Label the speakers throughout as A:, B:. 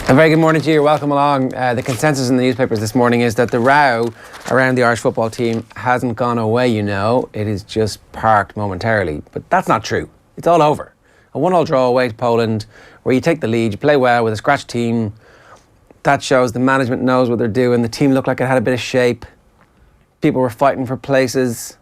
A: A very good morning to you. Welcome along. The consensus in the newspapers this morning is that the row around the Irish football team hasn't gone away, you know. It is just parked momentarily. But that's not true. It's all over. A 1-1 draw away to Poland, where you take the lead, you play well with a scratch team. That shows the management knows what they're doing. The team looked like it had a bit of shape. People were fighting for places.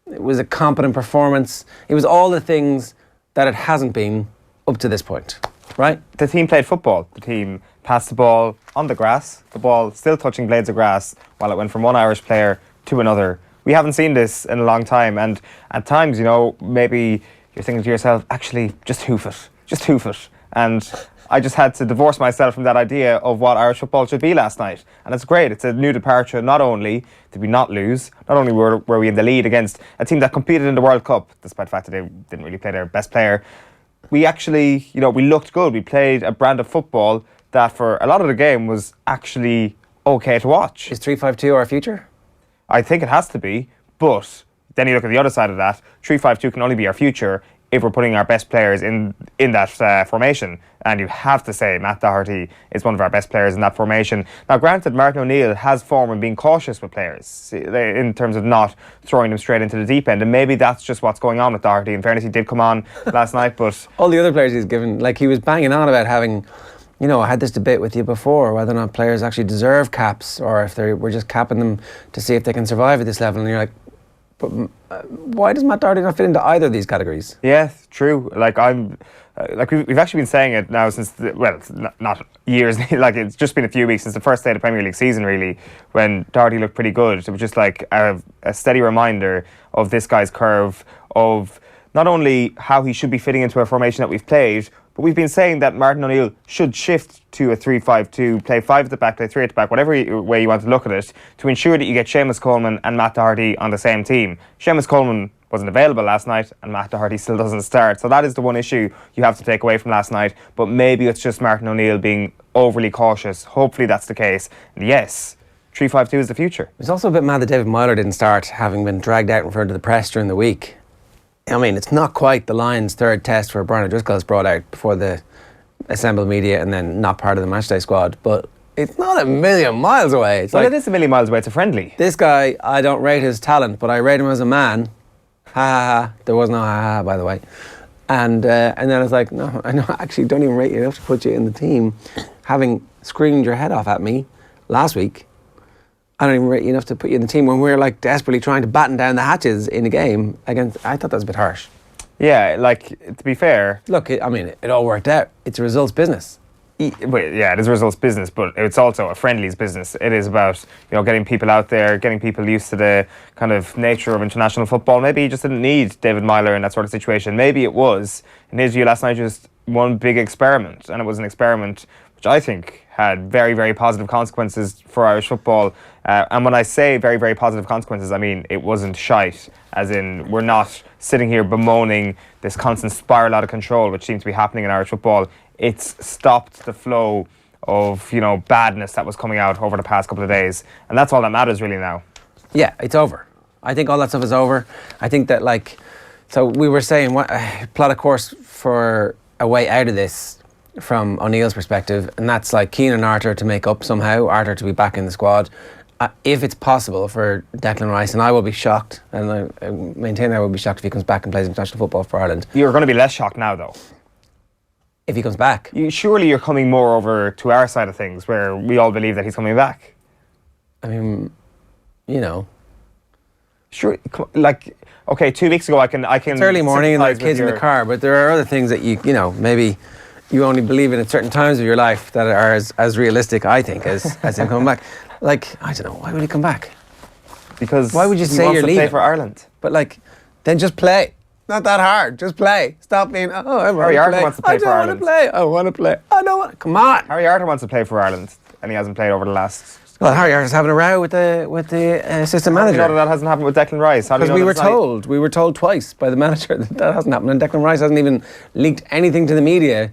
A: It was a competent performance. It was all the things that it hasn't been up to this point. Right?
B: The team played football. The team passed the ball on the grass, the ball still touching blades of grass, while it went from one Irish player to another. We haven't seen this in a long time, and at times, you know, maybe you're thinking to yourself, actually, just hoof it. And I just had to divorce myself from that idea of what Irish football should be last night. And it's great. It's a new departure. Not only did we not lose, not only were we in the lead against a team that competed in the World Cup, despite the fact that they didn't really play their best player, we actually, you know, we looked good. We played a brand of football that for a lot of the game was actually okay to watch.
A: Is 3-5-2 our future?
B: I think it has to be, but then you look at the other side of that, 3-5-2 can only be our future if we're putting our best players in that formation. And you have to say Matt Doherty is one of our best players in that formation. Now, granted, Martin O'Neill has form in being cautious with players in terms of not throwing them straight into the deep end. And maybe that's just what's going on with Doherty. In fairness, he did come on last night, but...
A: All the other players he's given, like he was banging on about having, you know, I had this debate with you before, whether or not players actually deserve caps or if we're just capping them to see if they can survive at this level. And you're like, but why does Matt Doherty not fit into either of these categories?
B: Yeah, true. Like we've actually been saying it now since it's not years. Like it's just been a few weeks since the first day of the Premier League season, really, when Doherty looked pretty good. It was just like a steady reminder of this guy's curve, of not only how he should be fitting into a formation that we've played, but we've been saying that Martin O'Neill should shift to a 3-5-2, play 5 at the back, play 3 at the back, whatever way you want to look at it, to ensure that you get Seamus Coleman and Matt Doherty on the same team. Seamus Coleman wasn't available last night, and Matt Doherty still doesn't start. So that is the one issue you have to take away from last night. But maybe it's just Martin O'Neill being overly cautious. Hopefully that's the case. And yes, 3-5-2 is the future.
A: It's also a bit mad that David Myler didn't start, having been dragged out in front of the press during the week. I mean, it's not quite the Lions' third test where Brian O'Driscoll's brought out before the assembled media and then not part of the matchday squad, but it's not a million miles away. It's
B: it is a million miles away. It's a friendly.
A: This guy, I don't rate his talent, but I rate him as a man. Ha ha ha. There was no ha ha, by the way. And then I was like, no, I actually don't even rate you enough to put you in the team. Having screamed your head off at me last week, I don't even rate you enough to put you in the team when we're like desperately trying to batten down the hatches in a game against. I thought that was a bit harsh.
B: Yeah, like, to be fair...
A: Look, I mean, it all worked out. It's a results business.
B: Yeah, it is a results business, but it's also a friendlies business. It is about, you know, getting people out there, getting people used to the kind of nature of international football. Maybe he just didn't need David Myler in that sort of situation. Maybe it was, in his view last night, just one big experiment. And it was an experiment which I think had very, very positive consequences for Irish football. And when I say very, very positive consequences, I mean it wasn't shite, as in we're not sitting here bemoaning this constant spiral out of control which seems to be happening in Irish football. It's stopped the flow of, you know, badness that was coming out over the past couple of days. And that's all that matters really now.
A: Yeah, it's over. I think all that stuff is over. I think that, like, so we were saying, plot a course for a way out of this from O'Neill's perspective, and that's like Keane and Arthur to make up somehow, Arthur to be back in the squad. If it's possible for Declan Rice, and I will be shocked, and I maintain I will be shocked if he comes back and plays international football for Ireland.
B: You're going to be less shocked now, though.
A: If he comes back?
B: Surely you're coming more over to our side of things, where we all believe that he's coming back.
A: I mean, you know.
B: Sure, like, okay, 2 weeks ago I can.
A: It's early morning and there are kids in the car, but there are other things that you know, maybe you only believe in at certain times of your life that are as realistic, I think, as him coming back. Like, I don't know, why would he come back?
B: Because
A: why would you say you're leaving?
B: Play for Ireland.
A: But like, then just play. Not that hard. Just play. Stop being. Oh,
B: Harry Arthur wants to play for Ireland.
A: I want to play. I don't want to. Come on.
B: Harry Arthur wants to play for Ireland, and he hasn't played over the last.
A: Well, Harry Arthur's having a row with the assistant manager.
B: How do you know that hasn't happened with Declan Rice?
A: Because we were told twice by the manager that hasn't happened, and Declan Rice hasn't even leaked anything to the media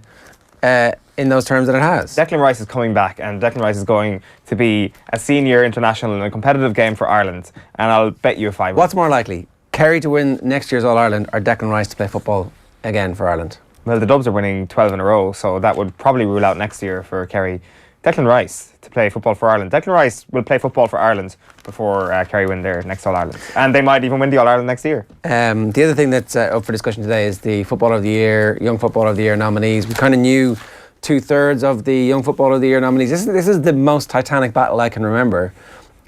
A: in those terms that it has.
B: Declan Rice is coming back, and Declan Rice is going to be a senior international in a competitive game for Ireland, and I'll bet you a fiver.
A: What's more likely, Kerry to win next year's All-Ireland or Declan Rice to play football again for Ireland?
B: Well, the Dubs are winning 12 in a row, so that would probably rule out next year for Kerry. Declan Rice to play football for Ireland. Declan Rice will play football for Ireland before Kerry win their next All-Ireland. And they might even win the All-Ireland next year.
A: The other thing that's up for discussion today is the Footballer of the Year, Young Footballer of the Year nominees. We kind of knew 2/3 of the Young Footballer of the Year nominees. This is the most titanic battle I can remember.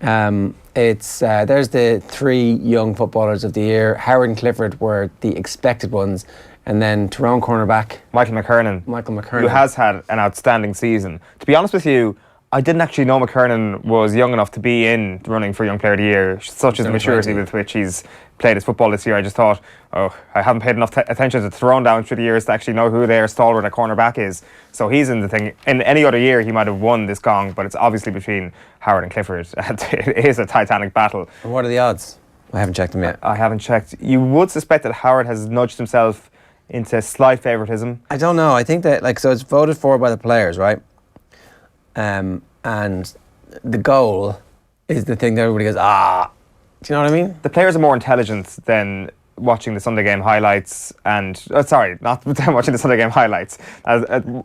A: There's the 3 Young Footballers of the Year. Howard and Clifford were the expected ones. And then Tyrone cornerback
B: Michael McKernan, who has had an outstanding season. To be honest with you, I didn't actually know McKernan was young enough to be in the running for Young Player of the Year, such as the maturity with which he's played his football this year. I just thought, I haven't paid enough attention to Tyrone down through the years to actually know who their stalwart at cornerback is. So he's in the thing. In any other year, he might have won this gong, but it's obviously between Howard and Clifford. It is a titanic battle.
A: And what are the odds? I haven't checked them yet.
B: I haven't checked. You would suspect that Howard has nudged himself into slight favouritism.
A: I don't know. I think that so it's voted for by the players, right? And the goal is the thing that everybody goes, do you know what I mean?
B: The players are more intelligent than watching the Sunday game highlights and not them watching the Sunday game highlights,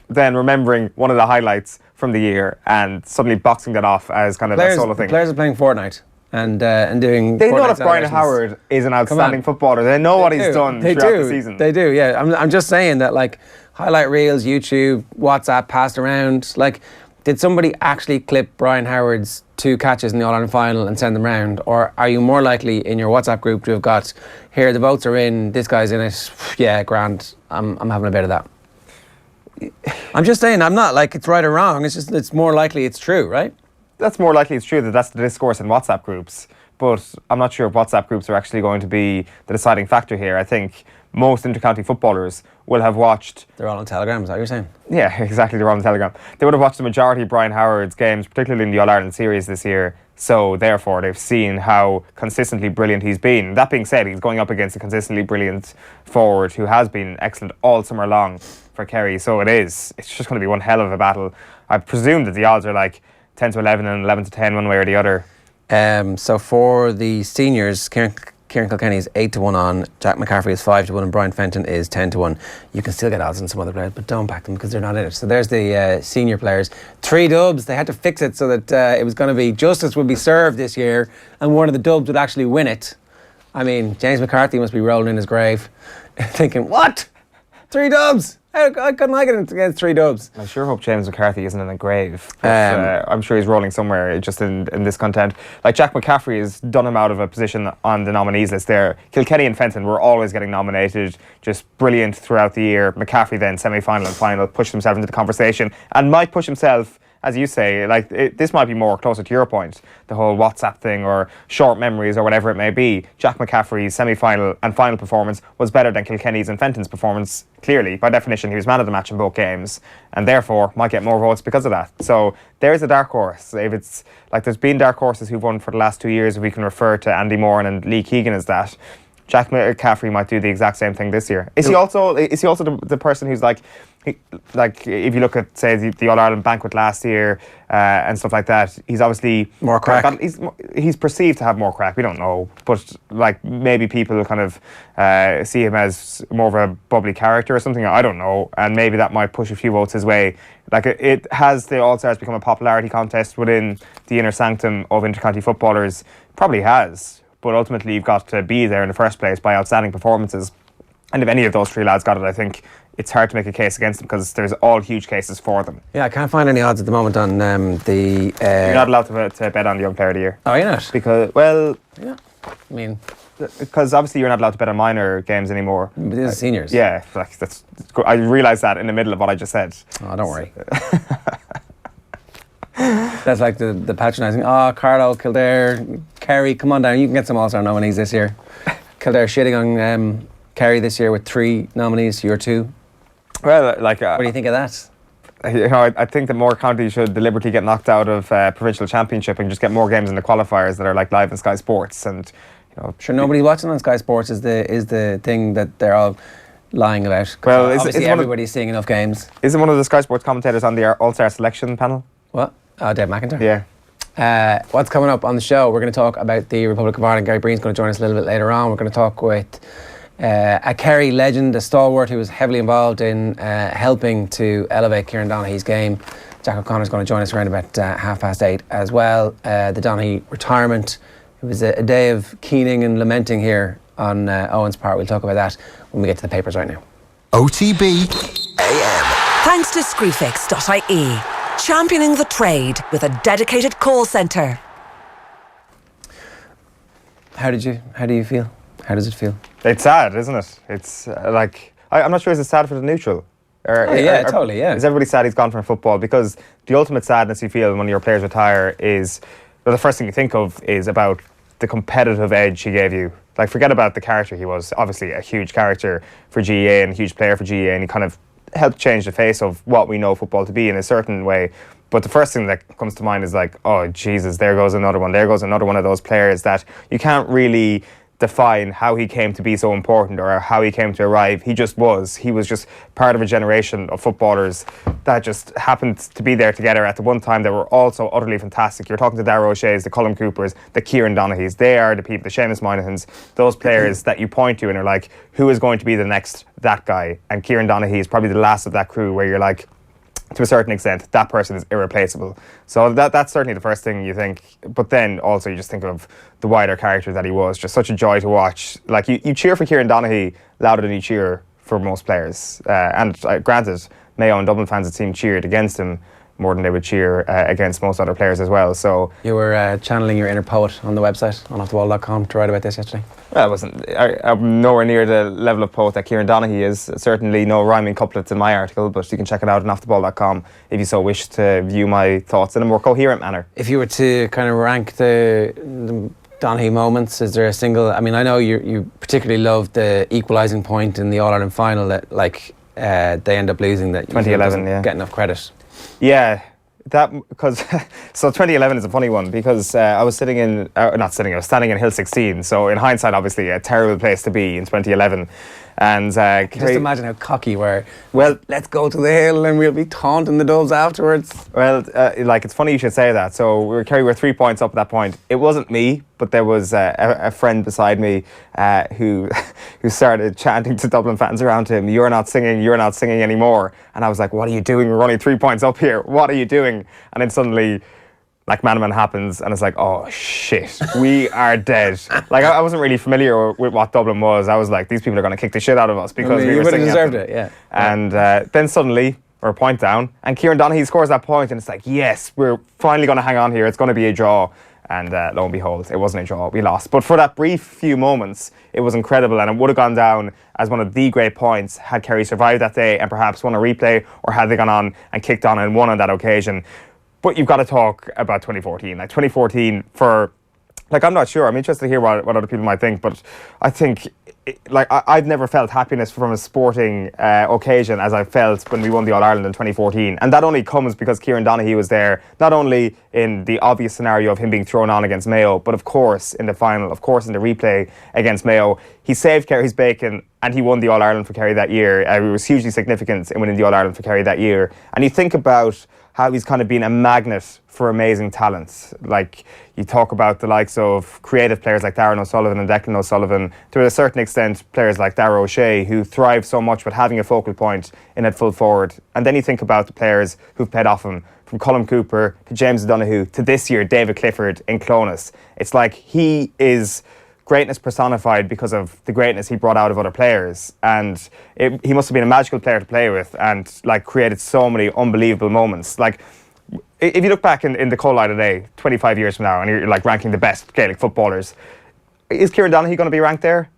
B: then remembering one of the highlights from the year and suddenly boxing that off as kind of a solo thing.
A: Players are playing Fortnite. And doing.
B: They know that Brian Howard is an outstanding footballer. They know what he's done throughout the season.
A: They do, yeah. I'm just saying that, like, highlight reels, YouTube, WhatsApp passed around. Like, did somebody actually clip Brian Howard's 2 catches in the All-Ireland final and send them round? Or are you more likely in your WhatsApp group to have got, here, the votes are in, this guy's in it, yeah, grand, I'm having a bit of that. I'm just saying, I'm not like it's right or wrong, it's more likely it's true, right?
B: That's more likely it's true that that's the discourse in WhatsApp groups, but I'm not sure if WhatsApp groups are actually going to be the deciding factor here. I think most inter-county footballers will have watched...
A: They're all on Telegram, is that what you're saying?
B: Yeah, exactly, they're all on Telegram. They would have watched the majority of Brian Howard's games, particularly in the All-Ireland series this year, so therefore they've seen how consistently brilliant he's been. That being said, he's going up against a consistently brilliant forward who has been excellent all summer long for Kerry, so it's just going to be one hell of a battle. I presume that the odds are like 10 to 11 and 11 to 10 one way or the other.
A: So for the seniors, Kieran Kilkenny is 8-1 on, Jack McCaffrey is 5-1 and Brian Fenton is 10-1. You can still get odds on some other players, but don't back them because they're not in it. So there's the senior players. 3 dubs, they had to fix it so that it was going to be justice would be served this year and one of the dubs would actually win it. I mean, James McCarthy must be rolling in his grave thinking, what? 3 dubs? How couldn't I get against 3 dubs?
B: I sure hope James McCarthy isn't in a grave. I'm sure he's rolling somewhere just in this content. Like Jack McCaffrey has done him out of a position on the nominees list there. Kilkenny and Fenton were always getting nominated, just brilliant throughout the year. McCaffrey then semi-final and final pushed himself into the conversation and might push himself, as you say, this might be more closer to your point, the whole WhatsApp thing or short memories or whatever it may be. Jack McCaffrey's semi-final and final performance was better than Kilkenny's and Fenton's performance. Clearly, by definition, he was man of the match in both games and therefore might get more votes because of that. So there's a dark horse. If it's like there's been dark horses who've won for the last 2 years, if we can refer to Andy Moran and Lee Keegan as that, Jack McCaffrey might do the exact same thing this year. Is he also the person who's like if you look at say the All Ireland banquet last year and stuff like that, he's obviously
A: more crack.
B: He's perceived to have more crack. We don't know, but like maybe people kind of see him as more of a bubbly character or something. I don't know, and maybe that might push a few votes his way. Like it has the All Stars become a popularity contest within the inner sanctum of inter-county footballers? Probably has. But ultimately, you've got to be there in the first place by outstanding performances. And if any of those 3 lads got it, I think it's hard to make a case against them because there's all huge cases for them.
A: Yeah, I can't find any odds at the moment on the...
B: You're not allowed to bet on the Young Player of the Year.
A: Oh, you're not?
B: Because, well...
A: Yeah, I mean...
B: Because obviously you're not allowed to bet on minor games anymore.
A: But these are seniors.
B: Yeah, I realised that in the middle of what I just said.
A: Oh, don't worry. That's like the patronising. Oh, Carlo, Kildare, Kerry, come on down. You can get some All-Star nominees this year. Kildare shitting on Kerry this year with 3 nominees. You're 2.
B: Well,
A: what do you think of that?
B: I think that more counties should deliberately get knocked out of provincial championship and just get more games in the qualifiers that are like live in Sky Sports. And
A: sure, nobody watching on Sky Sports is the thing that they're all lying about.
B: Well,
A: obviously everybody's seeing enough games.
B: Isn't one of the Sky Sports commentators on the All-Star selection panel?
A: What? Oh, Dave McIntyre.
B: Yeah.
A: What's coming up on the show? We're going to talk about the Republic of Ireland. Gary Breen's going to join us a little bit later on. We're going to talk with a Kerry legend, a stalwart who was heavily involved in helping to elevate Kieran Donaghy's game. Jack O'Connor's going to join us around about 8:30 as well. The Donaghy retirement. It was a day of keening and lamenting here on Owen's part. We'll talk about that when we get to the papers right now.
C: OTB AM.
D: Thanks to Screwfix.ie, championing the trade with a dedicated call centre.
A: How do you feel? How does it feel?
B: It's sad, isn't it? It's like, I'm not sure, is it sad for the neutral?
A: Totally, yeah.
B: Is everybody sad he's gone from football? Because the ultimate sadness you feel when your players retire is, well, the first thing you think of is about the competitive edge he gave you. Like, forget about the character he was. Obviously a huge character for GAA and a huge player for GAA, and he kind of helped change the face of what we know football to be in a certain way. But the first thing that comes to mind is like, oh Jesus, there goes another one. There goes another one of those players that you can't really define how he came to be so important or how he came to arrive. He just was. He was just part of a generation of footballers that just happened to be there together at the one time that were also utterly fantastic. You're talking to Darran O'Shea's, the Colm Coopers, the Kieran Donaghys. They are the people, the Seamus Monaghan's, those players that you point to and are like, who is going to be the next that guy? And Kieran Donaghy is probably the last of that crew where you're like, to a certain extent, that person is irreplaceable. So that's certainly the first thing you think. But then also you just think of the wider character that he was. Just such a joy to watch. Like, you cheer for Kieran Donaghy louder than you cheer for most players. And granted, Mayo and Dublin fans, it seemed, cheered against him more than they would cheer against most other players as well. So
A: you were channeling your inner poet on the website, on offtheball.com, to write about this yesterday.
B: Well, I'm nowhere near the level of poet that Kieran Donaghy is. Certainly no rhyming couplets in my article, but you can check it out on offtheball.com if you so wish to view my thoughts in a more coherent manner. If
A: you were to kind of rank the Donaghy moments, is there a single? I mean, I know you particularly loved the equalising point in the All-Ireland final that they end up losing, that
B: 2011,
A: get enough credit.
B: Yeah, that because so 2011 is a funny one because I was standing in Hill 16. So in hindsight, obviously a terrible place to be in 2011. And
A: just imagine how cocky we're. Well, let's go to the hill and we'll be taunting the Doves afterwards.
B: Well, it's funny you should say that. So Kerry were 3 points up at that point. It wasn't me, but there was a friend beside me who started chanting to Dublin fans around him, you're not singing anymore. And I was like, what are you doing? We're only 3 points up here. What are you doing? And then suddenly, like, man happens, and it's like, oh shit, we are dead. Like, I wasn't really familiar with what Dublin was. I was like, these people are going to kick the shit out of us because we were singing.
A: You would have deserved it, yeah.
B: And then suddenly we're a point down, and Kieran Donaghy scores that point, and it's like, yes, we're finally going to hang on here. It's going to be a draw. And lo and behold, it wasn't a draw. We lost. But for that brief few moments, it was incredible, and it would have gone down as one of the great points had Kerry survived that day and perhaps won a replay, or had they gone on and kicked on and won on that occasion. But you've got to talk about 2014. Like, 2014 for... Like, I'm not sure. I'm interested to hear what other people might think, but I think, I've never felt happiness from a sporting occasion as I felt when we won the All-Ireland in 2014. And that only comes because Kieran Donaghy was there, not only in the obvious scenario of him being thrown on against Mayo, but of course in the final, of course in the replay against Mayo. He saved Kerry's bacon and he won the All-Ireland for Kerry that year. It was hugely significant in winning the All-Ireland for Kerry that year. And you think about how he's kind of been a magnet for amazing talent. Like, you talk about the likes of creative players like Darran O'Sullivan and Declan O'Sullivan, to a certain extent players like Darran O'Shea, who thrive so much with having a focal point in at full forward. And then you think about the players who've played off him, from Colm Cooper to James O'Donoghue to this year David Clifford in Clonus. It's like he is greatness personified because of the greatness he brought out of other players, and he must have been a magical player to play with, and like created so many unbelievable moments. Like, if you look back in the cold light of day 25 years from now and you're like ranking the best Gaelic footballers, is Kieran Donaghy going to be ranked there?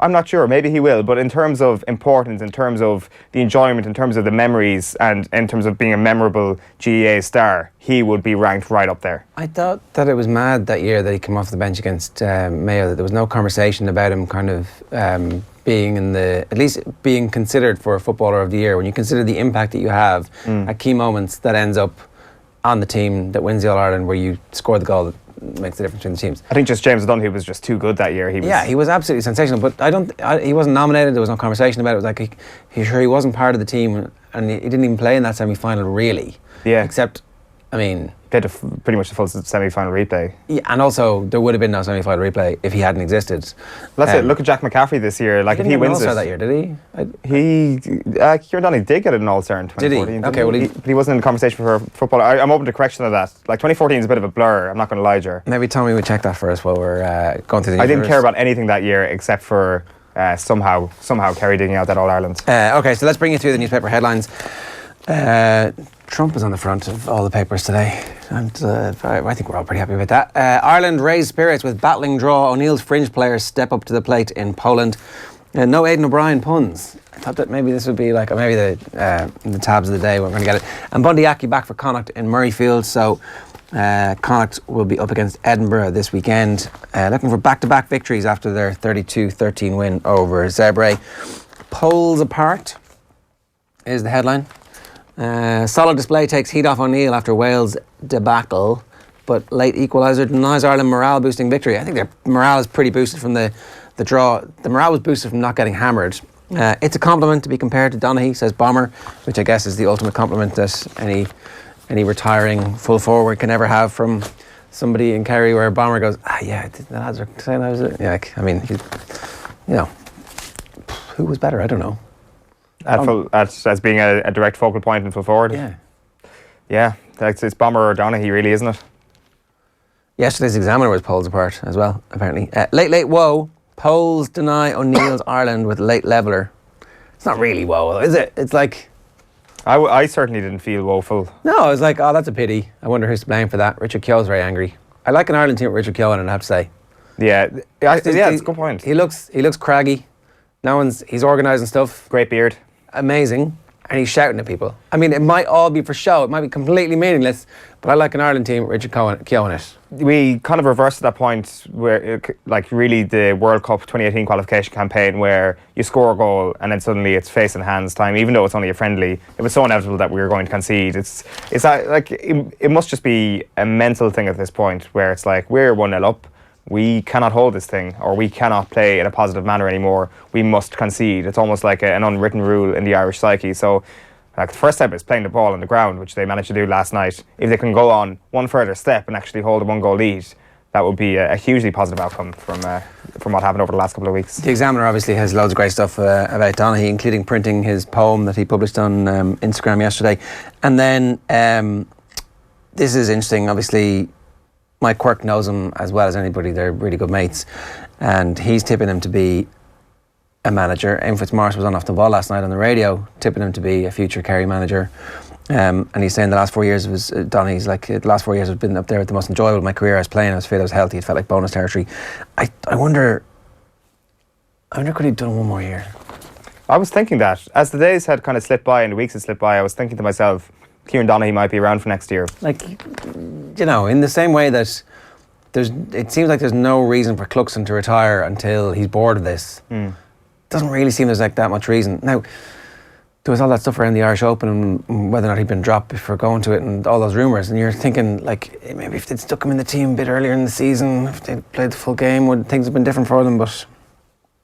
B: I'm not sure. Maybe he will. But in terms of importance, in terms of the enjoyment, in terms of the memories, and in terms of being a memorable GAA star, he would be ranked right up there.
A: I thought that it was mad that year that he came off the bench against Mayo, that there was no conversation about him kind of being at least being considered for Footballer of the Year. When you consider the impact that you have at key moments, that ends up on the team that wins the All-Ireland, where you score the goal that makes the difference between the teams.
B: I think just James O'Donoghue was just too good that year.
A: He was absolutely sensational, but he wasn't nominated. There was no conversation about it. It was like he wasn't part of the team, and he didn't even play in that semi-final really.
B: Yeah.
A: Except, I mean,
B: Did pretty much the full semi-final replay.
A: Yeah, and also there would have been no semi-final replay if he hadn't existed.
B: That's it. Look at Jack McCaffrey this year. Like, if he wins it,
A: that year, did he?
B: Kieran Donaghy did get it in All-Star in 2014.
A: Did he? Okay, well,
B: but he wasn't in the conversation for football. I'm open to correction of that. Like, 2014 is a bit of a blur. I'm not going to lie, Ger.
A: Maybe Tommy would check that for us while we're going through the.
B: I didn't care about anything that year except for somehow Kerry digging out that All-Ireland.
A: Okay, so let's bring you through the newspaper headlines. Trump is on the front of all the papers today, and I think we're all pretty happy with that. Ireland raised spirits with battling draw. O'Neill's fringe players step up to the plate in Poland. No Aidan O'Brien puns. I thought that maybe this would be like maybe the tabs of the day we're going to get it. And Bundy Aki back for Connacht in Murrayfield. So Connacht will be up against Edinburgh this weekend, looking for back-to-back victories after their 32-13 win over Zebre. Poles apart is the headline. Solid display takes heat off O'Neill after Wales debacle, but late equaliser denies Ireland morale-boosting victory. I think their morale is pretty boosted from the draw. The morale was boosted from not getting hammered. It's a compliment to be compared to Donaghy, says Bomber, which I guess is the ultimate compliment that any retiring full forward can ever have from somebody in Kerry, where Bomber goes, yeah, the lads are saying that was it. Yeah, I mean, who was better? I don't know.
B: As being a direct focal point in full forward. Yeah, it's Bomber or Donaghy, really, isn't it?
A: Yesterday's Examiner was poles apart as well, apparently. Late woe. Poles deny O'Neill's Ireland with late leveller. It's not really woe, though, is it? It's like...
B: I certainly didn't feel woeful.
A: No, I was like, oh, that's a pity. I wonder who's to blame for that. Richard Keogh's very angry. I like an Ireland team with Richard Keogh in it, I have to say.
B: Yeah, it's a good point.
A: He looks craggy. He's organising stuff.
B: Great beard.
A: Amazing. And he's shouting at people. I mean, it might all be for show. It might be completely meaningless, but I like an Ireland team with Richard Keogh in it.
B: We kind of reversed that point where, really the World Cup 2018 qualification campaign, where you score a goal and then suddenly it's face and hands time, even though it's only a friendly. It was so inevitable that we were going to concede. It must just be a mental thing at this point, where it's like, we're 1-0 up. We cannot hold this thing, or we cannot play in a positive manner anymore. We must concede. It's almost like an unwritten rule in the Irish psyche. So, the first step is playing the ball on the ground, which they managed to do last night. If they can go on one further step and actually hold a 1-goal lead, that would be a hugely positive outcome from what happened over the last couple of weeks. The
A: Examiner obviously has loads of great stuff about Donaghy, including printing his poem that he published on Instagram yesterday. And then this is interesting, obviously. Mike Quirk knows him as well as anybody. They're really good mates. And he's tipping him to be a manager. Eamon Fitzmaurice was on Off the Ball last night on the radio, tipping him to be a future Kerry manager. And he's saying the last 4 years was, Donaghy's like, the last 4 years have been up there with the most enjoyable of my career. I was playing, I was fit, I was healthy, it felt like bonus territory. I wonder could he have done one more year?
B: I was thinking that. As the days had kind of slipped by and the weeks had slipped by, I was thinking to myself, Kieran Donaghy might be around for next year.
A: Like, in the same way that it seems like there's no reason for Cluxon to retire until he's bored of this. Doesn't really seem there's like that much reason. Now, there was all that stuff around the Irish Open and whether or not he'd been dropped before going to it and all those rumours, and you're thinking, like, maybe if they'd stuck him in the team a bit earlier in the season, if they'd played the full game, would things have been different for them? But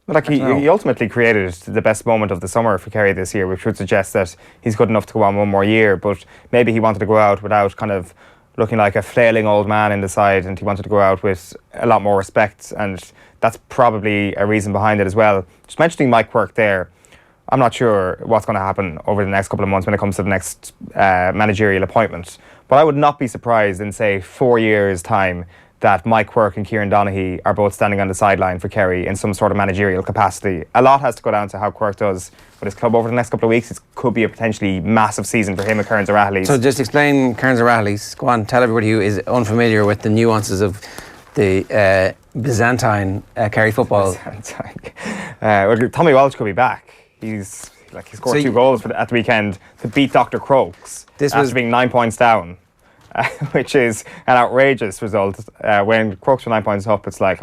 B: like, he ultimately created the best moment of the summer for Kerry this year, which would suggest that he's good enough to go on one more year, but maybe he wanted to go out without kind of looking like a flailing old man in the side, and he wanted to go out with a lot more respect, and that's probably a reason behind it as well. Just mentioning Mike Quirk there, I'm not sure what's going to happen over the next couple of months when it comes to the next managerial appointment, but I would not be surprised in, say, 4 years' time that Mike Quirk and Kieran Donaghy are both standing on the sideline for Kerry in some sort of managerial capacity. A lot has to go down to how Quirk does with his club over the next couple of weeks. It could be a potentially massive season for him at Kearns O'Rahilly's.
A: So just explain Kearns O'Rahilly's. Go on, tell everybody who is unfamiliar with the nuances of the Byzantine Kerry football.
B: Tommy Walsh could be back. He scored 2 goals at the weekend to beat Dr. Crokes after being 9 points down. Which is an outrageous result. When Crokes were 9 points up, it's like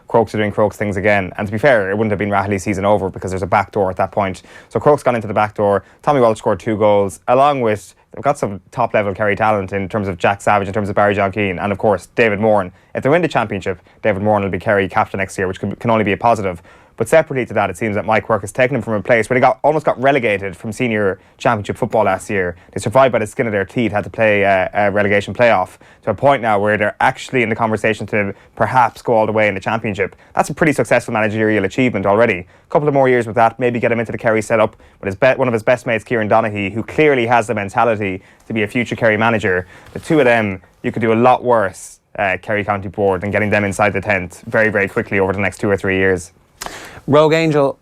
B: Crokes are doing Crokes things again. And to be fair, it wouldn't have been Rahilly's season over because there's a back door at that point. So Crokes got into the back door. Tommy Walsh scored 2 goals, along with, they've got some top level Kerry talent in terms of Jack Savage, in terms of Barry John Keane, and of course David Moran. If they win the championship, David Moran will be Kerry captain next year, which can only be a positive. But separately to that, it seems that Mike Quirke has taken him from a place where they almost got relegated from senior championship football last year. They survived by the skin of their teeth, had to play a relegation playoff, to a point now where they're actually in the conversation to perhaps go all the way in the championship. That's a pretty successful managerial achievement already. A couple of more years with that, maybe get him into the Kerry setup with one of his best mates, Kieran Donaghy, who clearly has the mentality to be a future Kerry manager. The two of them, you could do a lot worse, Kerry County Board, than getting them inside the tent very, very quickly over the next 2 or 3 years.
A: Rogue Angel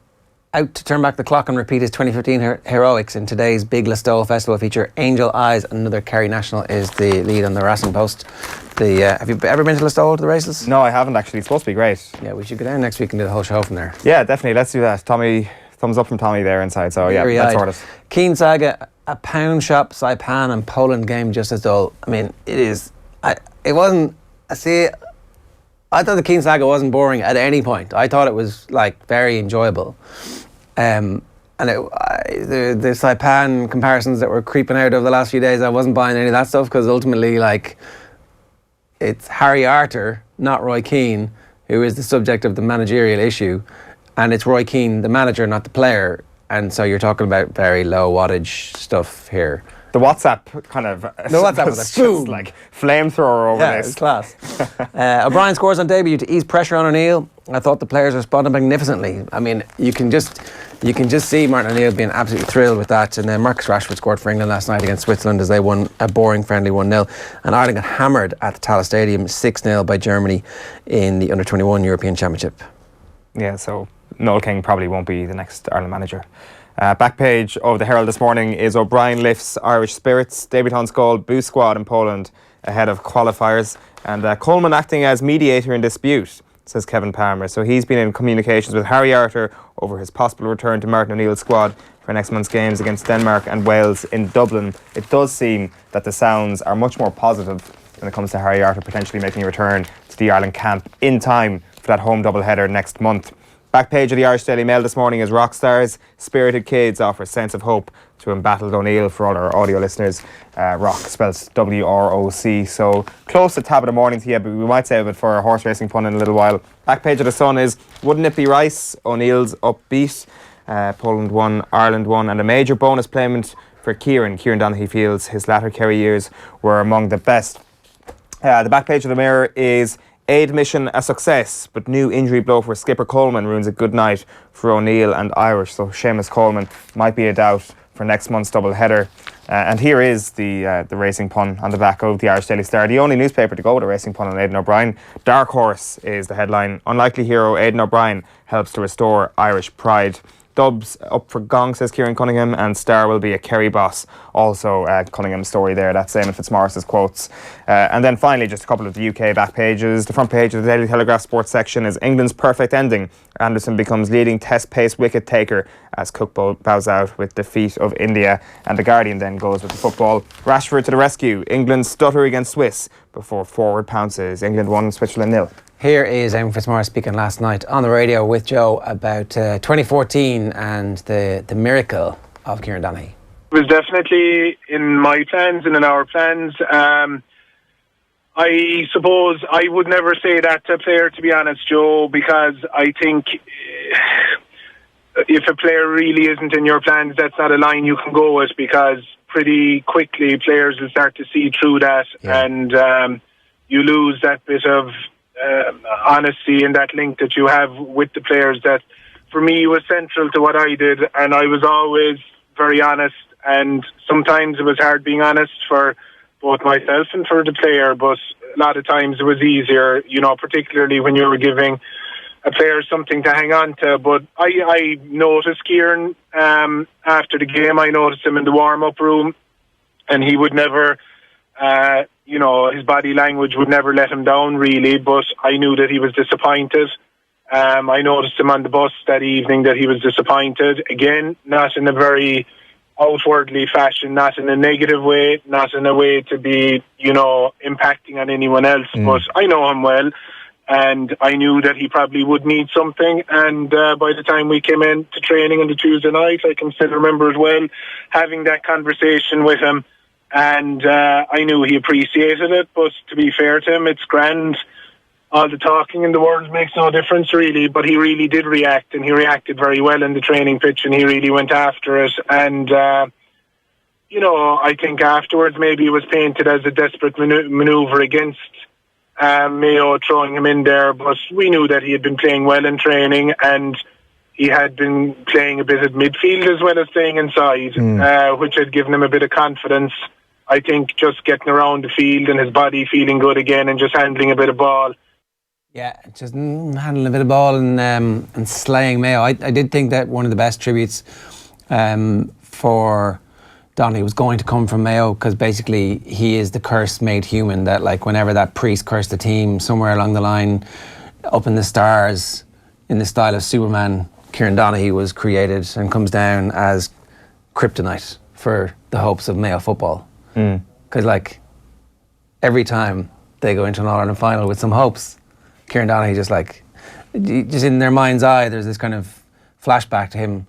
A: out to turn back the clock and repeat his 2015 heroics in today's big Listowel Festival feature. Angel Eyes, another Kerry national, is the lead on the Racing Post. Have you ever been to Listowel to the races?
B: No, I haven't actually. It's supposed to be great.
A: Yeah, we should go down next week and do the whole show from there.
B: Yeah, definitely. Let's do that. Tommy, thumbs up from Tommy there inside. So yeah, let's sort it.
A: Keane Saga, a pound shop, Saipan and Poland game just as dull. I mean, it is. It wasn't. I thought the Keane Saga wasn't boring at any point. I thought it was like very enjoyable. And the Saipan comparisons that were creeping out over the last few days, I wasn't buying any of that stuff, because ultimately, like, it's Harry Arter, not Roy Keane, who is the subject of the managerial issue, and it's Roy Keane, the manager, not the player. And so you're talking about very low wattage stuff here.
B: The WhatsApp kind of...
A: The WhatsApp was a boom.
B: Just like flamethrower over
A: this. Yeah, it's class. O'Brien scores on debut to ease pressure on O'Neill. I thought the players responded magnificently. I mean, you can just see Martin O'Neill being absolutely thrilled with that. And then Marcus Rashford scored for England last night against Switzerland as they won a boring friendly 1-0. And Ireland got hammered at the Tallaght Stadium 6-0 by Germany in the Under-21 European Championship.
B: Yeah, so Noel King probably won't be the next Ireland manager. Back page of the Herald this morning is O'Brien lifts Irish spirits. Debutants called boost squad in Poland ahead of qualifiers. And Coleman acting as mediator in dispute, says Kevin Palmer. So he's been in communications with Harry Arter over his possible return to Martin O'Neill's squad for next month's games against Denmark and Wales in Dublin. It does seem that the sounds are much more positive when it comes to Harry Arter potentially making a return to the Ireland camp in time for that home doubleheader next month. Back page of the Irish Daily Mail this morning is Rockstars. Spirited Kids offer a sense of hope to embattled O'Neill. For all our audio listeners, Rock spells W-R-O-C. So close to tab of the morning to you, but we might save it for a horse racing pun in a little while. Back page of the Sun is Wouldn't It Be Rice? O'Neill's upbeat. Poland won, Ireland won, and a major bonus payment for Kieran. Kieran Donaghy feels his latter Kerry years were among the best. The back page of the Mirror is Aid mission a success, but new injury blow for skipper Coleman ruins a good night for O'Neill and Irish. So Seamus Coleman might be a doubt for next month's double header. And here is the racing pun on the back of the Irish Daily Star, the only newspaper to go with a racing pun on Aidan O'Brien. Dark Horse is the headline. Unlikely hero Aidan O'Brien helps to restore Irish pride. Dubs up for Gong, says Kieran Cunningham, and Star will be a Kerry boss. Also Cunningham's story there, that's Eamon Fitzmaurice's quotes. And then finally, just a couple of the UK back pages. The front page of the Daily Telegraph sports section is England's perfect ending. Anderson becomes leading test pace wicket taker as Cook bows out with defeat of India. And the Guardian then goes with the football. Rashford to the rescue. England stutter against Swiss before forward pounces. England 1, Switzerland 0.
A: Here is Eamon Fitzmaurice speaking last night on the radio with Joe about 2014 and the miracle of Kieran Donaghy.
E: It was definitely in my plans and in our plans. I suppose I would never say that to a player, to be honest, Joe, because I think if a player really isn't in your plans, that's not a line you can go with, because pretty quickly players will start to see through that, and you lose that bit of honesty and that link that you have with the players that for me was central to what I did, and I was always very honest, and sometimes it was hard being honest for both myself and for the player, but a lot of times it was easier, you know, particularly when you were giving a player something to hang on to. But I noticed Kieran after the game. I noticed him in the warm-up room, and he would never his body language would never let him down, really, but I knew that he was disappointed. I noticed him on the bus that evening that he was disappointed. Again, not in a very outwardly fashion, not in a negative way, not in a way to be, impacting on anyone else. But I know him well, and I knew that he probably would need something. And by the time we came in to training on the Tuesday night, I can still remember as well having that conversation with him. And I knew he appreciated it, but to be fair to him, it's grand. all the talking in the world makes no difference really, but he really did react, and he reacted very well in the training pitch, and he really went after it. And I think afterwards maybe it was painted as a desperate manoeuvre against Mayo throwing him in there, but we knew that he had been playing well in training, and he had been playing a bit of midfield as well as playing inside, which had given him a bit of confidence. I think just getting around the field and his body feeling good again and just handling a bit of ball.
A: Yeah, just handling a bit of ball and slaying Mayo. I did think that one of the best tributes for Donaghy was going to come from Mayo, because basically he is the curse made human, that like whenever that priest cursed the team, somewhere along the line, up in the stars, in the style of Superman, Kieran Donaghy was created and comes down as kryptonite for the hopes of Mayo football. Because like every time they go into an All-Ireland final with some hopes, Kieran Donaghy just in their mind's eye, there's this kind of flashback to him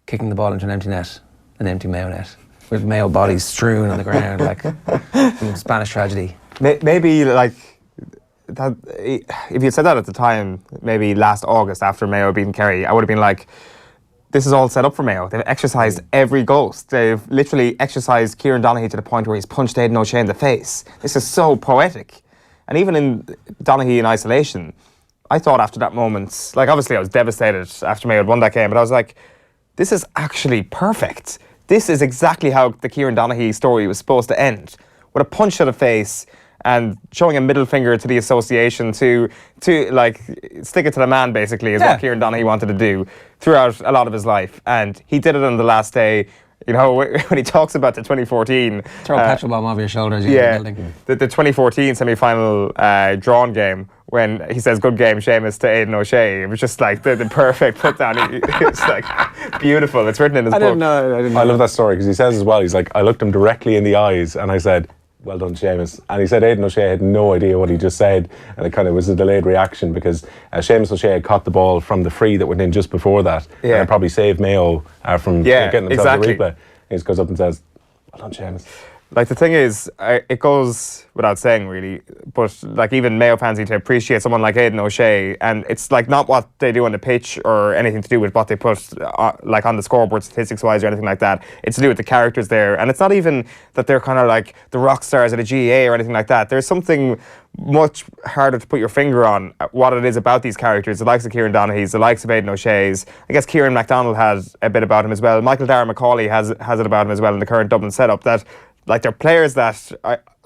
A: kicking the ball into an empty net, an empty Mayo net, with Mayo bodies strewn on the ground, like some Spanish tragedy.
B: Maybe like that, if you'd said that at the time, maybe last August after Mayo beating Kerry, I would have been like, this is all set up for Mayo. They've exercised every ghost. They've literally exercised Kieran Donaghy to the point where he's punched Aidan O'Shea in the face. This is so poetic. And even in Donaghy in isolation, I thought after that moment, like obviously I was devastated after Mayo had won that game, but I was like, this is actually perfect. This is exactly how the Kieran Donaghy story was supposed to end. With a punch to the face and showing a middle finger to the association to like stick it to the man basically is what Kieran Donaghy wanted to do throughout a lot of his life. And he did it on the last day. You know, when he talks about the 2014...
A: Throw a petrol bomb over your shoulders. The 2014 semi-final drawn game, when he says, good game, Seamus, to Aidan O'Shea. It was just like the perfect put-down. It's like beautiful. It's written in his book.
F: I love that story, because he says as well, he's like, I looked him directly in the eyes and I said, well done, Seamus. And he said Aidan O'Shea had no idea what he just said, and it kind of was a delayed reaction, because Seamus O'Shea had caught the ball from the free that went in just before that, and it probably saved Mayo from getting themselves a replay. He just goes up and says, well done, Seamus.
B: Like, the thing is, it goes without saying, really, but like even Mayo fans need to appreciate someone like Aidan O'Shea, and it's like not what they do on the pitch or anything to do with what they put like on the scoreboard statistics-wise or anything like that. It's to do with the characters there, and it's not even that they're kind of like the rock stars of the GAA or anything like that. There's something much harder to put your finger on what it is about these characters, the likes of Kieran Donaghy's, the likes of Aidan O'Shea's. I guess Kieran MacDonald has a bit about him as well. Michael Darran Macaulay has it about him as well in the current Dublin setup, that like they're players that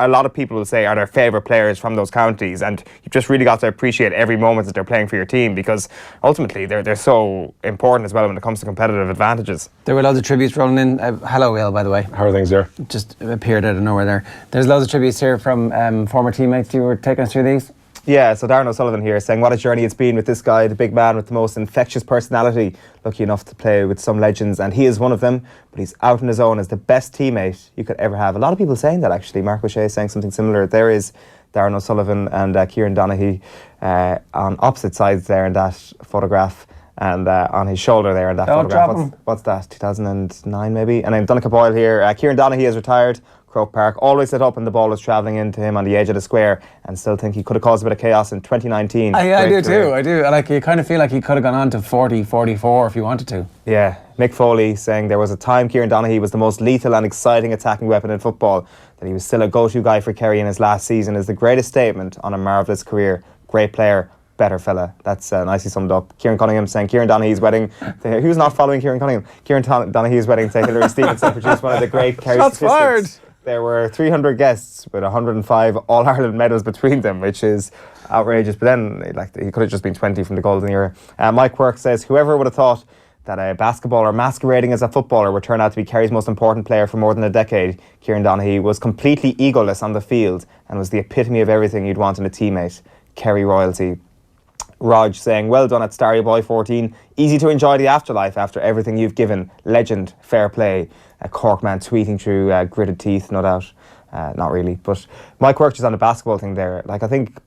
B: a lot of people will say are their favourite players from those counties, and you've just really got to appreciate every moment that they're playing for your team, because ultimately they're so important as well when it comes to competitive advantages.
A: There were loads of tributes rolling in. Hello, Will, by the way.
F: How are things there?
A: Just appeared out of nowhere there. There's loads of tributes here from former teammates. You were taking us through these?
B: Yeah, so Darran O'Sullivan here saying, what a journey it's been with this guy, the big man with the most infectious personality. Lucky enough to play with some legends, and he is one of them, but he's out on his own as the best teammate you could ever have. A lot of people saying that, actually. Mark O'Shea saying something similar. There is Darran O'Sullivan and Kieran Donaghy on opposite sides there in that photograph, and on his shoulder there in that photograph. What's that, 2009 maybe? And then Donica Boyle here. Kieran Donaghy has retired. Croke Park, always set up when the ball was travelling into him on the edge of the square, and still think he could have caused a bit of chaos in 2019.
A: I do too, I do. Like, you kind of feel like he could have gone on to 40, 44 if he wanted to.
B: Yeah, Mick Foley saying there was a time Kieran Donaghy was the most lethal and exciting attacking weapon in football, that he was still a go-to guy for Kerry in his last season is the greatest statement on a marvellous career. Great player, better fella. That's nicely summed up. Kieran Cunningham saying Kieran Donaghy's wedding. Who's not following Kieran Cunningham? Kieran Donaghy's wedding to Hilary Stevenson produced one of the great Kerry statistics.
A: Fired.
B: There were 300 guests with 105 All-Ireland medals between them, which is outrageous. But then, like, he could have just been 20 from the golden era. Mike Quirk says, whoever would have thought that a basketballer masquerading as a footballer would turn out to be Kerry's most important player for more than a decade. Kieran Donaghy was completely egoless on the field and was the epitome of everything you'd want in a teammate. Kerry royalty. Rog saying, well done at Starry Boy 14. Easy to enjoy the afterlife after everything you've given. Legend, fair play. A Cork man tweeting through gritted teeth, no doubt. Not really. But Mike worked just on the basketball thing there. Like, I think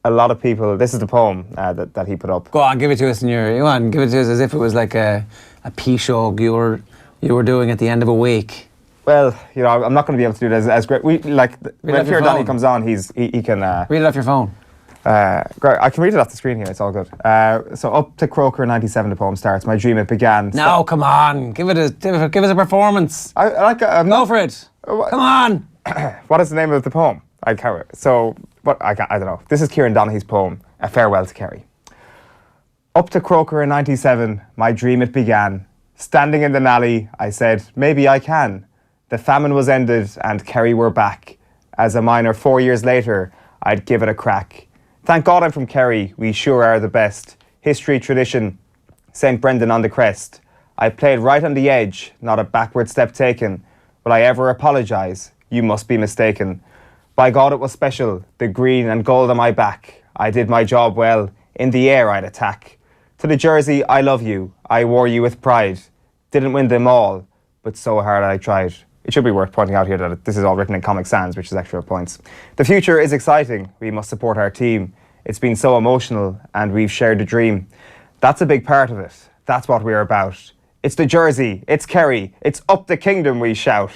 B: a lot of people... This is the poem that he put up.
A: Go on, give it to us go on, give it to us as if it was like a pea show you were doing at the end of a week.
B: Well, you know, I'm not going to be able to do it as great. When Kieran Donaghy comes on, he can...
A: Read it off your phone.
B: Great. I can read it off the screen here. It's all good. So up to Croker 97, the poem starts. My dream it began.
A: No, come on. Give us a performance. Go for it. Come on.
B: What is the name of the poem? I don't know. This is Kieran Donaghy's poem, A Farewell to Kerry. Up to Croker in 97, my dream it began. Standing in the alley, I said, maybe I can. The famine was ended and Kerry were back. As a minor 4 years later, I'd give it a crack. Thank God I'm from Kerry, we sure are the best. History, tradition, St. Brendan on the crest. I played right on the edge, not a backward step taken. Will I ever apologise? You must be mistaken. By God it was special, the green and gold on my back. I did my job well, in the air I'd attack. To the jersey, I love you, I wore you with pride. Didn't win them all, but so hard I tried. It should be worth pointing out here that this is all written in Comic Sans, which is extra points. The future is exciting, we must support our team. It's been so emotional and we've shared a dream. That's a big part of it, that's what we're about. It's the jersey, it's Kerry, it's up the kingdom we shout.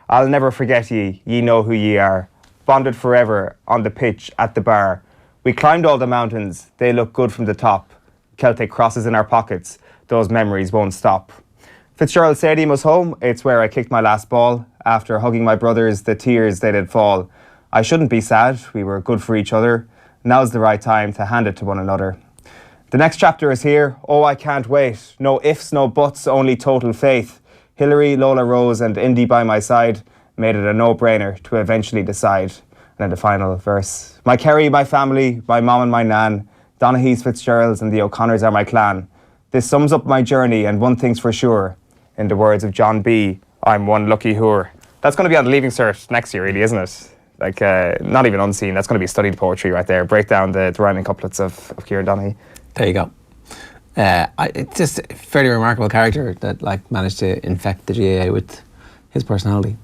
B: I'll never forget ye know who ye are. Bonded forever on the pitch at the bar. We climbed all the mountains, they look good from the top. Celtic crosses in our pockets, those memories won't stop. Fitzgerald Stadium was home, it's where I kicked my last ball. After hugging my brothers, the tears they did fall. I shouldn't be sad, we were good for each other. Now's the right time to hand it to one another. The next chapter is here, oh I can't wait. No ifs, no buts, only total faith. Hillary, Lola Rose and Indy by my side made it a no-brainer to eventually decide. And then the final verse. My Kerry, my family, my mom and my nan, Donaghys, Fitzgeralds and the O'Connors are my clan. This sums up my journey and one thing's for sure. In the words of John B, I'm one lucky whore. That's going to be on the Leaving Cert next year, really, isn't it? Like, not even unseen. That's going to be studied poetry right there. Break down the rhyming couplets of Kieran Donaghy.
A: There you go. It's just a fairly remarkable character that managed to infect the GAA with his personality.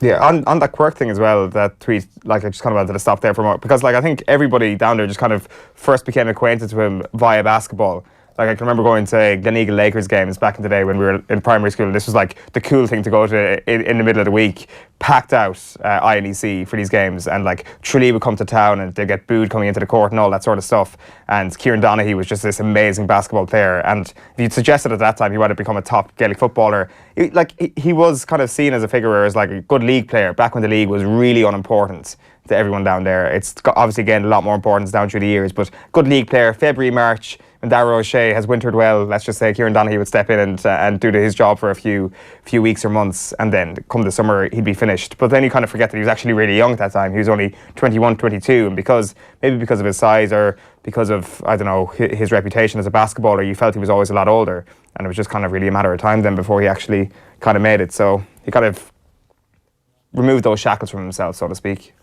B: Yeah, on that quirk thing as well, that tweet, I just kind of wanted to stop there for a moment because I think everybody down there just kind of first became acquainted to him via basketball. I can remember going to Gleneagle Lakers games back in the day when we were in primary school. This was the cool thing to go to in the middle of the week. Packed out INEC for these games, and Tralee would come to town and they'd get booed coming into the court and all that sort of stuff. And Kieran Donaghy was just this amazing basketball player. And if you'd suggested at that time he might have become a top Gaelic footballer, he was kind of seen as a figure as a good league player back when the league was really unimportant to everyone down there. It's obviously gained a lot more importance down through the years, but good league player. February, March, when Darran O'Shea has wintered well, let's just say Kieran Donaghy would step in and do his job for a few weeks or months, and then come the summer he'd be finished. But then you kind of forget that he was actually really young at that time. He was only 21, 22, and maybe because of his size or because of, I don't know, his reputation as a basketballer, you felt he was always a lot older, and it was just kind of really a matter of time then before he actually kind of made it. So he kind of removed those shackles from himself, so to speak.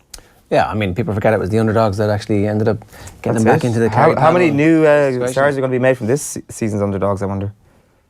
A: Yeah, I mean, people forget it was the underdogs that actually ended up getting them back into the Kerry.
B: How many new stars are going to be made from this season's underdogs, I wonder?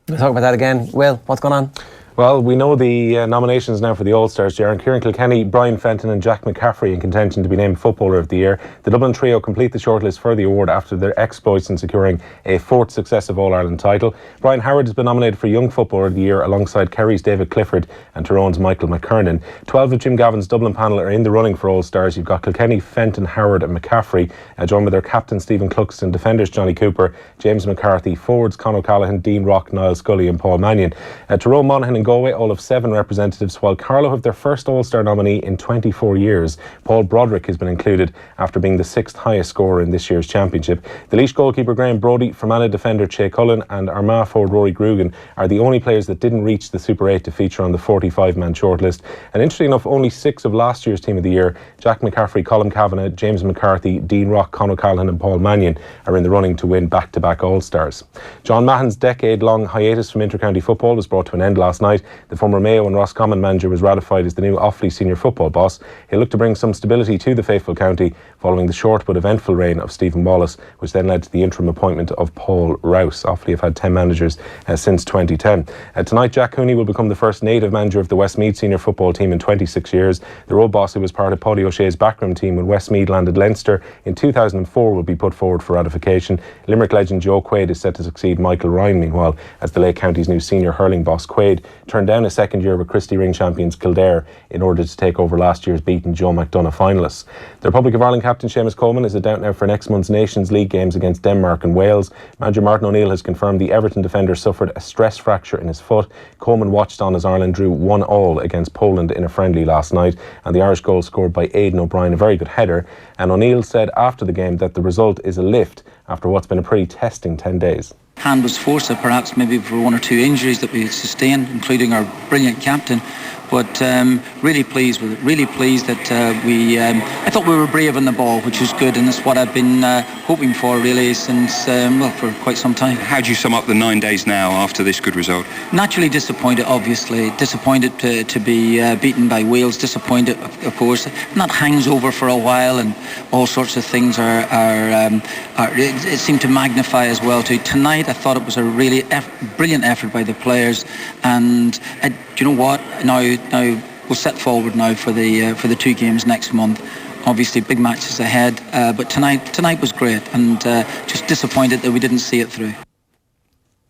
A: We'll talk about that again. Will, what's going on?
F: Well, we know the nominations now for the All-Stars, Darran. Kieran Kilkenny, Brian Fenton and Jack McCaffrey in contention to be named Footballer of the Year. The Dublin trio complete the shortlist for the award after their exploits in securing a fourth successive All-Ireland title. Brian Howard has been nominated for Young Footballer of the Year alongside Kerry's David Clifford and Tyrone's Michael McKernan. 12 of Jim Gavin's Dublin panel are in the running for All-Stars. You've got Kilkenny, Fenton, Howard and McCaffrey, joined by their captain Stephen Cluxton, defenders Johnny Cooper, James McCarthy, forwards Conor Callaghan, Dean Rock, Niall Scully and Paul Mannion. Tyrone Monaghan and Galway all have 7 representatives, while Carlow have their first All-Star nominee in 24 years. Paul Broderick has been included after being the 6th highest scorer in this year's championship. The Laois goalkeeper Graham Brodie, Fermanagh defender Che Cullen and Armagh forward Rory Grugan are the only players that didn't reach the Super 8 to feature on the 45-man shortlist. And interestingly enough, only 6 of last year's Team of the Year, Jack McCaffrey, Colm Kavanagh, James McCarthy, Dean Rock, Conor Callaghan and Paul Mannion are in the running to win back-to-back All-Stars. John Mahon's decade-long hiatus from inter-county football was brought to an end last night. The former Mayo and Roscommon manager was ratified as the new Offaly senior football boss. He'll look to bring some stability to the faithful county following the short but eventful reign of Stephen Wallace, which then led to the interim appointment of Paul Rouse. Offaly have had 10 managers since 2010. Tonight, Jack Cooney will become the first native manager of the Westmeath senior football team in 26 years. The road boss, who was part of Paddy O'Shea's backroom team when Westmeath landed Leinster in 2004, will be put forward for ratification. Limerick legend Joe Quaid is set to succeed Michael Ryan, meanwhile, as the Lake County's new senior hurling boss. Quaid turned down a second year with Christy Ring champions Kildare in order to take over last year's beaten Joe McDonagh finalists. The Republic of Ireland captain Seamus Coleman is a doubt now for next month's Nations League games against Denmark and Wales. Manager Martin O'Neill has confirmed the Everton defender suffered a stress fracture in his foot. Coleman watched on as Ireland drew 1-1 against Poland in a friendly last night, and the Irish goal scored by Aidan O'Brien, a very good header. And O'Neill said after the game that the result is a lift after what's been a pretty testing 10 days.
G: Hand was forced, perhaps maybe for one or two injuries that we sustained, including our brilliant captain. But really pleased with it. Really pleased that I thought we were brave on the ball, which was good, and that's what I've been hoping for really since for quite some time.
H: How do you sum up the 9 days now after this good result?
G: Naturally disappointed, obviously. Disappointed to be beaten by Wales. Disappointed, of course. And that hangs over for a while, and all sorts of things it seemed to magnify as well too. Tonight I thought it was a really brilliant effort by the players, and do you know what? Now we'll set forward now for the two games next month. Obviously, big matches ahead, but tonight was great, and just disappointed that we didn't see it through.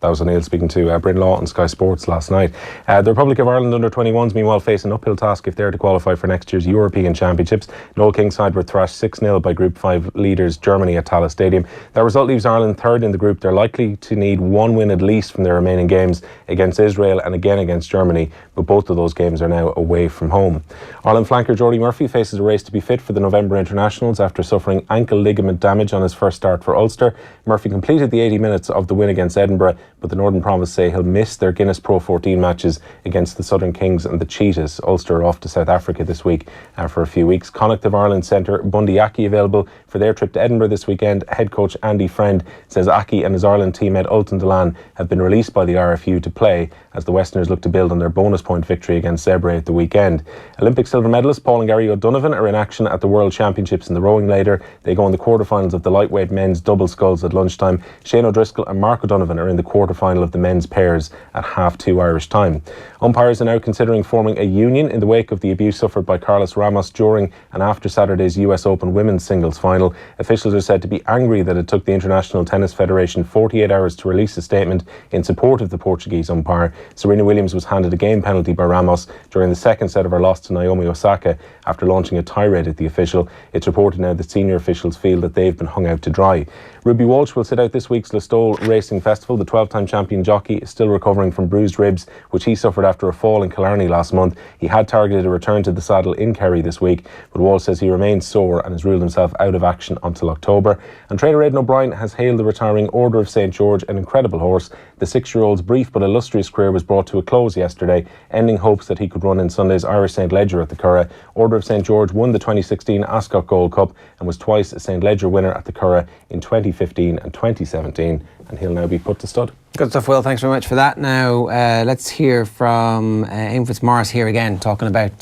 F: That was O'Neill speaking to Bryn Law on Sky Sports last night. The Republic of Ireland under-21s meanwhile face an uphill task if they're to qualify for next year's European Championships. Noel King's side were thrashed 6-0 by Group 5 leaders Germany at Tallaght Stadium. That result leaves Ireland third in the group. They're likely to need one win at least from their remaining games against Israel and again against Germany, but both of those games are now away from home. Ireland flanker Jordy Murphy faces a race to be fit for the November internationals after suffering ankle ligament damage on his first start for Ulster. Murphy completed the 80 minutes of the win against Edinburgh, but the Northern Province say he'll miss their Guinness Pro 14 matches against the Southern Kings and the Cheetahs. Ulster are off to South Africa this week for a few weeks. Connacht of Ireland centre Bundy Aki available for their trip to Edinburgh this weekend. Head coach Andy Friend says Aki and his Ireland teammate Ultan Delan have been released by the RFU to play as the Westerners look to build on their bonus point victory against Zebre at the weekend. Olympic silver medalist Paul and Gary O'Donovan are in action at the World Championships in the rowing later. They go in the quarterfinals of the lightweight men's double sculls at lunchtime. Shane O'Driscoll and Mark O'Donovan are in the quarterfinal of the men's pairs at 2:30 Irish time. Umpires are now considering forming a union in the wake of the abuse suffered by Carlos Ramos during and after Saturday's US Open women's singles final. Officials are said to be angry that it took the International Tennis Federation 48 hours to release a statement in support of the Portuguese umpire. Serena Williams was handed a game penalty by Ramos during the second set of her loss to Naomi Osaka after launching a tirade at the official. It's reported now that senior officials feel that they've been hung out to dry. Ruby Walsh will sit out this week's Listowel Racing Festival. The 12-time champion jockey is still recovering from bruised ribs, which he suffered after a fall in Killarney last month. He had targeted a return to the saddle in Kerry this week, but Walsh says he remains sore and has ruled himself out of action until October. And trainer Aidan O'Brien has hailed the retiring Order of St George, an incredible horse. The 6-year-old's brief but illustrious career was brought to a close yesterday, ending hopes that he could run in Sunday's Irish St Leger at the Curragh. Order of St George won the 2016 Ascot Gold Cup and was twice a St Leger winner at the Curragh in 2015 and 2017, and he'll now be put to stud.
A: Good stuff, Will. Thanks very much for that. Now, let's hear from Eamon Fitzmaurice here again, talking about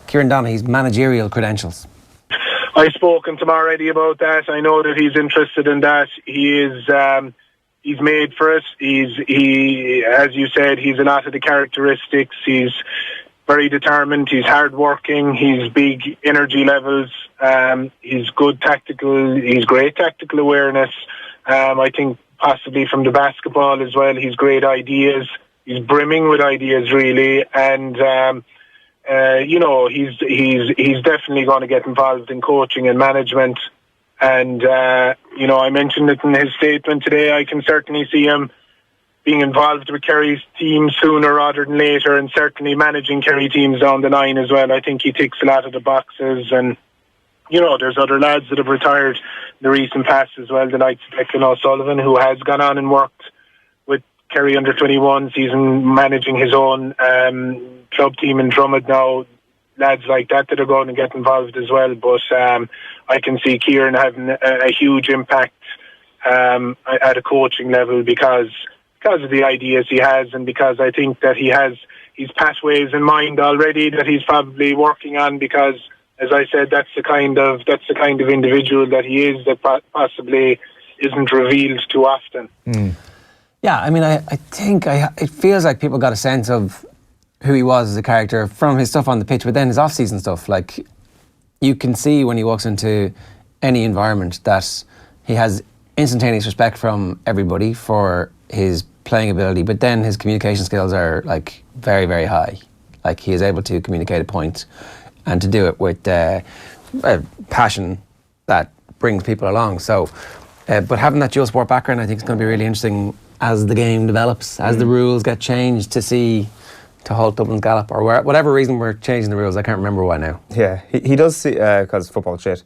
A: Kieran Donaghy's managerial credentials.
E: I've spoken to him already about that. I know that he's interested in that. He is... he's made for it. He, as you said, he's a lot of the characteristics. He's very determined. He's hardworking. He's big energy levels. He's good tactical. He's great tactical awareness. I think possibly from the basketball as well. He's great ideas. He's brimming with ideas, really, and he's definitely going to get involved in coaching and management. And, I mentioned it in his statement today. I can certainly see him being involved with Kerry's team sooner rather than later, and certainly managing Kerry teams down the line as well. I think he ticks a lot of the boxes. And, there's other lads that have retired in the recent past as well, the likes of Declan O'Sullivan, who has gone on and worked with Kerry under-21s. He's managing his own club team in Drummond now. Lads like that are going to get involved as well. But I can see Kieran having a huge impact at a coaching level because of the ideas he has, and because I think that he has his pathways in mind already that he's probably working on, because, as I said, that's the kind of individual that he is, that possibly isn't revealed too often.
A: Yeah, I mean, I think it feels like people got a sense of who he was as a character from his stuff on the pitch, but then his off-season stuff, like, you can see when he walks into any environment that he has instantaneous respect from everybody for his playing ability, but then his communication skills are like very, very high. Like he is able to communicate a point and to do it with a passion that brings people along. So, but having that dual sport background, I think is going to be really interesting as the game develops, as the rules get changed, to see to halt Dublin's gallop, or whatever reason we're changing the rules. I can't remember why now.
B: Yeah, he does, because football shit,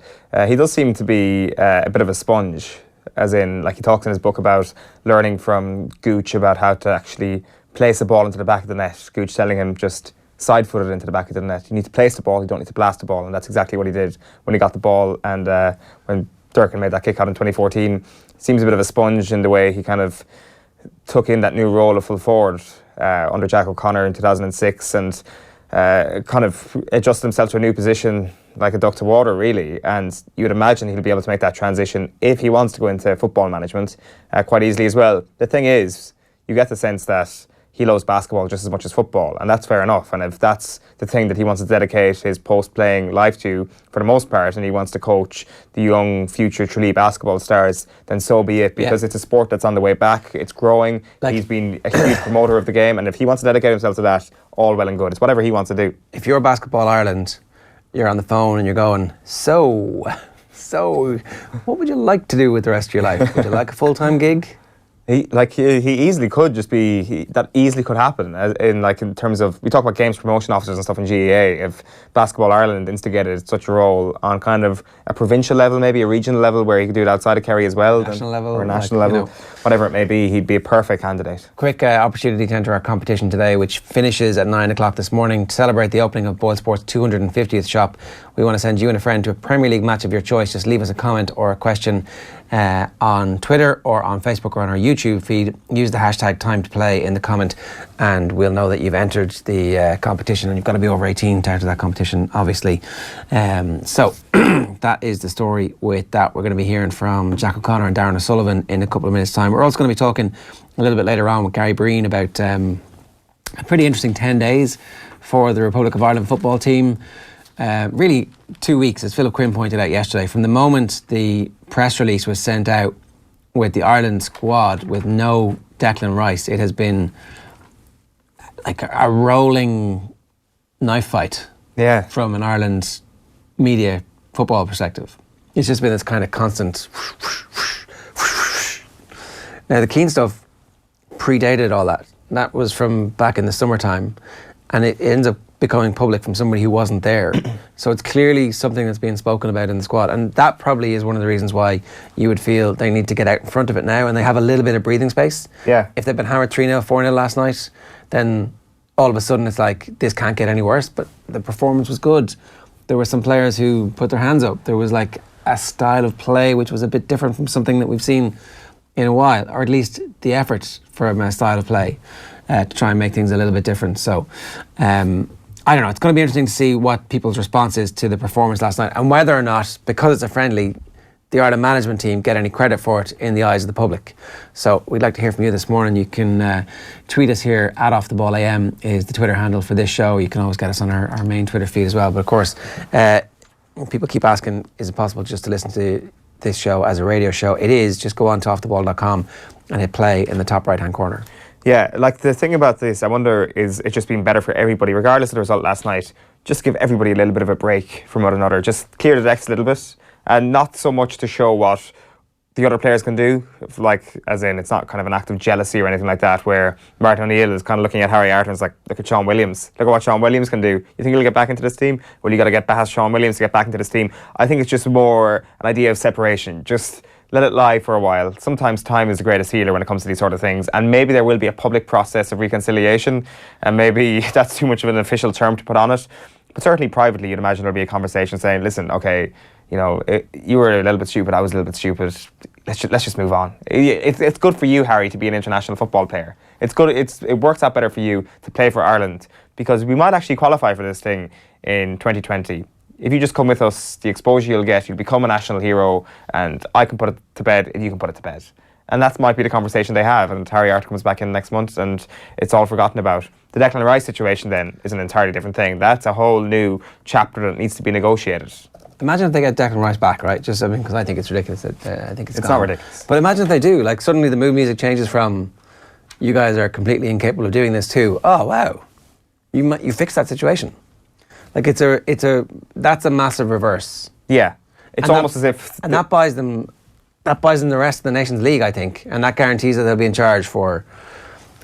B: he does seem to be a bit of a sponge, as in, like he talks in his book about learning from Gooch about how to actually place a ball into the back of the net. Gooch telling him just side-foot it into the back of the net. You need to place the ball, you don't need to blast the ball, and that's exactly what he did when he got the ball. And when Durkin made that kick out in 2014, seems a bit of a sponge in the way he kind of took in that new role of full forward under Jack O'Connor in 2006, and kind of adjusted himself to a new position like a duck to water, really. And you would imagine he'll be able to make that transition if he wants to go into football management quite easily as well. The thing is, you get the sense that he loves basketball just as much as football, and that's fair enough. And if that's the thing that he wants to dedicate his post-playing life to, for the most part, and he wants to coach the young future Tralee basketball stars, then so be it, because it's a sport that's on the way back, it's growing, he's been a huge promoter of the game, and if he wants to dedicate himself to that, all well and good. It's whatever he wants to do.
A: If you're Basketball Ireland, you're on the phone and you're going, so, what would you like to do with the rest of your life? Would you like a full-time gig?
B: He easily could just be, that easily could happen, in terms of, we talk about games promotion officers and stuff in GEA. If Basketball Ireland instigated such a role on kind of a provincial level, maybe a regional level, where he could do it outside of Kerry as well,
A: national level,
B: or national level, whatever it may be, he'd be a perfect candidate.
A: Quick opportunity to enter our competition today, which finishes at 9 o'clock this morning. To celebrate the opening of Boyle Sports' 250th shop, we want to send you and a friend to a Premier League match of your choice. Just leave us a comment or a question on Twitter or on Facebook or on our YouTube feed. Use the hashtag #TimeToPlay in the comment, and we'll know that you've entered the competition, and you've got to be over 18 to enter that competition, obviously. So that is the story with that. We're going to be hearing from Jack O'Connor and Darran O'Sullivan in a couple of minutes' time. We're also going to be talking a little bit later on with Gary Breen about a pretty interesting 10 days for the Republic of Ireland football team. Really 2 weeks, as Philip Quinn pointed out yesterday. From the moment the press release was sent out with the Ireland squad with no Declan Rice, it has been like a rolling knife fight from an Ireland media football perspective. It's just been this kind of constant. Now the Keane stuff predated all that. That was from back in the summertime, and it ends up becoming public from somebody who wasn't there. So it's clearly something that's being spoken about in the squad, and that probably is one of the reasons why you would feel they need to get out in front of it now, and they have a little bit of breathing space.
B: Yeah.
A: If they've been hammered 3-0, 4-0 last night, then all of a sudden it's like, this can't get any worse. But the performance was good. There were some players who put their hands up. There was like a style of play which was a bit different from something that we've seen in a while, or at least the effort from a style of play to try and make things a little bit different. So I don't know, it's going to be interesting to see what people's response is to the performance last night, and whether or not, because it's a friendly, the Ireland management team get any credit for it in the eyes of the public. So we'd like to hear from you this morning. You can tweet us here at Off the Ball AM is the Twitter handle for this show. You can always get us on our main Twitter feed as well. But of course, people keep asking, is it possible just to listen to this show as a radio show? It is. Just go on to offtheball.com and hit play in the top right hand corner.
B: Yeah, like the thing about this, I wonder, is it just been better for everybody, regardless of the result last night? Just give everybody a little bit of a break from one another. Just clear the decks a little bit, and not so much to show what the other players can do. Like, as in, it's not kind of an act of jealousy or anything like that, where Martin O'Neill is kind of looking at Harry Arter and is like, look at Sean Williams. Look at what Sean Williams can do. You think he'll get back into this team? Well, you got to get past Sean Williams to get back into this team. I think it's just more an idea of separation. Just let it lie for a while. Sometimes time is the greatest healer when it comes to these sort of things, and maybe there will be a public process of reconciliation, and maybe that's too much of an official term to put on it, but certainly privately you'd imagine there'll be a conversation saying, listen, okay, you know, you were a little bit stupid, I was a little bit stupid, let's just move on. It's good for you, Harry, to be an international football player. It's good. It works out better for you to play for Ireland, because we might actually qualify for this thing in 2020. If you just come with us, the exposure you'll get, you'll become a national hero, and I can put it to bed and you can put it to bed. And that might be the conversation they have, and Harry Arter comes back in next month and it's all forgotten about. The Declan Rice situation then is an entirely different thing. That's a whole new chapter that needs to be negotiated.
A: Imagine if they get Declan Rice back, right? Just, I mean, because I think it's ridiculous. I think it's
B: not ridiculous.
A: But imagine if they do. Like, suddenly the mood music changes from you guys are completely incapable of doing this too. Oh wow, you fixed that situation. Like that's a massive reverse.
B: Yeah, it's
A: And
B: almost
A: that,
B: as if
A: that buys them the rest of the Nations League, I think, and that guarantees that they'll be in charge for.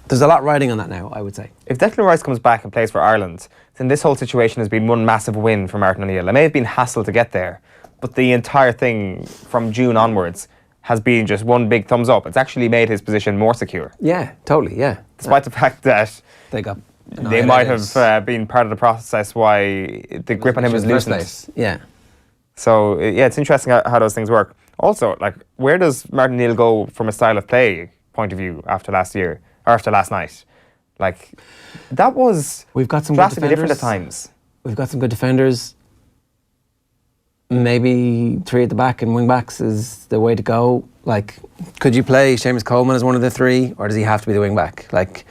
A: There's a lot riding on that now, I would say.
B: if Declan Rice comes back and plays for Ireland, then this whole situation has been one massive win for Martin O'Neill. It may have been hassle to get there, but the entire thing from June onwards has been just one big thumbs up. It's actually made his position more secure.
A: Yeah, totally. Yeah,
B: Despite the fact that they might have been part of the process why the grip on him was loosened.
A: Yeah.
B: So yeah, it's interesting how those things work. Also, like, where does Martin O'Neill go from a style of play point of view after last night? Like, that was
A: We've got some good
B: drastically different at
A: defenders.
B: times.
A: We've got some good defenders. Maybe 3 at the back and wing backs is the way to go. Like, could you play Seamus Coleman as one of the 3, or does he have to be the wing back? Like,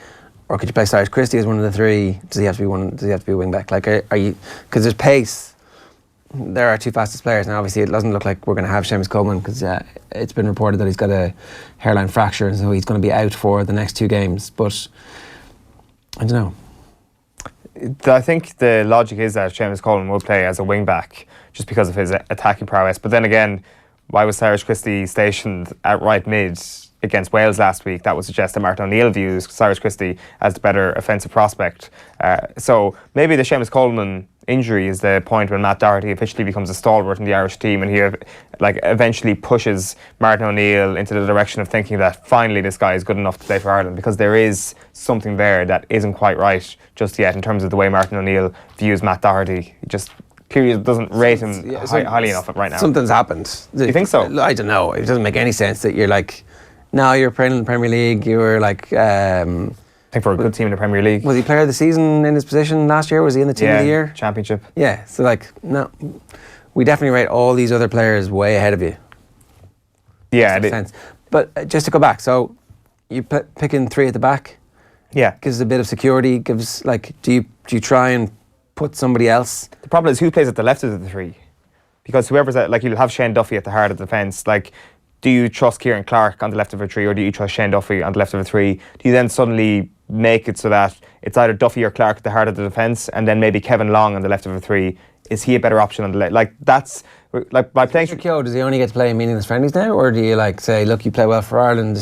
A: or could you play Cyrus Christie as one of the 3? Does he have to be a wing back? Like, are you? Because there's pace. There are 2 fastest players, and obviously it doesn't look like we're going to have Seamus Coleman because it's been reported that he's got a hairline fracture, and so he's going to be out for the next 2 games. But I don't know.
B: I think the logic is that Seamus Coleman will play as a wing back just because of his attacking prowess. But then again, why was Cyrus Christie stationed at right mid against Wales last week? That would suggest that Martin O'Neill views Cyrus Christie as the better offensive prospect. So maybe the Seamus Coleman injury is the point when Matt Doherty officially becomes a stalwart in the Irish team, and he eventually pushes Martin O'Neill into the direction of thinking that finally this guy is good enough to play for Ireland, because there is something there that isn't quite right just yet in terms of the way Martin O'Neill views Matt Doherty. He just clearly doesn't rate him highly enough right now.
A: Something's happened.
B: Do you think so?
A: I don't know. It doesn't make any sense that you're like, now you're playing in the Premier League. You were like,
B: I think for a good team in the Premier League.
A: Was he player of the season in his position last year? Was he in the team of the year?
B: Championship.
A: Yeah. So like, no, we definitely rate all these other players way ahead of you.
B: Yeah,
A: makes sense. But just to go back, so you picking 3 at the back.
B: Yeah,
A: gives a bit of security. Gives like, do you try and put somebody else?
B: The problem is who plays at the left of the 3, because whoever's like, you'll have Shane Duffy at the heart of the defence. Like, do you trust Kieran Clark on the left of a 3, or do you trust Shane Duffy on the left of a 3? Do you then suddenly make it so that it's either Duffy or Clark at the heart of the defence, and then maybe Kevin Long on the left of a 3? Is he a better option on the left? Like, that's like by playing.
A: Keogh, does he only get to play meaningless friendlies now, or do you like say, look, you play well for Ireland,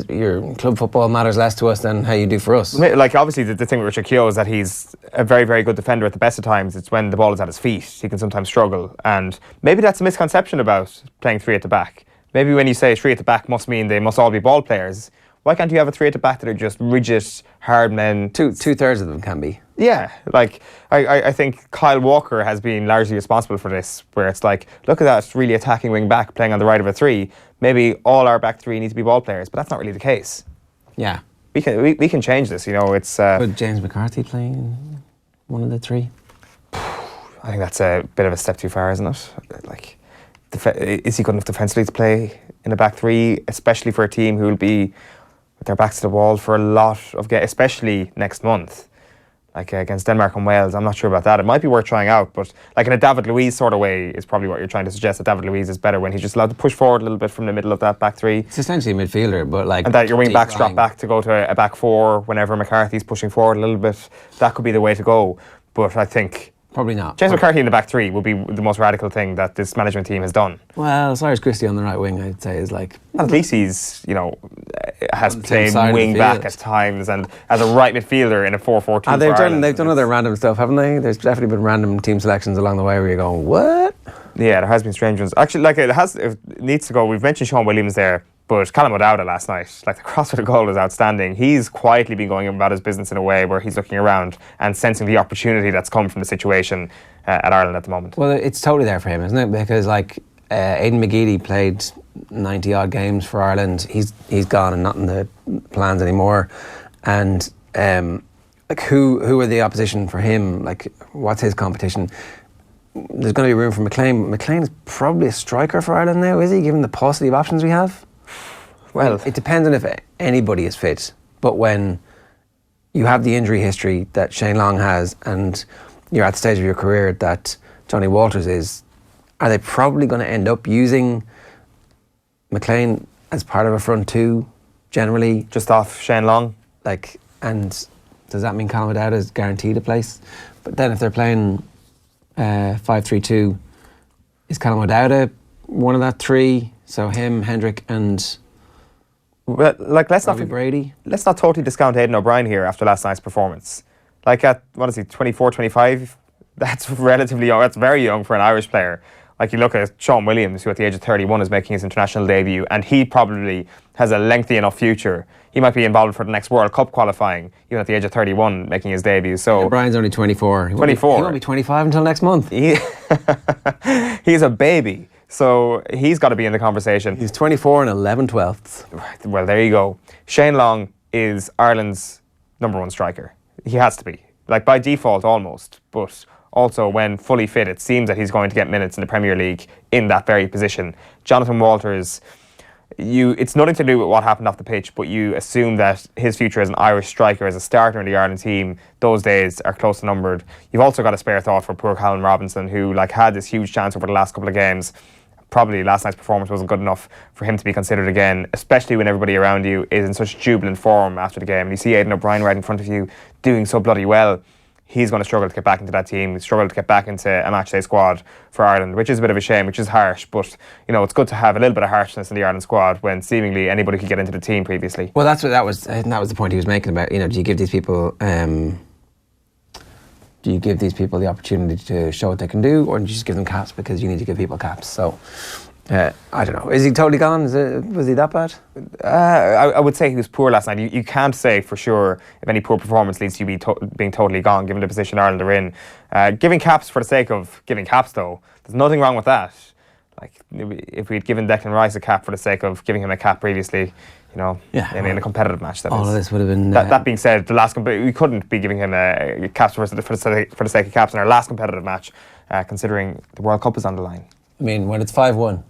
A: your club football matters less to us than how you do for us?
B: Like, obviously the thing with Richard Keogh is that he's a very, very good defender at the best of times. It's when the ball is at his feet he can sometimes struggle, and maybe that's a misconception about playing 3 at the back. Maybe when you say 3 at the back must mean they must all be ball players. Why can't you have a 3 at the back that are just rigid, hard men?
A: Two-thirds of them can be.
B: Yeah, like, I think Kyle Walker has been largely responsible for this, where it's like, look at that really attacking wing back playing on the right of a 3. Maybe all our back 3 need to be ball players, but that's not really the case.
A: Yeah.
B: We can change this, you know, it's...
A: Would James McCarthy play in one of the 3?
B: I think that's a bit of a step too far, isn't it? Like, is he good enough defensively to play in a back 3, especially for a team who will be with their backs to the wall for a lot of games, especially next month, like against Denmark and Wales? I'm not sure about that. It might be worth trying out, but like in a David Luiz sort of way is probably what you're trying to suggest, that David Luiz is better when he's just allowed to push forward a little bit from the middle of that back 3.
A: It's essentially a midfielder, but like...
B: And that your wing backs drop back to go to a back 4 whenever McCarthy's pushing forward a little bit. That could be the way to go, but I think...
A: Probably not.
B: James McCarthy in the back 3 would be the most radical thing that this management team has done.
A: Well, Cyrus Christie on the right wing, I'd say, is like...
B: At least he's, you know, has played
A: side of
B: wing
A: the
B: back
A: field.
B: at times, and as a right midfielder in a 4-4-2
A: they've done other random stuff, haven't they? There's definitely been random team selections along the way where you're going, what?
B: Yeah, there has been strange ones. Actually, like, it needs to go. We've mentioned Sean Williams there, but Callum O'Dowda last night, like, the crossfield goal was outstanding. He's quietly been going about his business in a way where he's looking around and sensing the opportunity that's come from the situation at Ireland at the moment.
A: Well, it's totally there for him, isn't it? Because like Aidan McGeady played 90 odd games for Ireland. He's gone and not in the plans anymore. And like who are the opposition for him? Like, what's his competition? There's going to be room for McLean. McLean is probably a striker for Ireland now, is he? Given the paucity of options we have. Well, it depends on if anybody is fit. But when you have the injury history that Shane Long has, and you're at the stage of your career that Johnny Walters is, are they probably going to end up using McLean as part of a front 2 generally.
B: Just off Shane Long.
A: Like, and does that mean Callum O'Dowd is guaranteed a place? But then if they're playing 5-3-2, is Callum O'Dowd one of that three? So him, Hendrick, and
B: well, like let's
A: not
B: totally discount Aidan O'Brien here after last night's performance. Like at 24, 25, that's relatively young. That's very young for an Irish player. Like you look at Sean Williams, who at the age of 31 is making his international debut, and he probably has a lengthy enough future. He might be involved for the next World Cup qualifying, even at the age of 31, making his debut. So
A: Brian's only 24.
B: 24.
A: He won't be 25 until next month.
B: He's a baby, so he's got to be in the conversation.
A: He's 24 and 11/12.
B: Well, there you go. Shane Long is Ireland's #1 striker. He has to be, like by default almost, but also when fully fit, it seems that he's going to get minutes in the Premier League in that very position. Jonathan Walters, it's nothing to do with what happened off the pitch, but you assume that his future as an Irish striker, as a starter in the Ireland team, those days are close to numbered. You've also got a spare thought for poor Colin Robinson, who had this huge chance over the last couple of games. Probably last night's performance wasn't good enough for him to be considered again, especially when everybody around you is in such jubilant form after the game. And you see Aidan O'Brien right in front of you doing so bloody well. He's going to struggle to get back into that team. He's struggled to get back into a matchday squad for Ireland, which is a bit of a shame, which is harsh. But, it's good to have a little bit of harshness in the Ireland squad when seemingly anybody could get into the team previously.
A: Well, that was the point he was making about, do you give these people the opportunity to show what they can do, or do you just give them caps because you need to give people caps? So, I don't know. Is he totally gone? Was he that bad?
B: I would say he was poor last night. You can't say for sure if any poor performance leads to you being totally gone, given the position Ireland are in. Giving caps for the sake of giving caps, though, there's nothing wrong with that. Like, if we'd given Declan Rice a cap for the sake of giving him a cap previously, in a competitive match,
A: all of this would have been...
B: That being said, we couldn't be giving him caps for the sake of caps in our last competitive match, considering the World Cup is on the line.
A: I mean, when it's 5-1,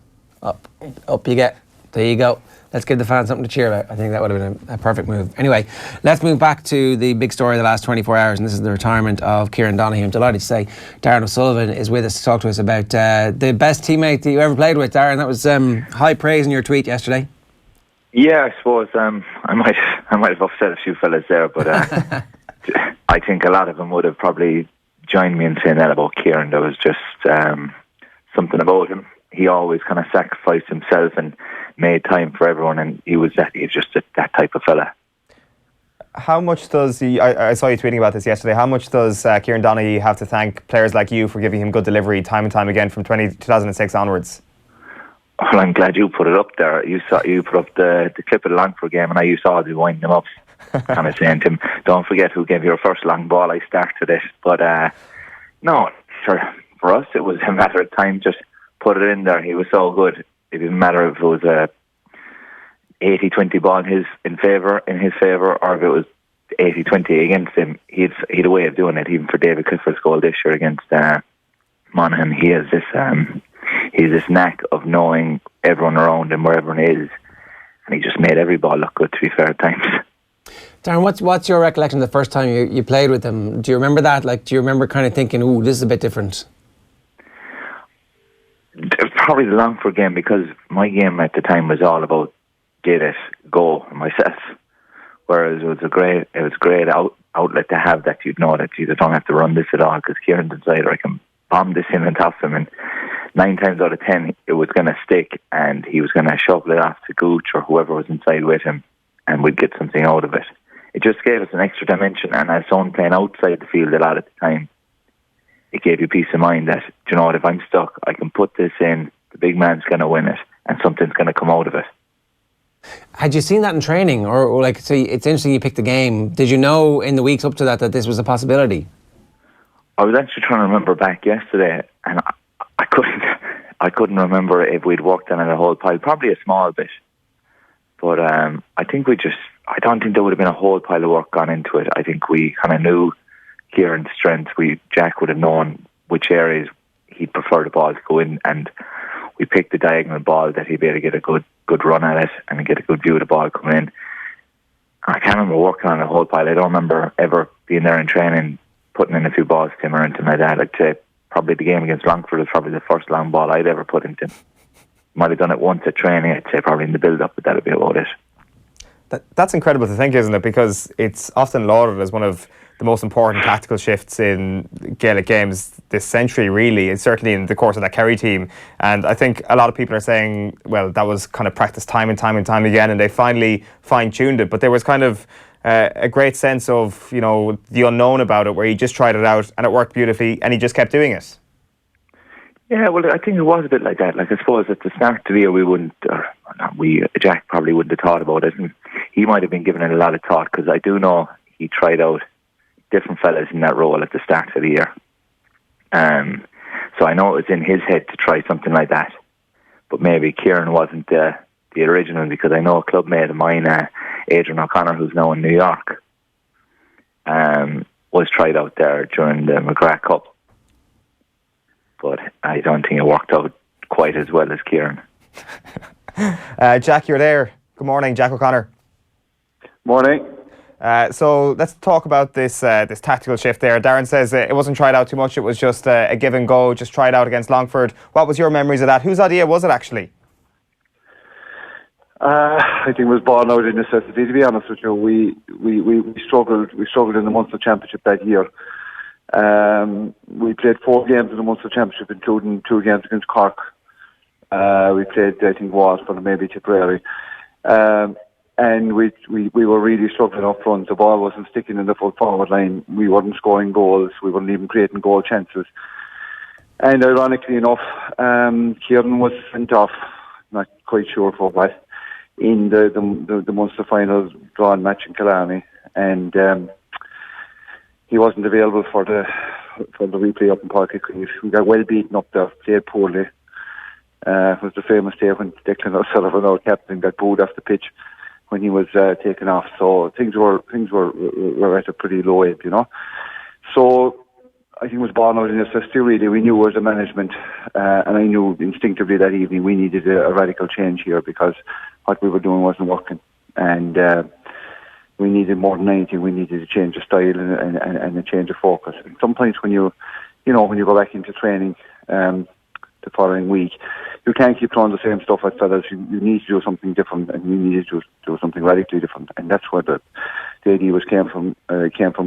A: up you get. There you go. Let's give the fans something to cheer about. I think that would have been a perfect move. Anyway, let's move back to the big story of the last 24 hours, and this is the retirement of Kieran Donaghy. I'm delighted to say Darran O'Sullivan is with us to talk to us about the best teammate that you ever played with, Darran. That was high praise in your tweet yesterday.
I: Yeah, I suppose I might have upset a few fellas there, but I think a lot of them would have probably joined me in saying that about Kieran. There was just something about him. He always kind of sacrificed himself and made time for everyone, and he's just that type of fella.
B: How much does he... I saw you tweeting about this yesterday. How much does Kieran Donaghy have to thank players like you for giving him good delivery time and time again from 2006 onwards?
I: Well, I'm glad you put it up there. You put up the clip of the Longford game, and I used to always be winding him up, kind of saying to him, "Don't forget who gave you your first long ball. I started it." But no, for us, it was a matter of time. Just put it in there. He was so good. It didn't matter if it was a 80-20 ball in his favour, or if it was 80-20 against him. He'd a way of doing it. Even for David Clifford's goal this year against Monaghan, he has this knack of knowing everyone around him, where everyone is, and he just made every ball look good, to be fair at times.
A: Darran, what's your recollection of the first time you played with him? Do you remember that? Do you remember kind of thinking, "Ooh, this is a bit different"?
I: Probably the Longford game, because my game at the time was all about get it, go myself. Whereas it was a great outlet to have, that you'd know that you don't have to run this at all, because Kieran's inside, or I can bomb this in and top him, and 9 times out of 10 it was going to stick, and he was going to shovel it off to Gooch or whoever was inside with him, and we'd get something out of it. It just gave us an extra dimension, and as someone playing outside the field a lot at the time, it gave you peace of mind that, if I'm stuck, I can put this in, the big man's going to win it, and something's going to come out of it.
A: Had you seen that in training? Or so it's interesting you picked the game. Did you know in the weeks up to that this was a possibility?
I: I was actually trying to remember back yesterday, and I couldn't remember if we'd worked on it a whole pile. Probably a small bit. But I don't think there would have been a whole pile of work gone into it. I think we kind of knew Kieran's strengths. Jack would have known which areas he'd prefer the ball to go in, and we picked the diagonal ball that he'd be able to get a good run at it and get a good view of the ball coming in. I can't remember working on a whole pile. I don't remember ever being there in training, putting in a few balls to him or anything like that. I'd say probably the game against Longford was probably the first long ball I'd ever put into him. Might have done it once at training, I'd say probably in the build-up, but that'd be about it.
B: That's incredible to think, isn't it? Because it's often lauded as one of the most important tactical shifts in Gaelic games this century, really. It's certainly in the course of that Kerry team. And I think a lot of people are saying, well, that was kind of practiced time and time again, and they finally fine-tuned it. But there was kind of a great sense of, the unknown about it, where he just tried it out and it worked beautifully and he just kept doing it.
I: Yeah, well, I think it was a bit like that. Like, I suppose at the start of the year, we wouldn't, Jack probably wouldn't have thought about it. And he might have been given it a lot of thought, because I do know he tried out different fellas in that role at the start of the year. So I know it was in his head to try something like that. But maybe Kieran wasn't the original, because I know a club mate of mine, Adrian O'Connor, who's now in New York, was tried out there during the McGrath Cup. But I don't think it worked out quite as well as Kieran.
B: Jack, you're there. Good morning, Jack O'Connor.
J: Morning.
B: So let's talk about this tactical shift there. Darran says it wasn't tried out too much. It was just a give and go, just tried out against Longford. What was your memories of that? Whose idea was it actually?
J: I think it was born out of necessity, to be honest with you. We struggled in the Munster Championship that year. We played 4 games in the Munster Championship, including 2 games against Cork. We played, I think, Waterford, maybe Tipperary. And we were really struggling up front. The ball wasn't sticking in the full forward line. We weren't scoring goals. We weren't even creating goal chances. And ironically enough, Kieran was sent off, not quite sure for what, in the Munster final drawn match in Killarney. And he wasn't available for the replay up in Páirc Uí Chaoimh. We got well beaten up there, played poorly. It was the famous day when Declan O'Sullivan, our captain, got booed off the pitch when he was taken off. So things were at a pretty low ebb, So I think it was born out in necessity, really. We knew as a management, and I knew instinctively that evening we needed a radical change here, because what we were doing wasn't working. And we needed more than anything. We needed a change of style and a change of focus. And sometimes when you go back into training the following week, you can't keep throwing the same stuff at fellas. You need to do something different, and you need to do something radically different. And that's where the idea came from.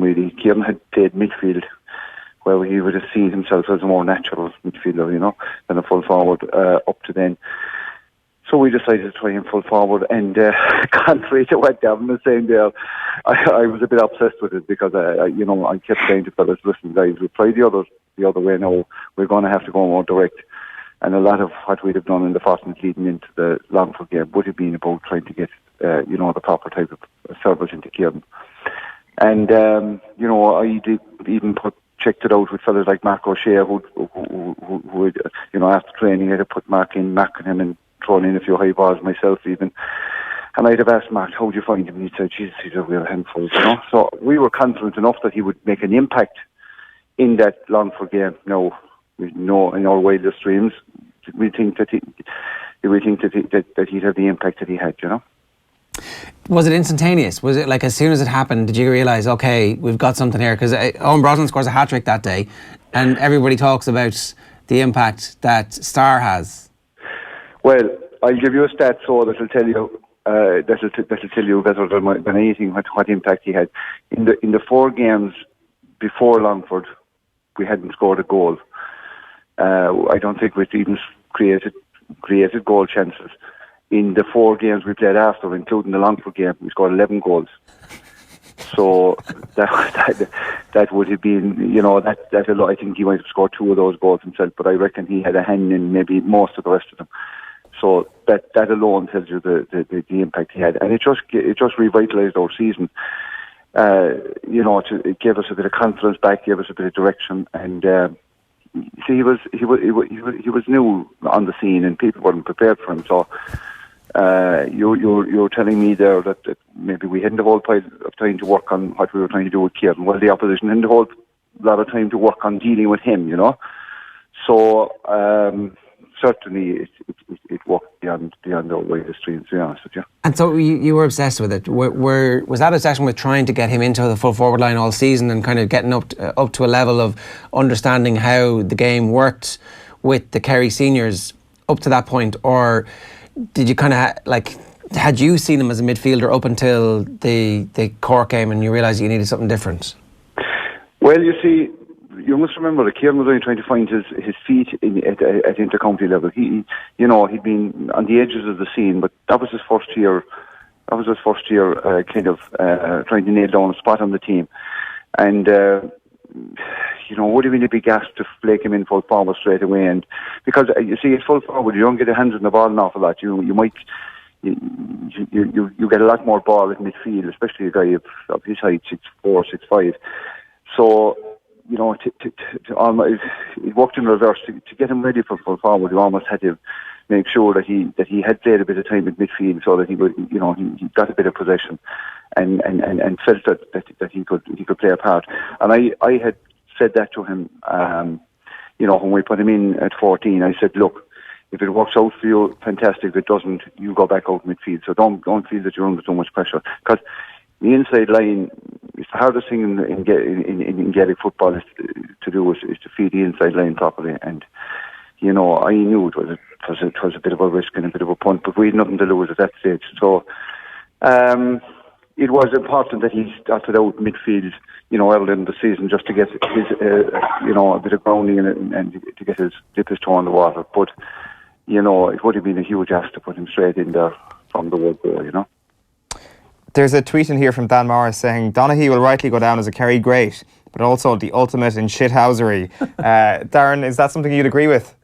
J: Really, Kieran had played midfield, where he would have seen himself as a more natural midfielder, than a full forward up to then. So we decided to try him full forward, and contrary to what Darran was saying there, I was a bit obsessed with it, because I kept saying to fellas, listen guys, we'll try the other way now. We're going to have to go more direct. And a lot of what we'd have done in the fortnight leading into the Longford game would have been about trying to get, the proper type of service into Kieran. And, I did even checked it out with fellas like Mark O'Shea, who would, after training, I'd have put Mark in, marking him and thrown in a few high balls myself even. And I'd have asked Mark, how do you find him? And he'd said, Jesus, he's a real handful, So we were confident enough that he would make an impact in that Longford game. Now, we know in our wildest dreams, we think that he'd have the impact that he had,
A: Was it instantaneous? Was it like as soon as it happened, did you realise, okay, we've got something here? Because Owen Brosnan scores a hat-trick that day, and everybody talks about the impact that Star has.
J: Well, I'll give you a stat so that'll tell you that'll tell you better than anything what impact he had. In the 4 games before Longford, we hadn't scored a goal. I don't think we'd even created goal chances. In the 4 games we played after, including the Longford game, we scored 11 goals. So that would have been, that a lot. I think he might have scored 2 of those goals himself, but I reckon he had a hand in maybe most of the rest of them. So that alone tells you the impact he had, and it just revitalised our season. It gave us a bit of confidence back, gave us a bit of direction, and he was new on the scene, and people weren't prepared for him. So you're telling me there that maybe we hadn't a whole pile of time to work on what we were trying to do with Kieran. Well, the opposition hadn't a whole lot of time to work on dealing with him, So certainly it worked beyond our wildest dreams, to be honest with you.
A: And so you were obsessed with it. Was that obsession with trying to get him into the full forward line all season and kind of getting up to a level of understanding how the game worked with the Kerry seniors up to that point, or did you kind of had you seen him as a midfielder up until the Cork game and you realised you needed something different?
J: Well, you see, you must remember that Kieran was only trying to find his feet at inter-county level. He'd been on the edges of the scene, but that was his first year. Trying to nail down a spot on the team. And, would have been a big ask to flake him in full forward straight away. And because, you see, at full forward, you don't get your hands on the ball an awful lot. You get a lot more ball at midfield, especially a guy of his height, 6'4", 6'5". So, it worked in reverse. To get him ready for full forward, you almost had to make sure that he had played a bit of time in midfield, so that he got a bit of possession, and felt that he could play a part. And I had said that to him, when we put him in at 14. I said, look, if it works out for you, fantastic. If it doesn't, you go back out midfield. So don't feel that you're under too much pressure, because the inside line is the hardest thing in Gaelic football to do is to feed the inside line properly. And I knew it was a bit of a risk and a bit of a punt, but we had nothing to lose at that stage. So it was important that he started out midfield, early in the season, just to get his, a bit of grounding and to get dip his toe in the water. But it would have been a huge ask to put him straight in there from the word go.
B: There's a tweet in here from Dan Morris saying Donaghy will rightly go down as a Kerry great, but also the ultimate in shithousery. Darran, is that something you'd agree with?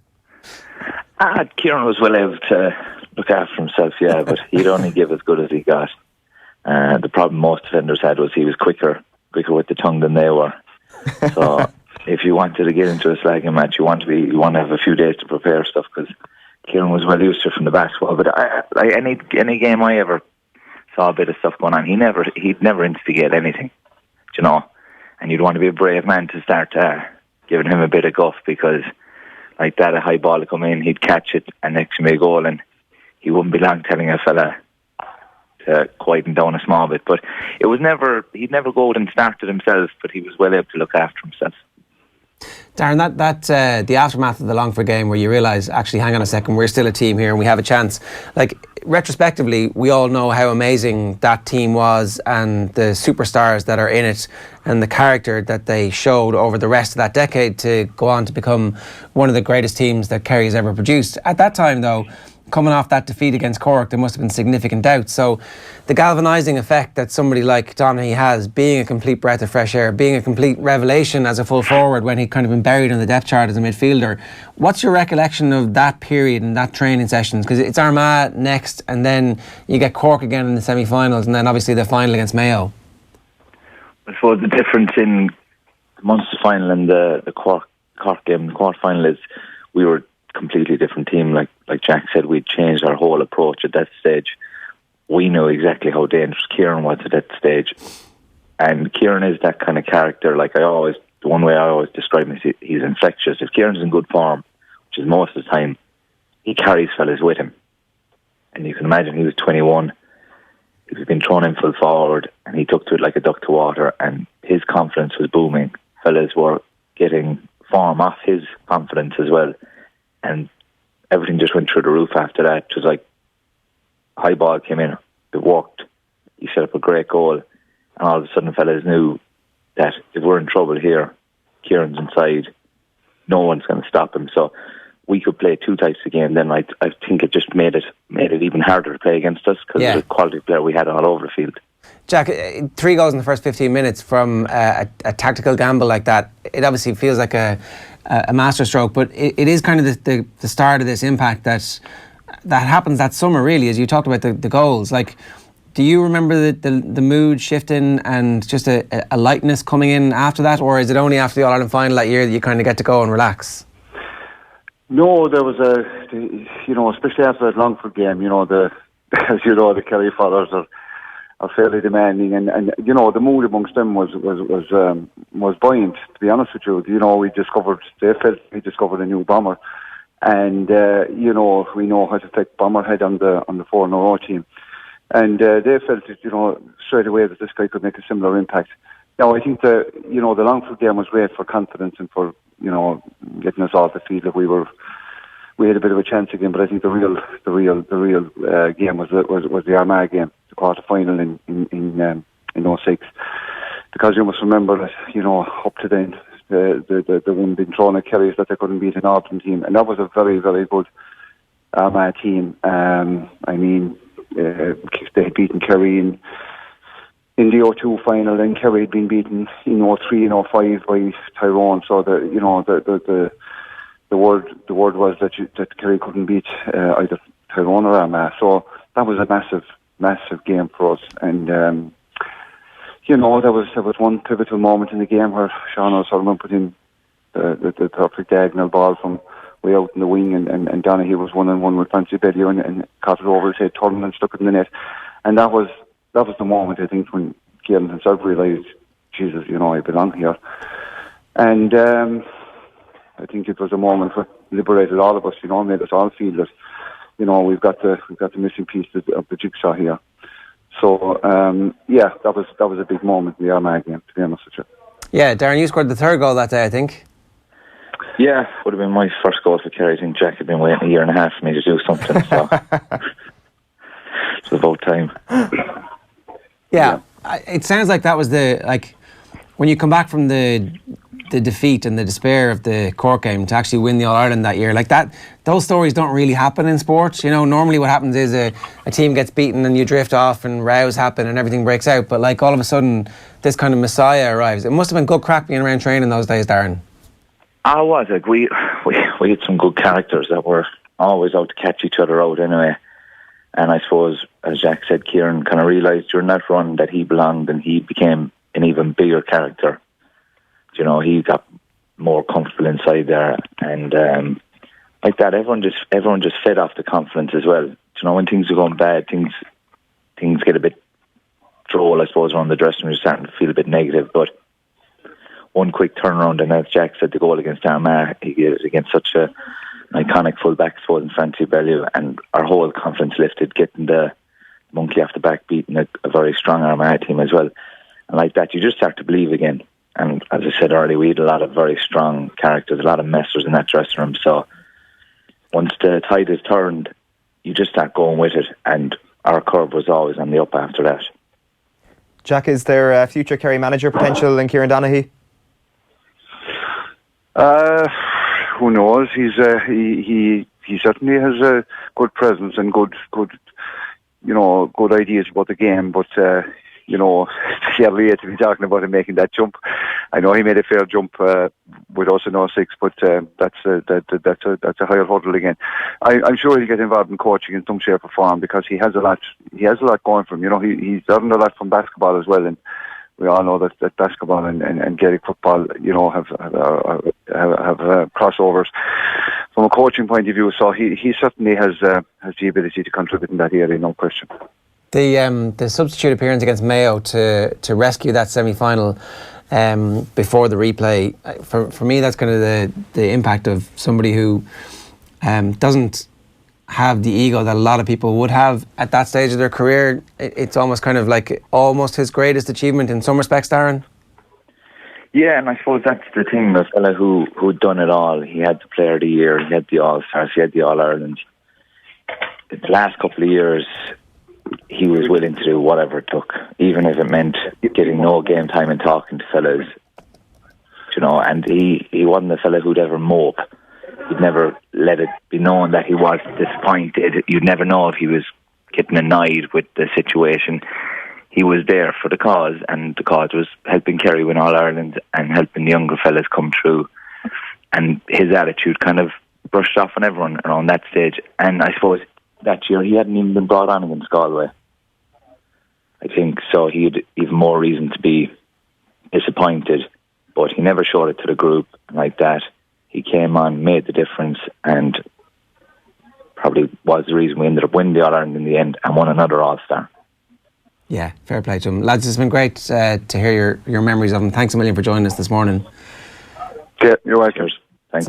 I: Kieran was well able to look after himself, yeah, but he'd only give as good as he got. The problem most defenders had was he was quicker with the tongue than they were. So if you wanted to get into a slagging match, you want to have a few days to prepare stuff, because Kieran was well used to it from the basketball. But any game I ever saw a bit of stuff going on, he'd never instigate anything, and you'd want to be a brave man to start giving him a bit of guff, because like that, a high ball would come in, he'd catch it and next to me a goal, and he wouldn't be long telling a fella to quieten down a small bit. But he'd never go out and start it himself, but he was well able to look after himself.
A: Darran, that the aftermath of the Longford game, where you realise, actually, hang on a second, we're still a team here and we have a chance. Like, retrospectively, we all know how amazing that team was and the superstars that are in it and the character that they showed over the rest of that decade to go on to become one of the greatest teams that Kerry has ever produced. At that time, though, coming off that defeat against Cork, there must have been significant doubts. So the galvanising effect that somebody like Donaghy has, being a complete breath of fresh air, being a complete revelation as a full forward when he'd kind of been buried on the depth chart as a midfielder. What's your recollection of that period and that training sessions? Because it's Armagh next, and then you get Cork again in the semi-finals, and then obviously the final against Mayo.
I: I suppose the difference in the Munster final and the Cork game, the quarter final, is we were completely different team. Like Jack said, we'd changed our whole approach at that stage. We knew exactly how dangerous Kieran was at that stage, and Kieran is that kind of character. The one way I always describe him is he's infectious. If Kieran's in good form, which is most of the time, he carries fellas with him. And you can imagine he was 21, he was being thrown in full forward, and he took to it like a duck to water, and his confidence was booming. Fellas were getting form off his confidence as well. And everything just went through the roof after that. It was like high ball came in, it worked, he set up a great goal, and all of a sudden fellas knew that if we're in trouble here, Kieran's inside, no one's going to stop him. So we could play two types of game. Then I think it just made it even harder to play against us, because of the quality player we had all over the field.
A: Jack, 3 goals in the first 15 minutes from a tactical gamble like that, it obviously feels like a masterstroke, but it is kind of the start of this impact that happens that summer, really, as you talked about the goals. Like, do you remember the mood shifting and just a lightness coming in after that, or is it only after the All-Ireland final that year that you kind of get to go and relax?
J: No, there was especially after that Longford game, as you know, the Kerry followers are fairly demanding, and the mood amongst them was buoyant, to be honest with you. They felt we discovered a new bomber, and we know what effect Bomber had on the 4-0 team, and they felt straight away that this guy could make a similar impact. Now I think the Longford game was great for confidence and for getting us off the field. That we were we had a bit of a chance again, but I think the real game was the Armagh game, the quarter final in 06. Because you must remember that, you know, up to then the wind been thrown at Kerry's that they couldn't beat an Auckland team, and that was a very, very good Armagh team. I mean, they had beaten Kerry in the 02 final, and Kerry had been beaten in 03 and 05 by Tyrone. So the word was that Kerry couldn't beat either Tyrone or Armagh. So that was a massive game for us. And you know, there was one pivotal moment in the game where Sean O'Sullivan put in the perfect diagonal ball from way out in the wing, and Donaghy was 1-on-1 with Francie Bellew and caught it over his head, turned and stuck it in the net. And that was the moment, I think, when Kieran himself realised, Jesus, you know, I belong here. And I think it was a moment that liberated all of us, you know, made us all feel that, you know, we've got the missing piece of the jigsaw here. So yeah, that was a big moment in the Armagh game, to be honest with you.
A: Yeah, Darran, you scored the third goal that day, I think.
I: Yeah, would have been my first goal for Kerry. I think Jack had been waiting a year and a half for me to do something, so it's about time.
A: Yeah, it sounds like that was when you come back from the defeat and the despair of the Cork game to actually win the All-Ireland that year, like that, those stories don't really happen in sport. You know, normally what happens is a team gets beaten and you drift off and rows happen and everything breaks out, but like all of a sudden this kind of messiah arrives. It must have been good crack being around training those days, Darran.
I: I was. Like, we had some good characters that were always out to catch each other out anyway. And I suppose, as Jack said, Kieran kind of realised during that run that he belonged, and he became an even bigger character. You know, he got more comfortable inside there, and like that, everyone just fed off the confidence as well. You know, when things are going bad, things get a bit droll, I suppose, around the dressing room, starting to feel a bit negative, but one quick turnaround, and as Jack said, the goal against Armagh, he did it against such an iconic fullback, I suppose, in Francie Bellew, and our whole confidence lifted, getting the monkey off the back, beating a very strong Armagh team as well. And like that, you just start to believe again. And as I said earlier, we had a lot of very strong characters, a lot of messers in that dressing room. So once the tide is turned, you just start going with it, and our curve was always on the up after that.
B: Jack, is there a future Kerry manager potential in Kieran Donaghy?
J: Who knows? He certainly has a good presence and good ideas about the game. But you know, it's early to be talking about him making that jump. I know he made a fair jump with us in 06, but that's a higher hurdle again. I'm sure he'll get involved in coaching in some shape or form, because he has a lot going for him. You know, he's learned a lot from basketball as well, and we all know that basketball and Gaelic football, you know, have crossovers from a coaching point of view. So he certainly has the ability to contribute in that area, no question.
A: The substitute appearance against Mayo to rescue that semi-final before the replay, for me, that's kind of the impact of somebody who doesn't have the ego that a lot of people would have at that stage of their career. It's almost kind of like almost his greatest achievement in some respects, Darran.
I: Yeah, and I suppose that's the thing, the fella who'd done it all. He had the Player of the Year, he had the All-Stars, he had the All-Ireland. The last couple of years, he was willing to do whatever it took, even if it meant getting no game time and talking to fellas. You know, and he wasn't the fella who'd ever mope. He'd never let it be known that he was disappointed. You'd never know if he was getting annoyed with the situation. He was there for the cause, and the cause was helping Kerry win All-Ireland and helping the younger fellas come through. And his attitude kind of brushed off on everyone around that stage. And I suppose that year he hadn't even been brought on against Galway, I think, so he had even more reason to be disappointed, but he never showed it to the group like that. He came on, made the difference, and probably was the reason we ended up winning the All-Ireland in the end and won another All-Star.
A: Yeah, fair play to him. Lads, it's been great to hear your memories of him. Thanks a million for joining us this morning.
J: Yeah, you're welcome. Thanks.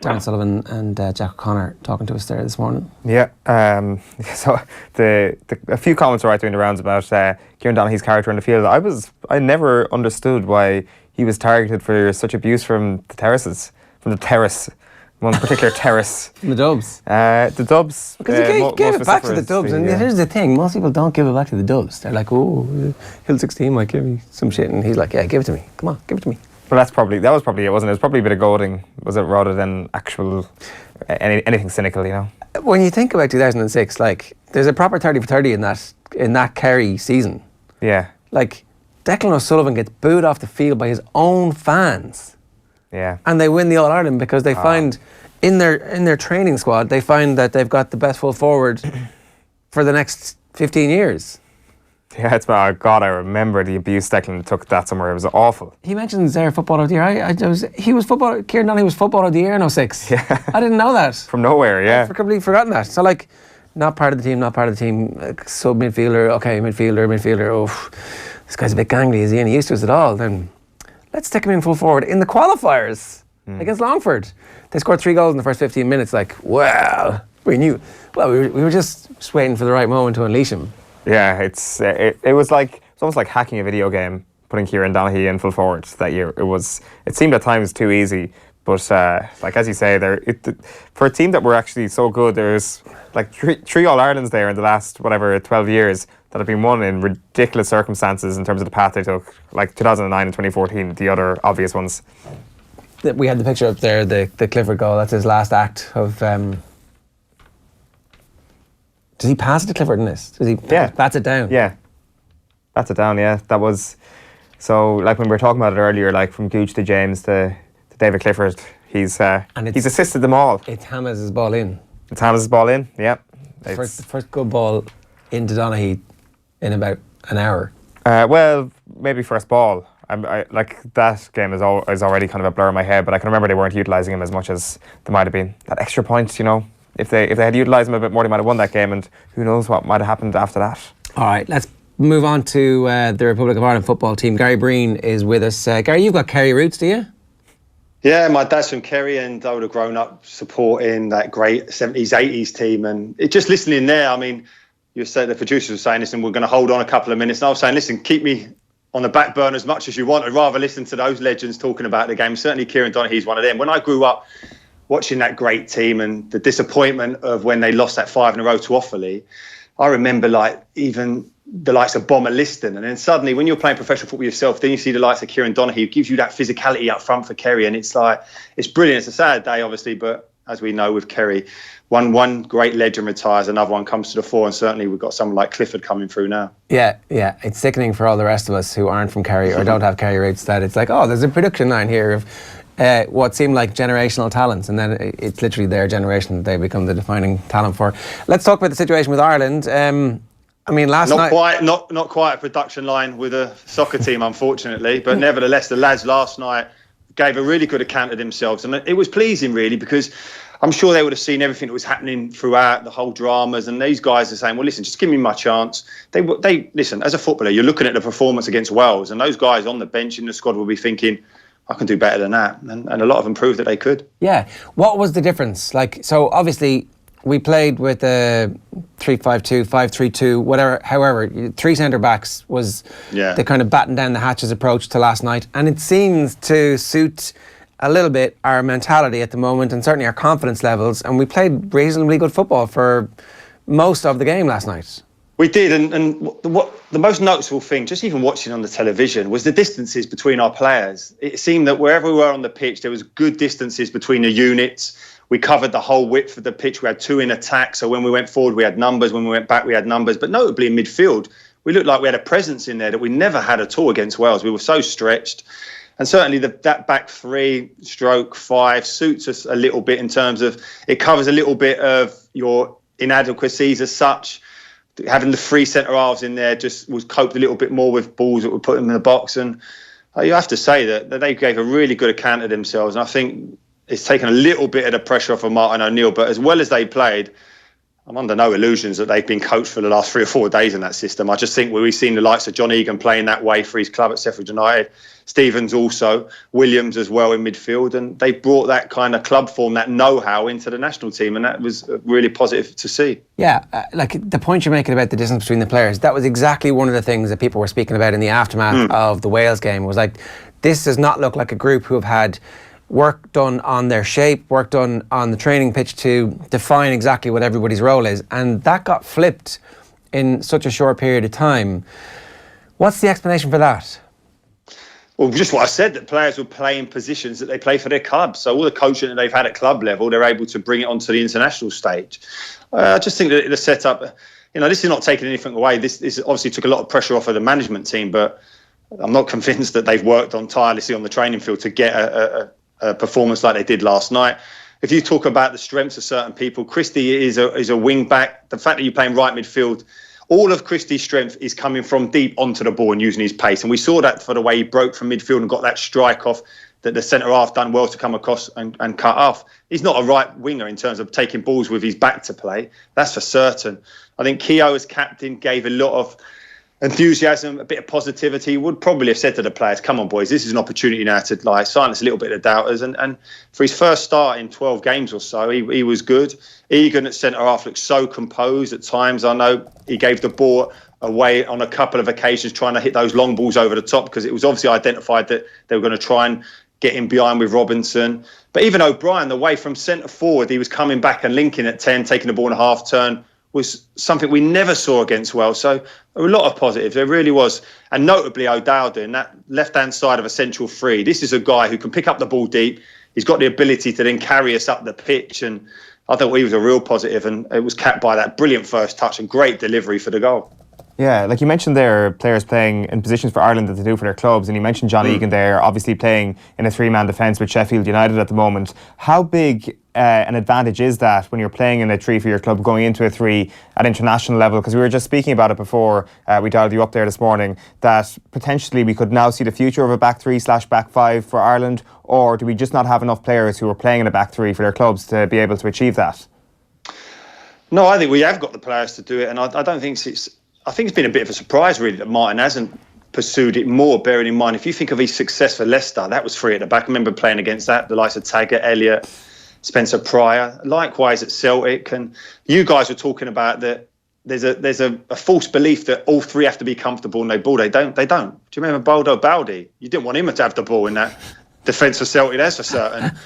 A: Darran Sullivan and Jack O'Connor talking to us there this morning.
B: Yeah, so a few comments were right doing the rounds about Kieran Donaghy's character in the field. I never understood why he was targeted for such abuse from the terrace. one particular terrace.
A: The Dubs.
B: The Dubs.
A: Because he gave it back to the Dubs, and here's the thing: most people don't give it back to the Dubs. They're like, "Oh, Hill 16 might give me some shit," and he's like, "Yeah, give it to me. Come on, give it to me."
B: Well, that was probably it, wasn't it? It was probably a bit of goading, was it, rather than actual anything cynical, you know.
A: When you think about 2006, like there's a proper 30 for 30 in that Kerry season.
B: Yeah.
A: Like Declan O'Sullivan gets booed off the field by his own fans.
B: Yeah.
A: And they win the All Ireland because they find in their training squad they find that they've got the best full forward for the next 15 years.
B: Yeah, it's I remember the abuse Declan took that summer. It was awful.
A: He mentions their footballer of the year. Kieran Donaghy was footballer of the year in 06.
B: Yeah.
A: I didn't know that.
B: From nowhere, yeah.
A: I've completely forgotten that. So like, not part of the team, sub midfielder, okay, midfielder, oh, this guy's a bit gangly, is he any use to us at all? Then let's stick him in full forward. In the qualifiers against Longford, they scored 3 goals in the first 15 minutes. Like, well, we were just waiting for the right moment to unleash him.
B: Yeah, it was almost like hacking a video game, putting Kieran Donaghy in full forward that year. It seemed at times too easy, but like as you say, for a team that were actually so good, there's like three All Irelands there in the last 12 years that have been won in ridiculous circumstances in terms of the path they took, like 2009 and 2014, the other obvious ones.
A: We had the picture up there, the Clifford goal. That's his last act of. Does he pass it to Clifford in this? Does he?
B: Yeah.
A: Bats it down.
B: Yeah. Bats it down. Yeah. That was. So like when we were talking about it earlier, like from Gooch to James to David Clifford, he's assisted them all.
A: It's Hamas' ball in.
B: It's Hamas' ball in. Yeah.
A: First good ball into Donaghy in about an hour.
B: Well, maybe first ball. I like that game is already kind of a blur in my head, but I can remember they weren't utilising him as much as they might have been. That extra point, you know. If they had utilised him a bit more, they might have won that game, and who knows what might have happened after that.
A: All right, let's move on to the Republic of Ireland football team. Gary Breen is with us. Gary, you've got Kerry roots, do you?
K: Yeah, my dad's from Kerry, and I would have grown up supporting that great 70s, 80s team. And just listening there, I mean, you said the producers were saying, listen, we're going to hold on a couple of minutes. And I was saying, listen, keep me on the back burner as much as you want. I'd rather listen to those legends talking about the game. Certainly Kieran Donaghy is one of them. When I grew up watching that great team and the disappointment of when they lost that 5 in a row to Offaly, I remember like even the likes of Bomber Liston, and then suddenly when you're playing professional football yourself, then you see the likes of Kieran Donaghy, who gives you that physicality up front for Kerry, and it's like, it's brilliant. It's a sad day obviously, but as we know with Kerry, one great legend retires, another one comes to the fore, and certainly we've got someone like Clifford coming through now. Yeah,
A: it's sickening for all the rest of us who aren't from Kerry or don't have Kerry roots, that it's like, oh, there's a production line here of what seemed like generational talents, and then it's literally their generation that they become the defining talent for. Let's talk about the situation with Ireland. I mean, last night...
K: Not quite a production line with a soccer team, unfortunately, but nevertheless, the lads last night gave a really good account of themselves, and it was pleasing, really, because I'm sure they would have seen everything that was happening throughout the whole dramas, and these guys are saying, well, listen, just give me my chance. They listen, as a footballer, you're looking at the performance against Wales, and those guys on the bench in the squad will be thinking, I can do better than that. And a lot of them proved that they could. Yeah.
A: What was the difference? Like, so obviously we played with a 3-5-2, 5-3-2, whatever, however, 3 centre-backs was the kind of batten down the hatches approach to last night. And it seems to suit a little bit our mentality at the moment, and certainly our confidence levels. And we played reasonably good football for most of the game last night.
K: We did, and what the most noticeable thing, just even watching on the television, was the distances between our players. It seemed that wherever we were on the pitch, there was good distances between the units. We covered the whole width of the pitch. We had 2 in attack, so when we went forward, we had numbers. When we went back, we had numbers. But notably in midfield, we looked like we had a presence in there that we never had at all against Wales. We were so stretched. And certainly that back 3/5 suits us a little bit in terms of it covers a little bit of your inadequacies as such. Having the 3 centre-halves in there just was coped a little bit more with balls that would put them in the box. And you have to say that they gave a really good account of themselves. And I think it's taken a little bit of the pressure off of Martin O'Neill. But as well as they played, I'm under no illusions that they've been coached for the last 3 or 4 days in that system. I just think we've seen the likes of John Egan playing that way for his club at Sheffield United, Stevens also, Williams as well in midfield, and they brought that kind of club form, that know-how into the national team, and that was really positive to see.
A: Yeah, like the point you're making about the distance between the players, that was exactly one of the things that people were speaking about in the aftermath of the Wales game, was like, this does not look like a group who have had work done on their shape, work done on the training pitch to define exactly what everybody's role is. And that got flipped in such a short period of time. What's the explanation for that?
K: Well, just what I said, that players will play in positions that they play for their clubs. So all the coaching that they've had at club level, they're able to bring it onto the international stage. I just think that the setup, this is not taking anything away. This obviously took a lot of pressure off of the management team, but I'm not convinced that they've worked on tirelessly on the training field to get a performance like they did last night. If you talk about the strengths of certain people, Christie is a wing back. The fact that you're playing right midfield, all of Christie's strength is coming from deep onto the ball and using his pace. And we saw that for the way he broke from midfield and got that strike off that the centre-half done well to come across and cut off. He's not a right winger in terms of taking balls with his back to play. That's for certain. I think Keogh as captain gave a lot of enthusiasm, a bit of positivity. Would probably have said to the players, come on boys, this is an opportunity now to silence a little bit of doubters. And for his first start in 12 games or so, he was good. Egan at centre-half looked so composed at times. I know he gave the ball away on a couple of occasions trying to hit those long balls over the top, because it was obviously identified that they were going to try and get in behind with Robinson. But even O'Brien, the way from centre forward, he was coming back and linking at 10, taking the ball in a half turn, was something we never saw against Wales. So a lot of positives, there really was. And notably O'Dowd in that left-hand side of a central three. This is a guy who can pick up the ball deep. He's got the ability to then carry us up the pitch. And I thought he was a real positive, and it was capped by that brilliant first touch and great delivery for the goal.
B: Yeah, like you mentioned there, players playing in positions for Ireland that they do for their clubs, and you mentioned John Egan there, obviously playing in a three-man defence with Sheffield United at the moment. How big an advantage is that when you're playing in a three for your club, going into a three at international level? Because we were just speaking about it before we dialed you up there this morning, that potentially we could now see the future of a back three / back five for Ireland, or do we just not have enough players who are playing in a back three for their clubs to be able to achieve that?
K: No, I think we have got the players to do it, and I don't think I think it's been a bit of a surprise, really, that Martin hasn't pursued it more, bearing in mind, if you think of his success for Leicester, that was three at the back. I remember playing against that, the likes of Taggart, Elliott, Spencer Pryor, likewise at Celtic. And you guys were talking about that there's a false belief that all three have to be comfortable and they ball. They don't. Do you remember Baldo Baldi? You didn't want him to have the ball in that defence for Celtic, that's for certain.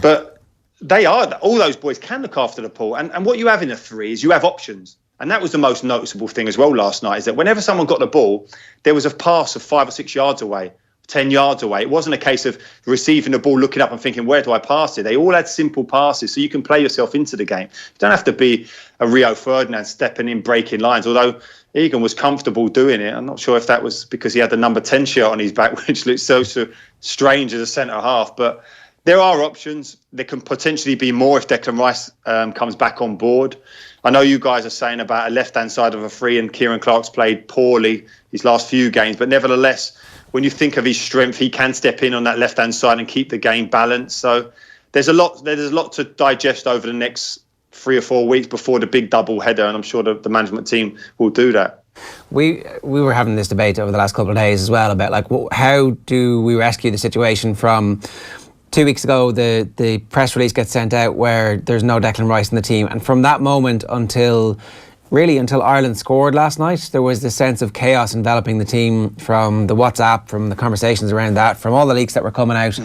K: But they are, all those boys can look after the ball. And what you have in a three is you have options. And that was the most noticeable thing as well last night, is that whenever someone got the ball, there was a pass of 5 or 6 yards away, 10 yards away. It wasn't a case of receiving the ball, looking up and thinking, where do I pass it? They all had simple passes, so you can play yourself into the game. You don't have to be a Rio Ferdinand stepping in, breaking lines, although Egan was comfortable doing it. I'm not sure if that was because he had the number 10 shirt on his back, which looks so strange as a centre-half. But there are options. There can potentially be more if Declan Rice comes back on board. I know you guys are saying about a left-hand side of a three, and Kieran Clark's played poorly his last few games, but nevertheless, when you think of his strength, he can step in on that left-hand side and keep the game balanced. So there's a lot to digest over the next 3 or 4 weeks before the big double header, and I'm sure the management team will do that.
A: We were having this debate over the last couple of days as well about how do we rescue the situation from 2 weeks ago, the press release gets sent out where there's no Declan Rice in the team. And from that moment until Ireland scored last night, there was this sense of chaos enveloping the team from the WhatsApp, from the conversations around that, from all the leaks that were coming out.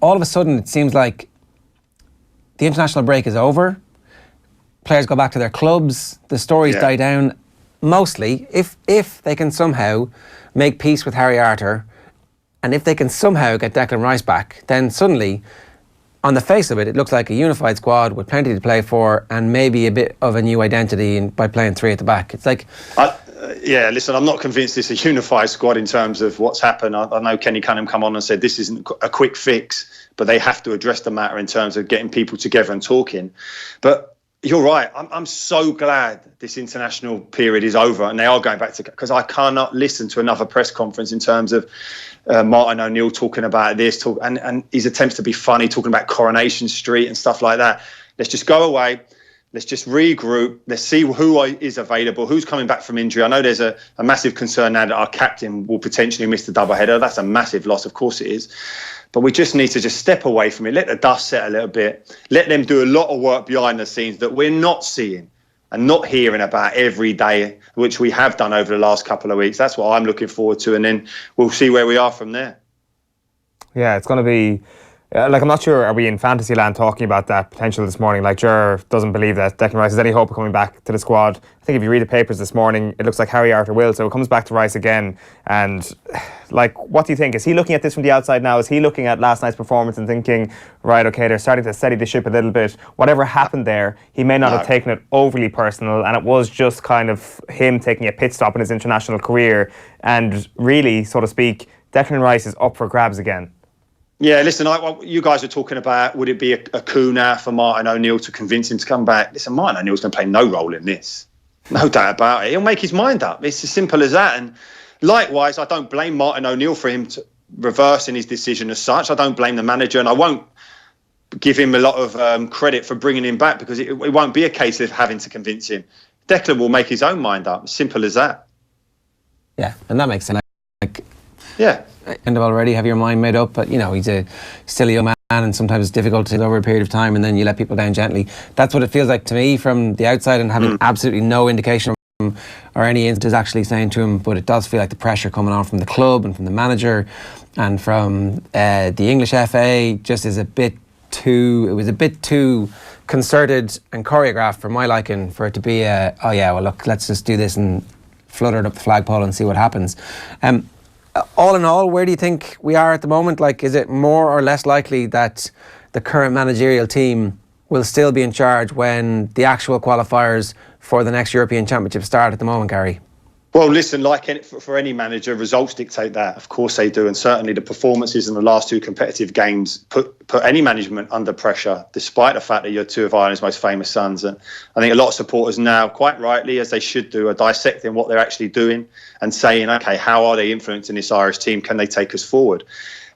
A: All of a sudden, it seems like the international break is over. Players go back to their clubs. The stories die down. Mostly, if they can somehow make peace with Harry Arter, and if they can somehow get Declan Rice back, then suddenly, on the face of it, it looks like a unified squad with plenty to play for and maybe a bit of a new identity by playing three at the back. It's like...
K: listen, I'm not convinced it's a unified squad in terms of what's happened. I know Kenny Cunningham come on and said this isn't a quick fix, but they have to address the matter in terms of getting people together and talking. But you're right. I'm so glad this international period is over and they are going back to... Because I cannot listen to another press conference in terms of Martin O'Neill talking about this and his attempts to be funny, talking about Coronation Street and stuff like that. Let's just go away. Let's just regroup. Let's see who is available, who's coming back from injury. I know there's a massive concern now that our captain will potentially miss the doubleheader. That's a massive loss, of course it is. But we just need to just step away from it, let the dust settle a little bit, let them do a lot of work behind the scenes that we're not seeing and not hearing about every day, which we have done over the last couple of weeks. That's what I'm looking forward to, and then we'll see where we are from there.
B: Yeah, it's going to be Like, I'm not sure, are we in fantasy land talking about that potential this morning? Like, Ger doesn't believe that Declan Rice has any hope of coming back to the squad. I think if you read the papers this morning, it looks like Harry Arter will, so it comes back to Rice again. And, like, what do you think? Is he looking at this from the outside now? Is he looking at last night's performance and thinking, right, okay, they're starting to steady the ship a little bit. Whatever happened there, he may not have taken it overly personal, and it was just kind of him taking a pit stop in his international career. And really, so to speak, Declan Rice is up for grabs again.
K: Yeah, listen, you guys are talking about, would it be a coup now for Martin O'Neill to convince him to come back? Listen, Martin O'Neill's going to play no role in this. No doubt about it. He'll make his mind up. It's as simple as that. And likewise, I don't blame Martin O'Neill for him to reversing his decision as such. I don't blame the manager, and I won't give him a lot of credit for bringing him back, because it won't be a case of having to convince him. Declan will make his own mind up. Simple as that.
A: Yeah, and that makes sense.
K: Yeah.
A: Kind of already have your mind made up, but you know, he's still a young man, and sometimes it's difficult to over a period of time, and then you let people down gently. That's what it feels like to me from the outside, and having absolutely no indication from or any instances actually saying to him. But it does feel like the pressure coming on from the club and from the manager and from the English FA just is a bit too concerted and choreographed for my liking, for it to be oh yeah, well look, let's just do this and flutter it up the flagpole and see what happens. All in all, where do you think we are at the moment? Like, is it more or less likely that the current managerial team will still be in charge when the actual qualifiers for the next European Championship start at the moment, Gary?
K: Well, listen, like for any manager, results dictate that. Of course they do. And certainly the performances in the last two competitive games put any management under pressure, despite the fact that you're two of Ireland's most famous sons. And I think a lot of supporters now, quite rightly, as they should do, are dissecting what they're actually doing and saying, OK, how are they influencing this Irish team? Can they take us forward?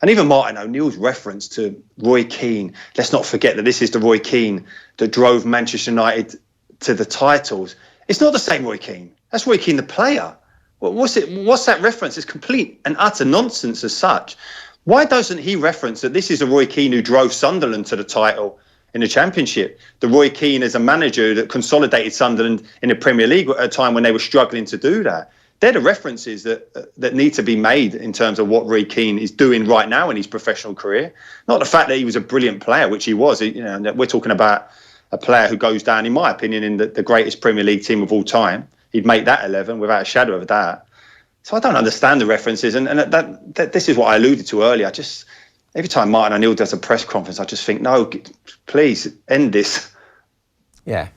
K: And even Martin O'Neill's reference to Roy Keane, let's not forget that this is the Roy Keane that drove Manchester United to the titles. It's not the same Roy Keane. That's Roy Keane, the player. What's that reference? It's complete and utter nonsense as such. Why doesn't he reference that this is a Roy Keane who drove Sunderland to the title in the Championship? The Roy Keane is a manager that consolidated Sunderland in the Premier League at a time when they were struggling to do that. They're the references that need to be made in terms of what Roy Keane is doing right now in his professional career. Not the fact that he was a brilliant player, which he was. You know, we're talking about a player who goes down, in my opinion, in the greatest Premier League team of all time. He'd make that 11 without a shadow of a doubt. So I don't understand the references, and that this is what I alluded to earlier. Every time Martin O'Neill does a press conference, I just think, no, please end this.
B: Yeah.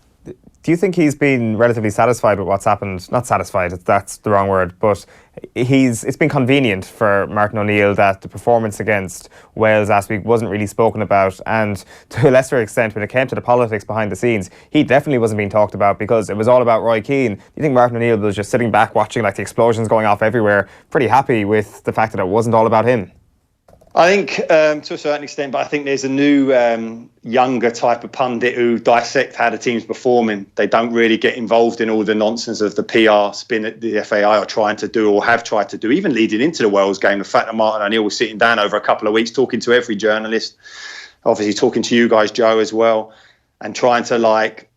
B: Do you think he's been relatively satisfied with what's happened? Not satisfied, that's the wrong word, but it's been convenient for Martin O'Neill that the performance against Wales last week wasn't really spoken about, and to a lesser extent when it came to the politics behind the scenes, he definitely wasn't being talked about because it was all about Roy Keane. Do you think Martin O'Neill was just sitting back watching like the explosions going off everywhere, pretty happy with the fact that it wasn't all about him?
K: I think to a certain extent, but I think there's a new younger type of pundit who dissect how the team's performing. They don't really get involved in all the nonsense of the PR spin that the FAI are trying to do or have tried to do, even leading into the Wales game. The fact that Martin O'Neill was sitting down over a couple of weeks talking to every journalist, obviously talking to you guys, Joe, as well, and trying to like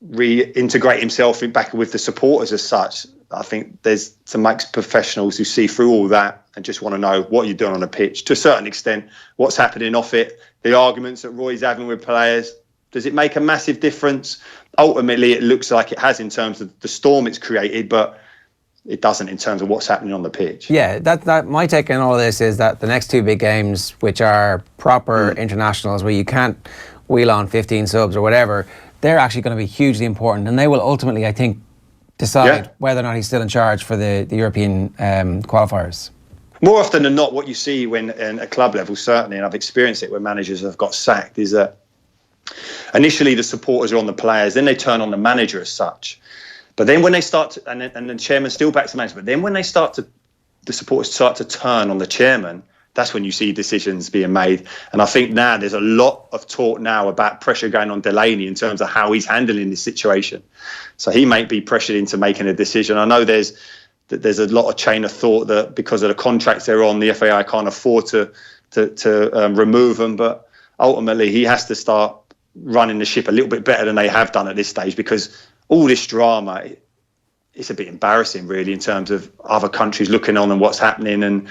K: reintegrate himself back with the supporters as such. I think there's some ex-professionals who see through all that and just want to know what you're doing on the pitch. To a certain extent, what's happening off it, the arguments that Roy's having with players, does it make a massive difference? Ultimately, it looks like it has in terms of the storm it's created, but it doesn't in terms of what's happening on the pitch.
A: Yeah, that my take on all of this is that the next two big games, which are proper internationals where you can't wheel on 15 subs or whatever, they're actually going to be hugely important, and they will ultimately, I think, decide whether or not he's still in charge for the European qualifiers.
K: More often than not, what you see when at club level, certainly, and I've experienced it when managers have got sacked, is that initially the supporters are on the players, then they turn on the manager as such. But then when they start to, and the chairman still backs the manager, but then when the supporters start to turn on the chairman, that's when you see decisions being made. And I think now there's a lot of talk now about pressure going on Delaney in terms of how he's handling this situation. So he may be pressured into making a decision. I know there's a lot of chain of thought that because of the contracts they're on, the FAI can't afford to remove them. But ultimately, he has to start running the ship a little bit better than they have done at this stage, because all this drama, it's a bit embarrassing, really, in terms of other countries looking on and what's happening. And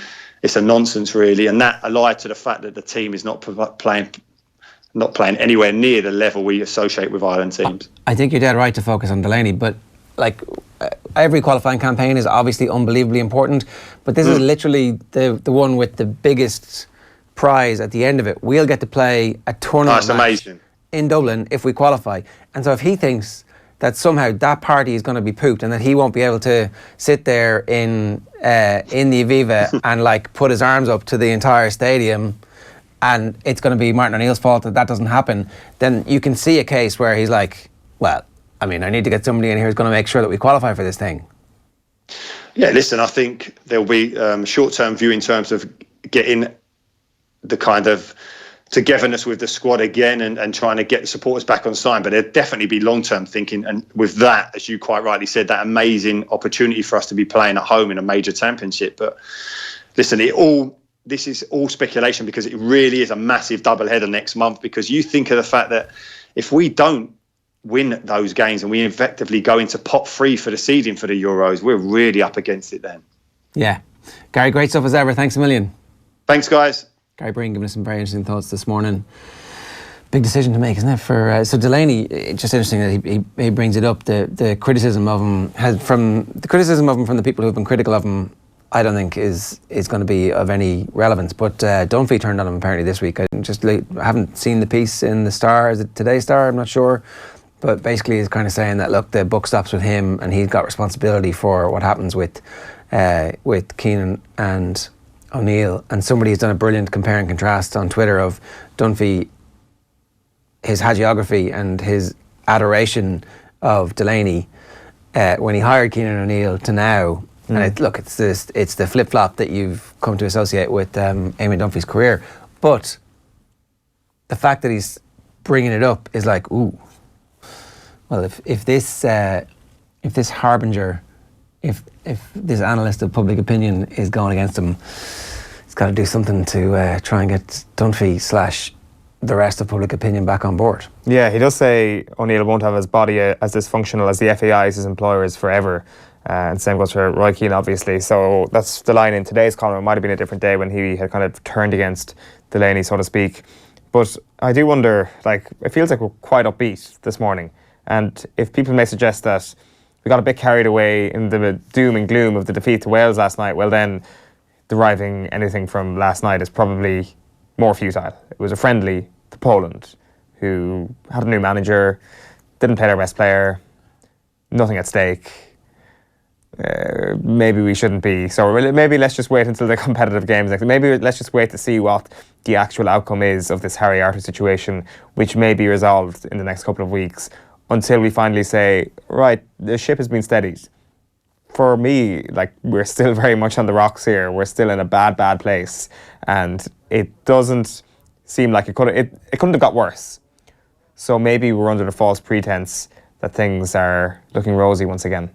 K: it's a nonsense really, and that allied to the fact that the team is not playing anywhere near the level we associate with Ireland teams.
A: I think you're dead right to focus on Delaney, but like every qualifying campaign is obviously unbelievably important, but this is literally the one with the biggest prize at the end of it. We'll get to play a tournament match in Dublin if we qualify, and so if he thinks that somehow that party is going to be pooped and that he won't be able to sit there in the Aviva and like put his arms up to the entire stadium, and it's going to be Martin O'Neill's fault that doesn't happen, then you can see a case where he's like, well, I mean, I need to get somebody in here who's going to make sure that we qualify for this thing.
K: Yeah, listen, I think there'll be short-term view in terms of getting the kind of togetherness with the squad again and trying to get the supporters back on side, but there'd definitely be long-term thinking, and with that, as you quite rightly said, that amazing opportunity for us to be playing at home in a major championship. But listen, this is all speculation, because it really is a massive doubleheader next month, because you think of the fact that if we don't win those games and we effectively go into pot 3 for the seeding for the Euros, we're really up against it then.
A: Yeah. Gary, great stuff as ever. Thanks a million.
K: Thanks, guys.
A: Gary Breen giving us some very interesting thoughts this morning. Big decision to make, isn't it? For so Delaney, it's just interesting that he brings it up. The criticism of him from the people who have been critical of him, I don't think is going to be of any relevance. But Dunphy turned on him apparently this week. I haven't seen the piece in the Star. Is it today's Star? I'm not sure. But basically he's kind of saying that, look, the buck stops with him and he's got responsibility for what happens with Keane and O'Neill. And somebody has done a brilliant compare and contrast on Twitter of Dunphy, his hagiography and his adoration of Delaney when he hired Keane and O'Neill to now. And it's the flip-flop that you've come to associate with Eamon Dunphy's career. But the fact that he's bringing it up is like, ooh, well, if this harbinger, if this analyst of public opinion is going against him, he's got to do something to try and get Dunphy / the rest of public opinion back on board. Yeah,
B: he does say O'Neill won't have his body as dysfunctional as the FAI is his employer is forever. And same goes for Roy Keane, obviously. So that's the line in today's column. It might have been a different day when he had kind of turned against Delaney, so to speak. But I do wonder, like, it feels like we're quite upbeat this morning. And if people may suggest that we got a bit carried away in the doom and gloom of the defeat to Wales last night, well then, deriving anything from last night is probably more futile. It was a friendly to Poland, who had a new manager, didn't play their best player, nothing at stake. Maybe we shouldn't be. So maybe let's just wait until the competitive games. Maybe let's just wait to see what the actual outcome is of this Harry Arter situation, which may be resolved in the next couple of weeks, until we finally say, right, the ship has been steadied. For me, like, we're still very much on the rocks here. We're still in a bad place. And it doesn't seem like it couldn't have got worse. So maybe we're under the false pretense that things are looking rosy once again.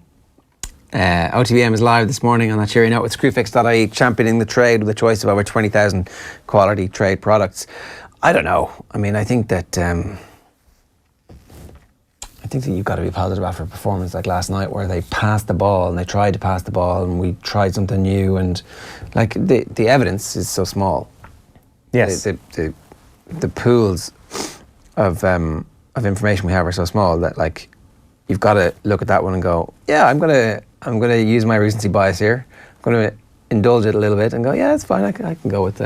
A: OTBAM is live this morning on that cheery note with Screwfix.ie, championing the trade with a choice of over 20,000 quality trade products. I don't know. I mean, I think that you've got to be positive after a performance like last night, where they passed the ball and they tried to pass the ball and we tried something new, and like the evidence is so small.
B: Yes.
A: The pools of information we have are so small that, like, you've got to look at that one and go, yeah, I'm gonna use my recency bias here. I'm gonna indulge it a little bit and go, yeah, it's fine. I can go with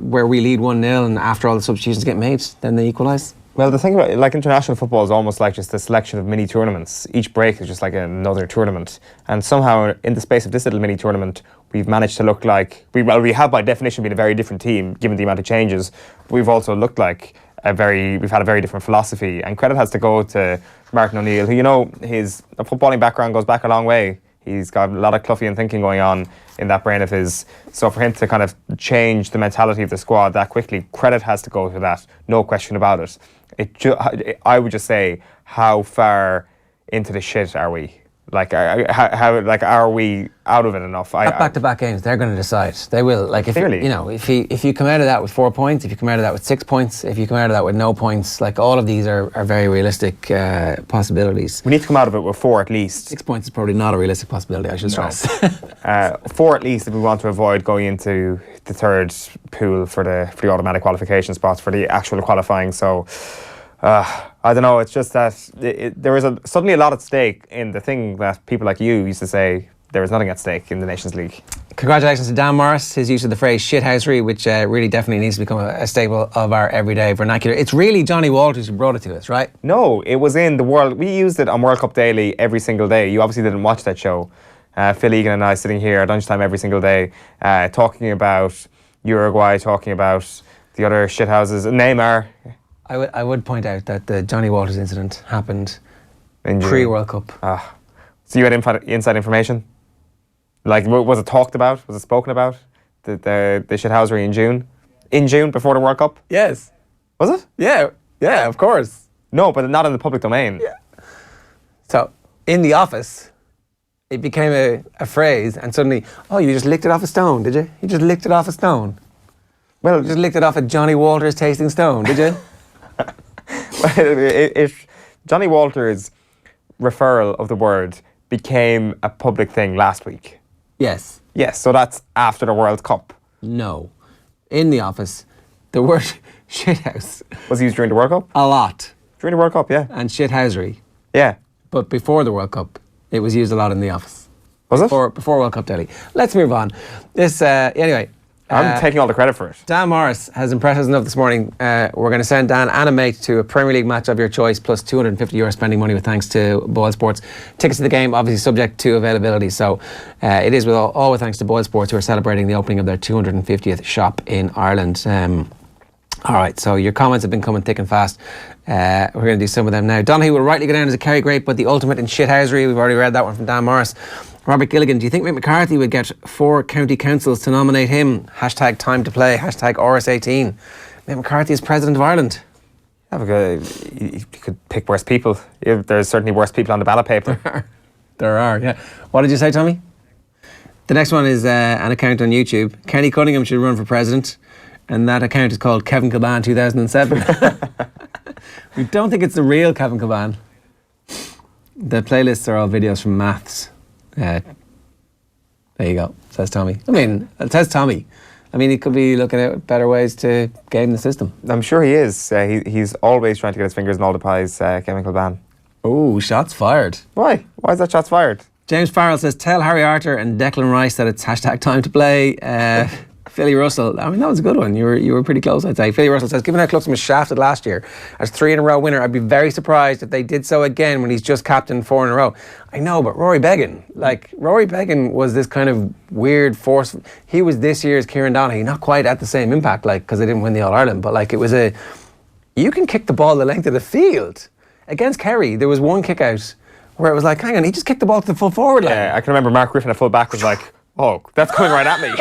A: where we lead 1-0 and after all the substitutions get made, then they equalise.
B: Well, the thing about, like, international football is almost like just a selection of mini tournaments. Each break is just like another tournament, and somehow in the space of this little mini tournament, we've managed to look like we have by definition been a very different team given the amount of changes. But we've also looked like we've had a very different philosophy, and credit has to go to Martin O'Neill, who, you know, his footballing background goes back a long way. He's got a lot of Clougheian thinking going on in that brain of his. So for him to kind of change the mentality of the squad that quickly, credit has to go to that, no question about it. I would just say, how far into the shit are we? Like, how like are we out of it enough?
A: Back-to-back games, they're going to decide. They will. Like, if
B: Clearly.
A: you know, if you come out of that with 4 points, if you come out of that with 6 points, if you come out of that with no points, like all of these are very realistic possibilities.
B: We need to come out of it with 4 at least.
A: 6 points is probably not a realistic possibility, I should stress.
B: 4 at least if we want to avoid going into the third pool for the automatic qualification spots for the actual qualifying. So. I don't know, it's just that there is suddenly a lot at stake in the thing that people like you used to say there is nothing at stake in the Nations League.
A: Congratulations to Dan Morris, his use of the phrase shithousery, which really definitely needs to become a staple of our everyday vernacular. It's really Johnny Walters who brought it to us, right?
B: No, it was in the World... We used it on World Cup Daily every single day. You obviously didn't watch that show. Phil Egan and I sitting here at lunchtime every single day talking about Uruguay, talking about the other shithouses. Neymar...
A: I would point out that the Johnny Walters incident happened pre-World Cup.
B: So you had inside information? Like, was it talked about? Was it spoken about? The shithousery in June? In June, before the World Cup?
A: Yes.
B: Was it?
A: Yeah, of course.
B: No, but not in the public domain.
A: Yeah. So, in the office, it became a phrase, and suddenly, you just licked it off a stone, did you? You just licked it off a stone. Well, you just licked it off a Johnny Walters tasting stone, did you?
B: Johnny Walters' referral of the word became a public thing last week.
A: Yes.
B: Yes, so that's after the World Cup.
A: No. In the office, the word shithouse
B: was used during the World Cup?
A: A lot.
B: During the World Cup, yeah.
A: And shithousery.
B: Yeah.
A: But before the World Cup, it was used a lot in the office.
B: Was it?
A: Before World Cup Daily. Let's move on. Anyway.
B: I'm taking all the credit for it.
A: Dan Morris has impressed us enough this morning. We're going to send Dan and a mate to a Premier League match of your choice, plus €250 spending money with thanks to Boyle Sports. Tickets to the game, obviously subject to availability. So it is all with thanks to Boyle Sports, who are celebrating the opening of their 250th shop in Ireland. All right, so your comments have been coming thick and fast. We're going to do some of them now. Donaghy will rightly go down as a Kerry great, but the ultimate in shithousery. We've already read that one from Dan Morris. Robert Gilligan, do you think Mick McCarthy would get 4 county councils to nominate him? Hashtag time to play, hashtag RS18. Mick McCarthy is President of Ireland.
B: You could pick worse people. There's certainly worse people on the ballot paper.
A: There are, yeah. What did you say, Tommy? The next one is an account on YouTube. Kenny Cunningham should run for president, and that account is called Kevin Kilban 2007. We don't think it's the real Kevin Kilban. The playlists are all videos from maths. There you go, says Tommy. It says Tommy. He could be looking at better ways to game the system.
B: I'm sure he is. He's always trying to get his fingers in all the pies, Kevin Kilban.
A: Oh, shots fired.
B: Why? Why is that shots fired?
A: James Farrell says, tell Harry Arter and Declan Rice that it's hashtag time to play. Philly Russell, that was a good one. You were pretty close, I'd say. Philly Russell says, given how Cluxton was shafted last year as 3-in-a-row winner, I'd be very surprised if they did so again when he's just captained 4 in a row. I know, but Rory Beggan was this kind of weird force. He was this year's Kieran Donaghy, not quite at the same impact, because they didn't win the All-Ireland, but it was you can kick the ball the length of the field. Against Kerry, there was one kick out where it was like, hang on, he just kicked the ball to the full forward line.
B: Yeah, I can remember Mark Griffin at full back was like, oh, that's coming right at me.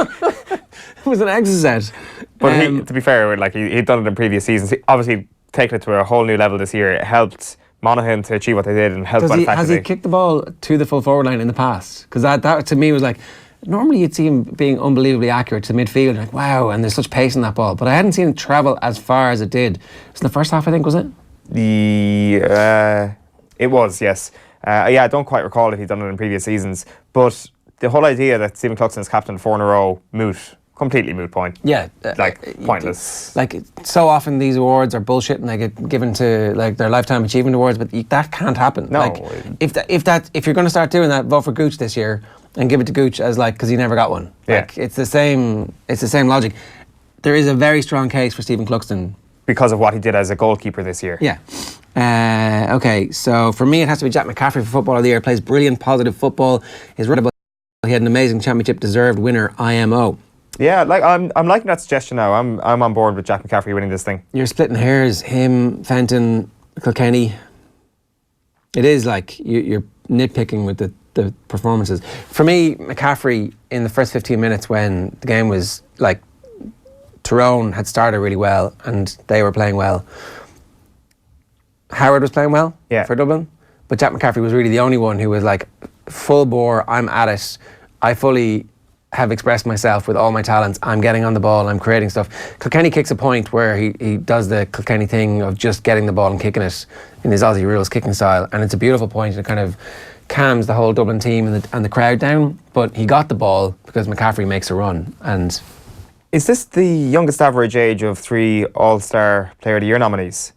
A: It was an exercise.
B: But to be fair, he'd done it in previous seasons. He obviously taken it to a whole new level this year. It helped Monaghan to achieve what they did and helped quite effectively.
A: Has he kicked the ball to the full forward line in the past? Because that to me was normally you'd see him being unbelievably accurate to midfield. Wow, and there's such pace in that ball. But I hadn't seen it travel as far as it did. It was in the first half, I think, was it?
B: It was, yes. I don't quite recall if he'd done it in previous seasons. But the whole idea that Stephen Cluxton is captain 4 in a row, completely moot point.
A: Yeah.
B: Pointless.
A: So often these awards are bullshit and they get given to their Lifetime Achievement Awards, but that can't happen.
B: No.
A: If you're going to start doing that, vote for Gooch this year and give it to Gooch as because he never got one.
B: Yeah.
A: It's the same logic. There is a very strong case for Stephen Cluxton.
B: Because of what he did as a goalkeeper this year.
A: Yeah. Okay, so for me it has to be Jack McCaffrey for Footballer of the Year. Plays brilliant, positive football. He had an amazing championship deserved winner, IMO.
B: Yeah, I'm liking that suggestion now. I'm on board with Jack McCaffrey winning this thing.
A: You're splitting hairs. Him, Fenton, Kilkenny. It is you're nitpicking with the performances. For me, McCaffrey in the first 15 minutes when the game was Tyrone had started really well and they were playing well. Howard was playing well for Dublin, but Jack McCaffrey was really the only one who was full bore, I'm at it, I fully have expressed myself with all my talents, I'm getting on the ball, I'm creating stuff. Kilkenny kicks a point where he does the Kilkenny thing of just getting the ball and kicking it in his Aussie rules kicking style, and it's a beautiful point. It kind of calms the whole Dublin team and the crowd down, but he got the ball because McCaffrey makes a run. And
B: is this the youngest average age of 3 All-Star Player of the Year nominees?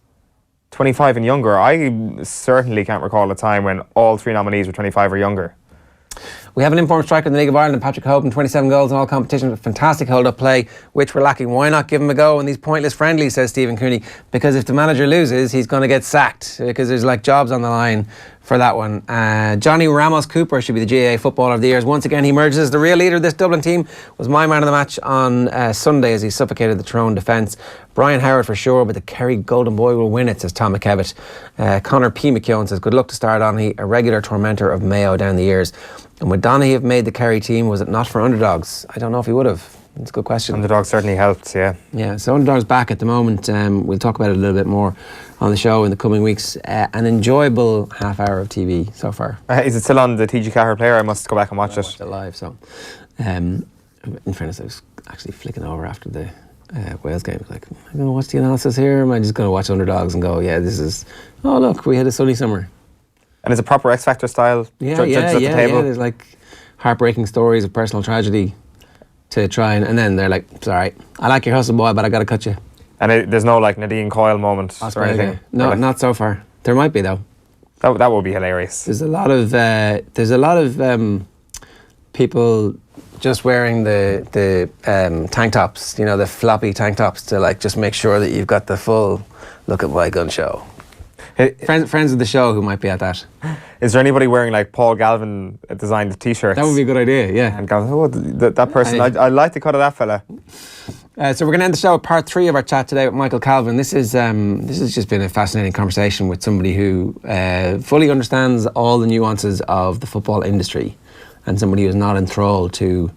B: 25 and younger. I certainly can't recall a time when all 3 nominees were 25 or younger.
A: We have an informed striker in the League of Ireland, Patrick Hoban, 27 goals in all competitions, fantastic hold-up play, which we're lacking. Why not give him a go in these pointless friendlies, says Stephen Cooney, because if the manager loses, he's going to get sacked, because there's like jobs on the line for that one. Johnny Ramos Cooper should be the GAA Footballer of the Year. Once again, he emerges as the real leader of this Dublin team. Was my man of the match on Sunday as he suffocated the Tyrone defence. Brian Howard for sure, but the Kerry Golden Boy will win it, says Tom McKevitt. Connor P. McKeown says, good luck to Star Donaghy, a regular tormentor of Mayo down the years. And would Donaghy have made the Kerry team, was it not for underdogs? I don't know if he would have. It's a good question.
B: Underdogs certainly helped, yeah.
A: Yeah, so underdogs back at the moment. We'll talk about it a little bit more on the show in the coming weeks. An enjoyable half hour of TV so far.
B: Is it still on the TG Cahir player? I must go back and watch it.
A: Live, so. In fairness, I was actually flicking over after the Wales game. I was like, am I going to watch the analysis here? Or am I just going to watch underdogs and go, yeah, this is, oh look, we had a sunny summer.
B: And is it proper X Factor style?
A: Yeah,
B: judges at the table?
A: There's like heartbreaking stories of personal tragedy to try and then they're like, it's all right, I like your hustle, boy, but I got to cut you.
B: And there's no like Nadine Coyle moment or anything?
A: No, not so far. There might be though.
B: That would be hilarious.
A: There's a lot of people just wearing the tank tops, you know, the floppy tank tops to like just make sure that you've got the full look at my gun show. Friends of the show who might be at that.
B: Is there anybody wearing like Paul Galvin designed t-shirts?
A: That would be a good idea, yeah.
B: And go, oh, that person, I'd like the cut of that fella.
A: So we're going to end the show with part 3 of our chat today with Michael Calvin. This has just been a fascinating conversation with somebody who fully understands all the nuances of the football industry and somebody who's not enthralled to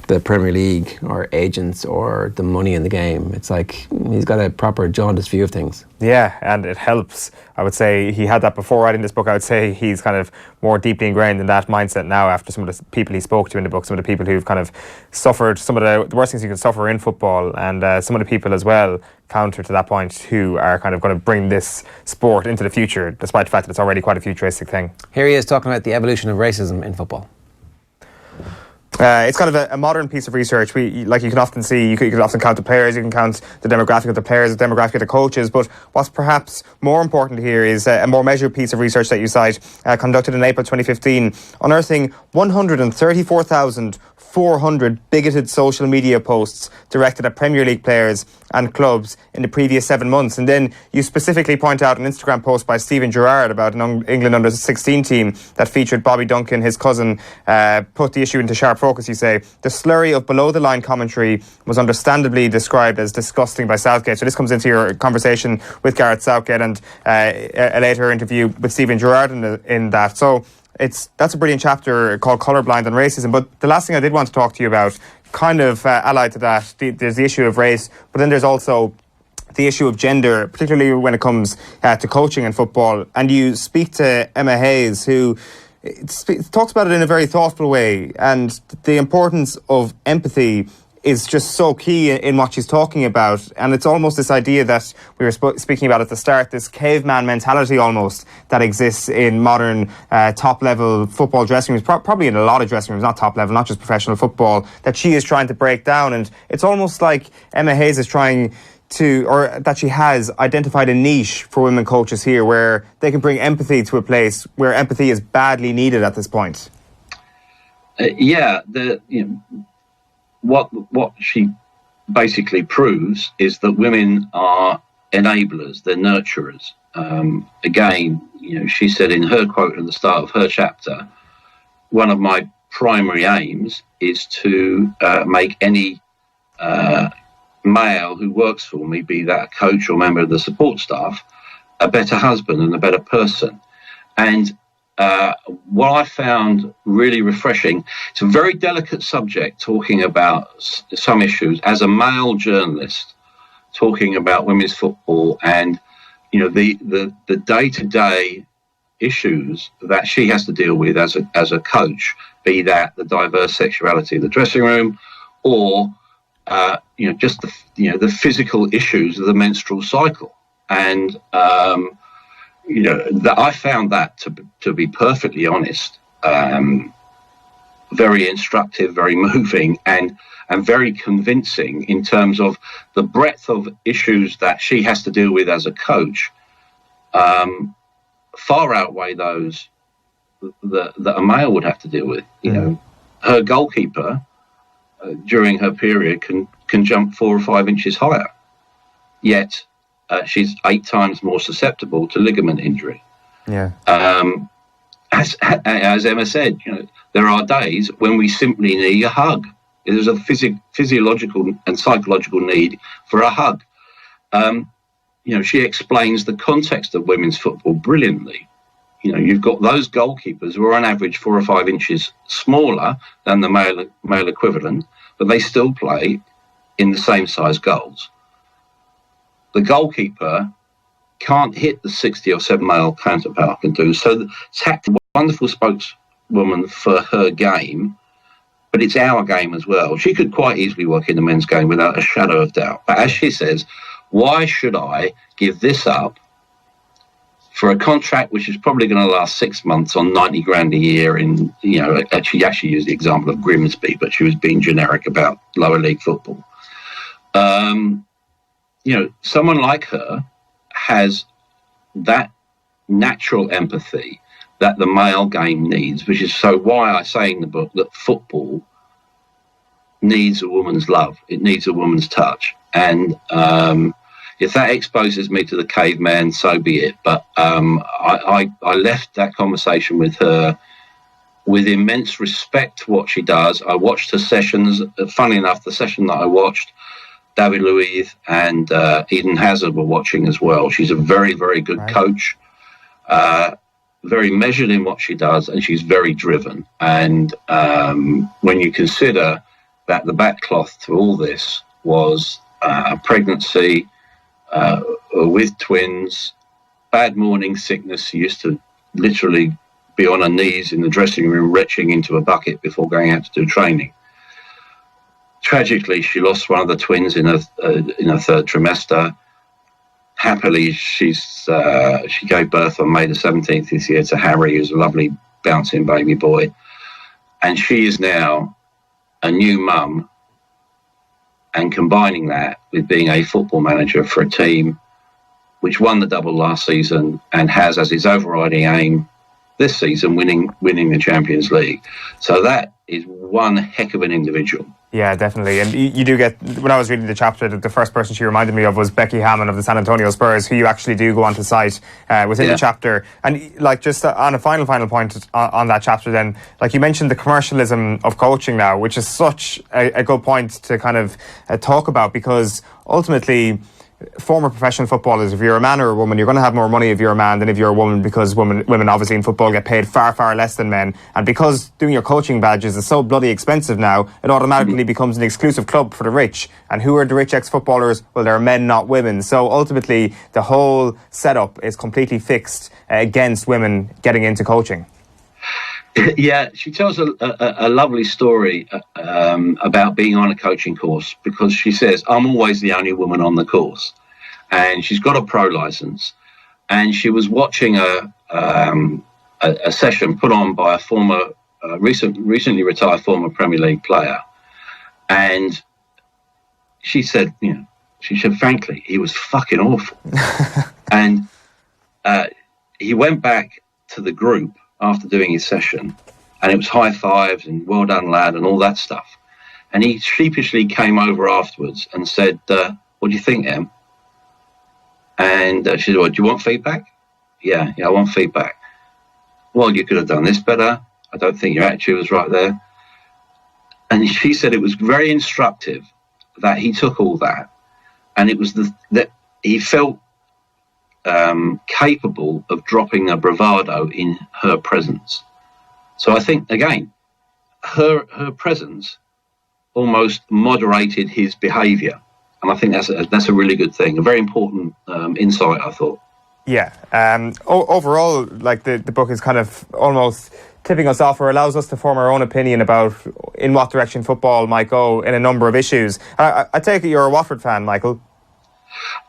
A: the Premier League or agents or the money in the game. It's like he's got a proper jaundiced view of things.
B: Yeah, and it helps. I would say he had that before writing this book. I would say he's kind of more deeply ingrained in that mindset now after some of the people he spoke to in the book, some of the people who've kind of suffered some of the worst things you can suffer in football, and some of the people as well, counter to that point, who are kind of going to bring this sport into the future, despite the fact that it's already quite a futuristic thing.
A: Here he is talking about the evolution of racism in football.
B: It's kind of a modern piece of research. You can often see, you can often count the players, you can count the demographic of the players, the demographic of the coaches, but what's perhaps more important here is a more measured piece of research that you cite, conducted in April 2015, unearthing 134,400 bigoted social media posts directed at Premier League players and clubs in the previous 7 months. And then you specifically point out an Instagram post by Stephen Gerrard about an England under-16 team that featured Bobby Duncan, his cousin, put the issue into sharp focus, you say. The slurry of below-the-line commentary was understandably described as disgusting by Southgate. So this comes into your conversation with Gareth Southgate and a later interview with Stephen Gerrard in that. So that's a brilliant chapter called Colourblind and Racism. But the last thing I did want to talk to you about, kind of allied to that, there's the issue of race, but then there's also the issue of gender, particularly when it comes to coaching and football. And you speak to Emma Hayes, who talks about it in a very thoughtful way, and the importance of empathy is just so key in what she's talking about. And it's almost this idea that we were speaking about at the start, this caveman mentality almost that exists in modern top-level football dressing rooms, probably in a lot of dressing rooms, not top-level, not just professional football, that she is trying to break down. And it's almost like Emma Hayes is trying to, or that she has identified a niche for women coaches here where they can bring empathy to a place where empathy is badly needed at this point.
L: What she basically proves is that women are enablers, they're nurturers. Again, she said in her quote at the start of her chapter, one of my primary aims is to make any male who works for me, be that a coach or member of the support staff, a better husband and a better person. And what I found really refreshing, it's a very delicate subject, talking about some issues as a male journalist, talking about women's football and the day-to-day issues that she has to deal with as a coach, be that the diverse sexuality of the dressing room, or just the physical issues of the menstrual cycle. And that I found that to be perfectly honest, very instructive, very moving, and very convincing in terms of the breadth of issues that she has to deal with as a coach. Far outweigh those that a male would have to deal with. Her goalkeeper during her period can jump 4 or 5 inches higher, yet she's 8 times more susceptible to ligament injury.
B: Yeah.
L: As Emma said, there are days when we simply need a hug. There's a physiological and psychological need for a hug. She explains the context of women's football brilliantly. You've got those goalkeepers who are on average 4 or 5 inches smaller than the male equivalent, but they still play in the same size goals. The goalkeeper can't hit the 60 or 7 male counterpart can do. So Tact, wonderful spokeswoman for her game, but it's our game as well. She could quite easily work in the men's game without a shadow of doubt. But as she says, why should I give this up for a contract which is probably going to last 6 months on 90 grand a year? She actually used the example of Grimsby, but she was being generic about lower league football. Someone like her has that natural empathy that the male game needs, which is so why I say in the book that football needs a woman's love. It needs a woman's touch. And if that exposes me to the caveman, so be it. But I left that conversation with her with immense respect to what she does. I watched her sessions. Funny enough, the session that I watched, David Luiz and Eden Hazard were watching as well. She's a very, very good coach, very measured in what she does, and she's very driven. And when you consider that the backcloth to all this was a pregnancy with twins, bad morning sickness. She used to literally be on her knees in the dressing room retching into a bucket before going out to do training. Tragically, she lost one of the twins in her 3rd trimester. Happily, she gave birth on May the 17th this year to Harry, who's a lovely bouncing baby boy. And she is now a new mum, and combining that with being a football manager for a team which won the double last season and has as its overriding aim this season winning the Champions League. So that is one heck of an individual.
B: Yeah, definitely. And you do get, when I was reading the chapter, the first person she reminded me of was Becky Hammond of the San Antonio Spurs, who you actually do go on to cite within the chapter. And just on a final point on that chapter then, you mentioned the commercialism of coaching now, which is such a good point to kind of talk about, because ultimately former professional footballers, if you're a man or a woman, you're going to have more money if you're a man than if you're a woman, because women obviously in football get paid far, far less than men. And because doing your coaching badges is so bloody expensive now, it automatically becomes an exclusive club for the rich. And who are the rich ex-footballers? Well, they're men, not women. So ultimately, the whole setup is completely fixed against women getting into coaching.
L: Yeah, she tells a lovely story about being on a coaching course, because she says, I'm always the only woman on the course. And she's got a pro license. And she was watching a session put on by a former, recently retired former Premier League player. And she said, frankly, he was fucking awful. And he went back to the group after doing his session, and it was high fives and well done, lad, and all that stuff. And he sheepishly came over afterwards and said, what do you think, Em? And she said, well, do you want feedback? Yeah, I want feedback. Well, you could have done this better. I don't think your attitude was right there. And she said it was very instructive that he took all that, and it was that he felt capable of dropping a bravado in her presence. So I think, again, her presence almost moderated his behaviour, and I think that's a really good thing, a very important insight, I thought.
B: Yeah. Overall, like the book is kind of almost tipping us off, or allows us to form our own opinion about in what direction football might go in a number of issues. I take it you're a Watford fan, Michael.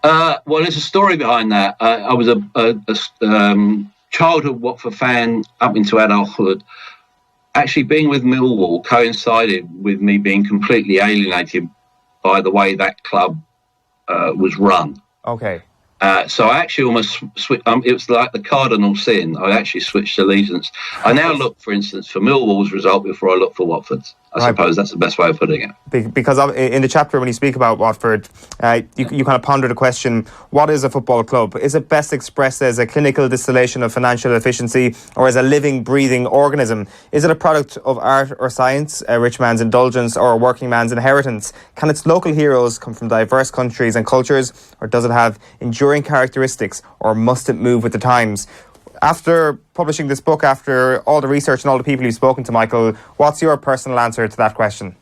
L: Well, there's a story behind that. I was a childhood Watford fan up into adulthood. Actually, being with Millwall coincided with me being completely alienated by the way that club was run.
B: Okay.
L: So I actually almost switched. It was like the cardinal sin. I actually switched allegiance. I now look, for instance, for Millwall's result before I look for Watford's. I suppose that's the best way of putting it.
B: Because in the chapter when you speak about Watford, you kind of ponder the question, what is a football club? Is it best expressed as a clinical distillation of financial efficiency, or as a living, breathing organism? Is it a product of art or science, a rich man's indulgence or a working man's inheritance? Can its local heroes come from diverse countries and cultures, or does it have enduring characteristics, or must it move with the times? After publishing this book, after all the research and all the people you've spoken to, Michael, what's your personal answer to that question?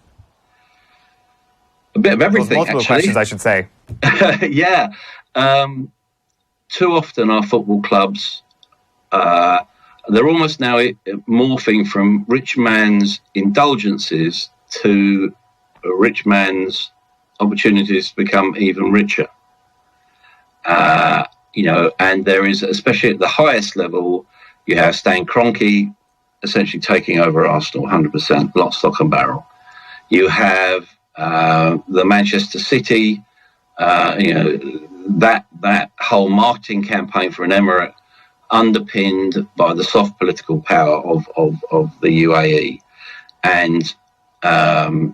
L: A bit of everything,
B: multiple questions, I should say.
L: Yeah. Too often our football clubs, they're almost now morphing from rich man's indulgences to a rich man's opportunities to become even richer. And there is, especially at the highest level, you have Stan Kroenke essentially taking over Arsenal 100%, lock, stock and barrel. You have the Manchester City, that whole marketing campaign for an emirate underpinned by the soft political power of the UAE. And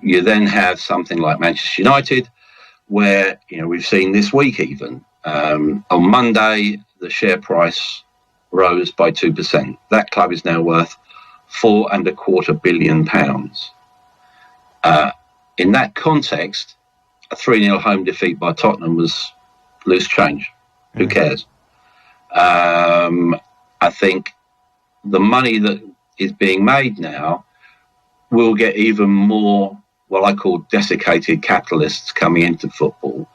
L: you then have something like Manchester United, where, we've seen this week even, on Monday, the share price rose by 2%. That club is now worth £4.25 billion. In that context, a 3-0 home defeat by Tottenham was loose change. Who cares? I think the money that is being made now will get even more what I call desiccated capitalists coming into football,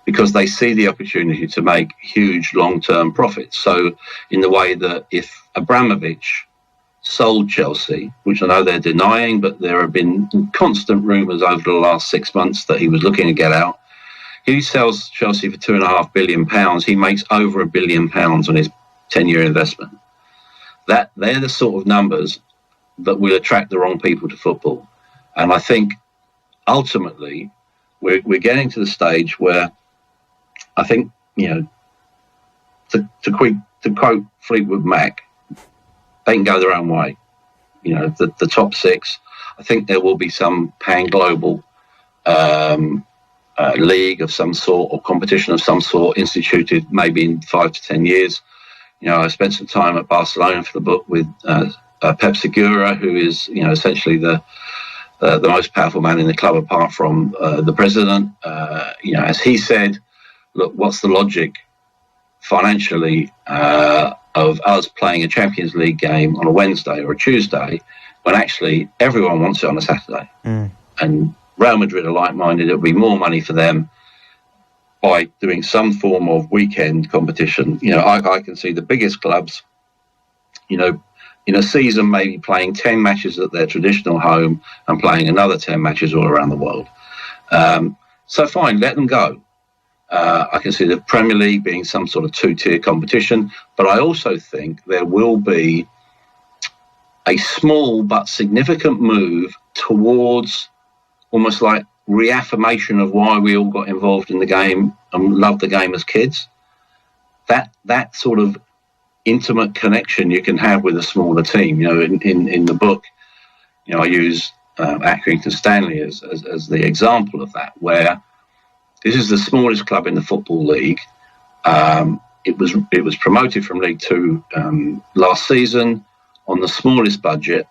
L: because they see the opportunity to make huge long-term profits. So in the way that if Abramovich sold Chelsea, which I know they're denying, but there have been constant rumours over the last 6 months that he was looking to get out. He sells Chelsea for £2.5 billion. He makes over £1 billion on his 10-year investment. They're the sort of numbers that will attract the wrong people to football. And I think ultimately we're getting to the stage where I think, to quote Fleetwood Mac, they can go their own way. The top six, I think there will be some pan-global league of some sort or competition of some sort instituted maybe in 5 to 10 years. I spent some time at Barcelona for the book with Pep Segura, who is, essentially the most powerful man in the club apart from the president. As he said, look, what's the logic financially of us playing a Champions League game on a Wednesday or a Tuesday when actually everyone wants it on a Saturday? And Real Madrid are like-minded. It'll be more money for them by doing some form of weekend competition. I can see the biggest clubs, in a season maybe playing 10 matches at their traditional home and playing another 10 matches all around the world. So fine, let them go. I can see the Premier League being some sort of two-tier competition, but I also think there will be a small but significant move towards almost like reaffirmation of why we all got involved in the game and loved the game as kids. That sort of intimate connection you can have with a smaller team. In the book, I use Accrington Stanley as the example of that, where this is the smallest club in the Football League. It was promoted from League Two last season on the smallest budget,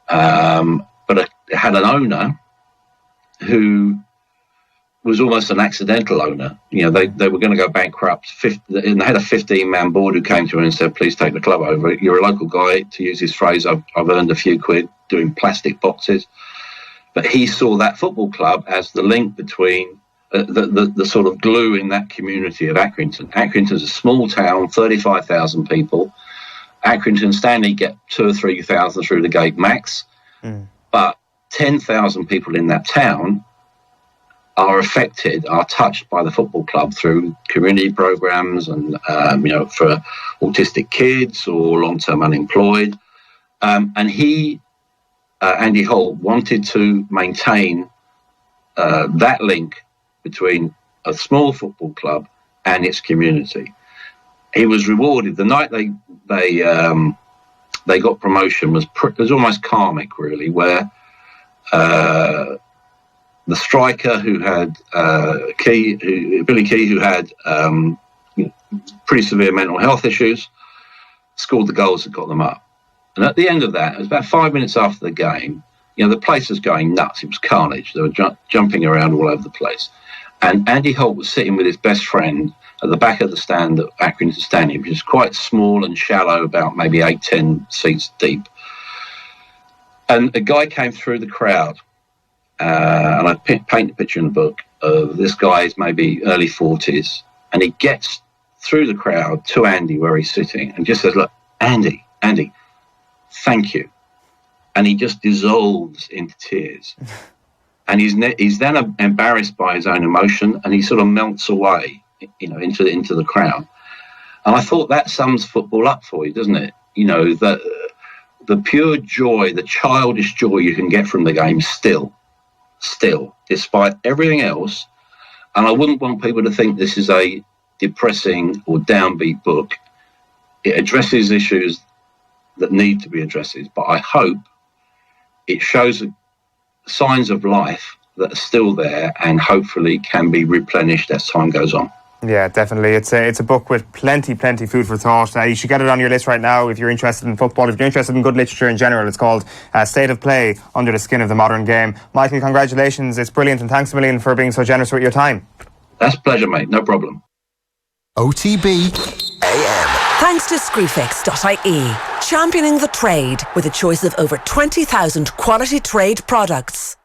L: but it had an owner who was almost an accidental owner. They were going to go bankrupt, and they had a 15-man board who came to him and said, please take the club over. You're a local guy, to use his phrase, I've earned a few quid doing plastic boxes. But he saw that football club as the link between the sort of glue in that community of Accrington. Accrington's a small town, 35,000 people. Accrington Stanley get 2,000 or 3,000 through the gate max, but 10,000 people in that town are touched by the football club through community programs and, for autistic kids or long-term unemployed. And Andy Holt, wanted to maintain that link between a small football club and its community. He was rewarded the night they got promotion. Was almost karmic, really, where the striker who had Billy Key, who had pretty severe mental health issues, scored the goals that got them up. And at the end of that, it was about 5 minutes after the game, the place was going nuts. It was carnage. They were jumping around all over the place. And Andy Holt was sitting with his best friend at the back of the stand at Accrington Stadium, which is quite small and shallow, about maybe 8-10 seats deep. And a guy came through the crowd, and I paint a picture in the book of this guy's maybe early 40s, and he gets through the crowd to Andy where he's sitting and just says, "Look, Andy, thank you." And he just dissolves into tears. And he's then embarrassed by his own emotion, and he sort of melts away, into the crowd. And I thought that sums football up for you, doesn't it? The pure joy, the childish joy you can get from the game still, despite everything else. And I wouldn't want people to think this is a depressing or downbeat book. It addresses issues that need to be addressed, but I hope it shows signs of life that are still there and hopefully can be replenished as time goes on.
B: Yeah, definitely. It's a book with plenty food for thought. You should get it on your list right now if you're interested in football, if you're interested in good literature in general. It's called State of Play, Under the Skin of the Modern Game. Michael, congratulations. It's brilliant, and thanks a million for being so generous with your time.
L: That's a pleasure, mate. No problem.
C: OTB AM.
D: Thanks to Screwfix.ie, championing the trade with a choice of over 20,000 quality trade products.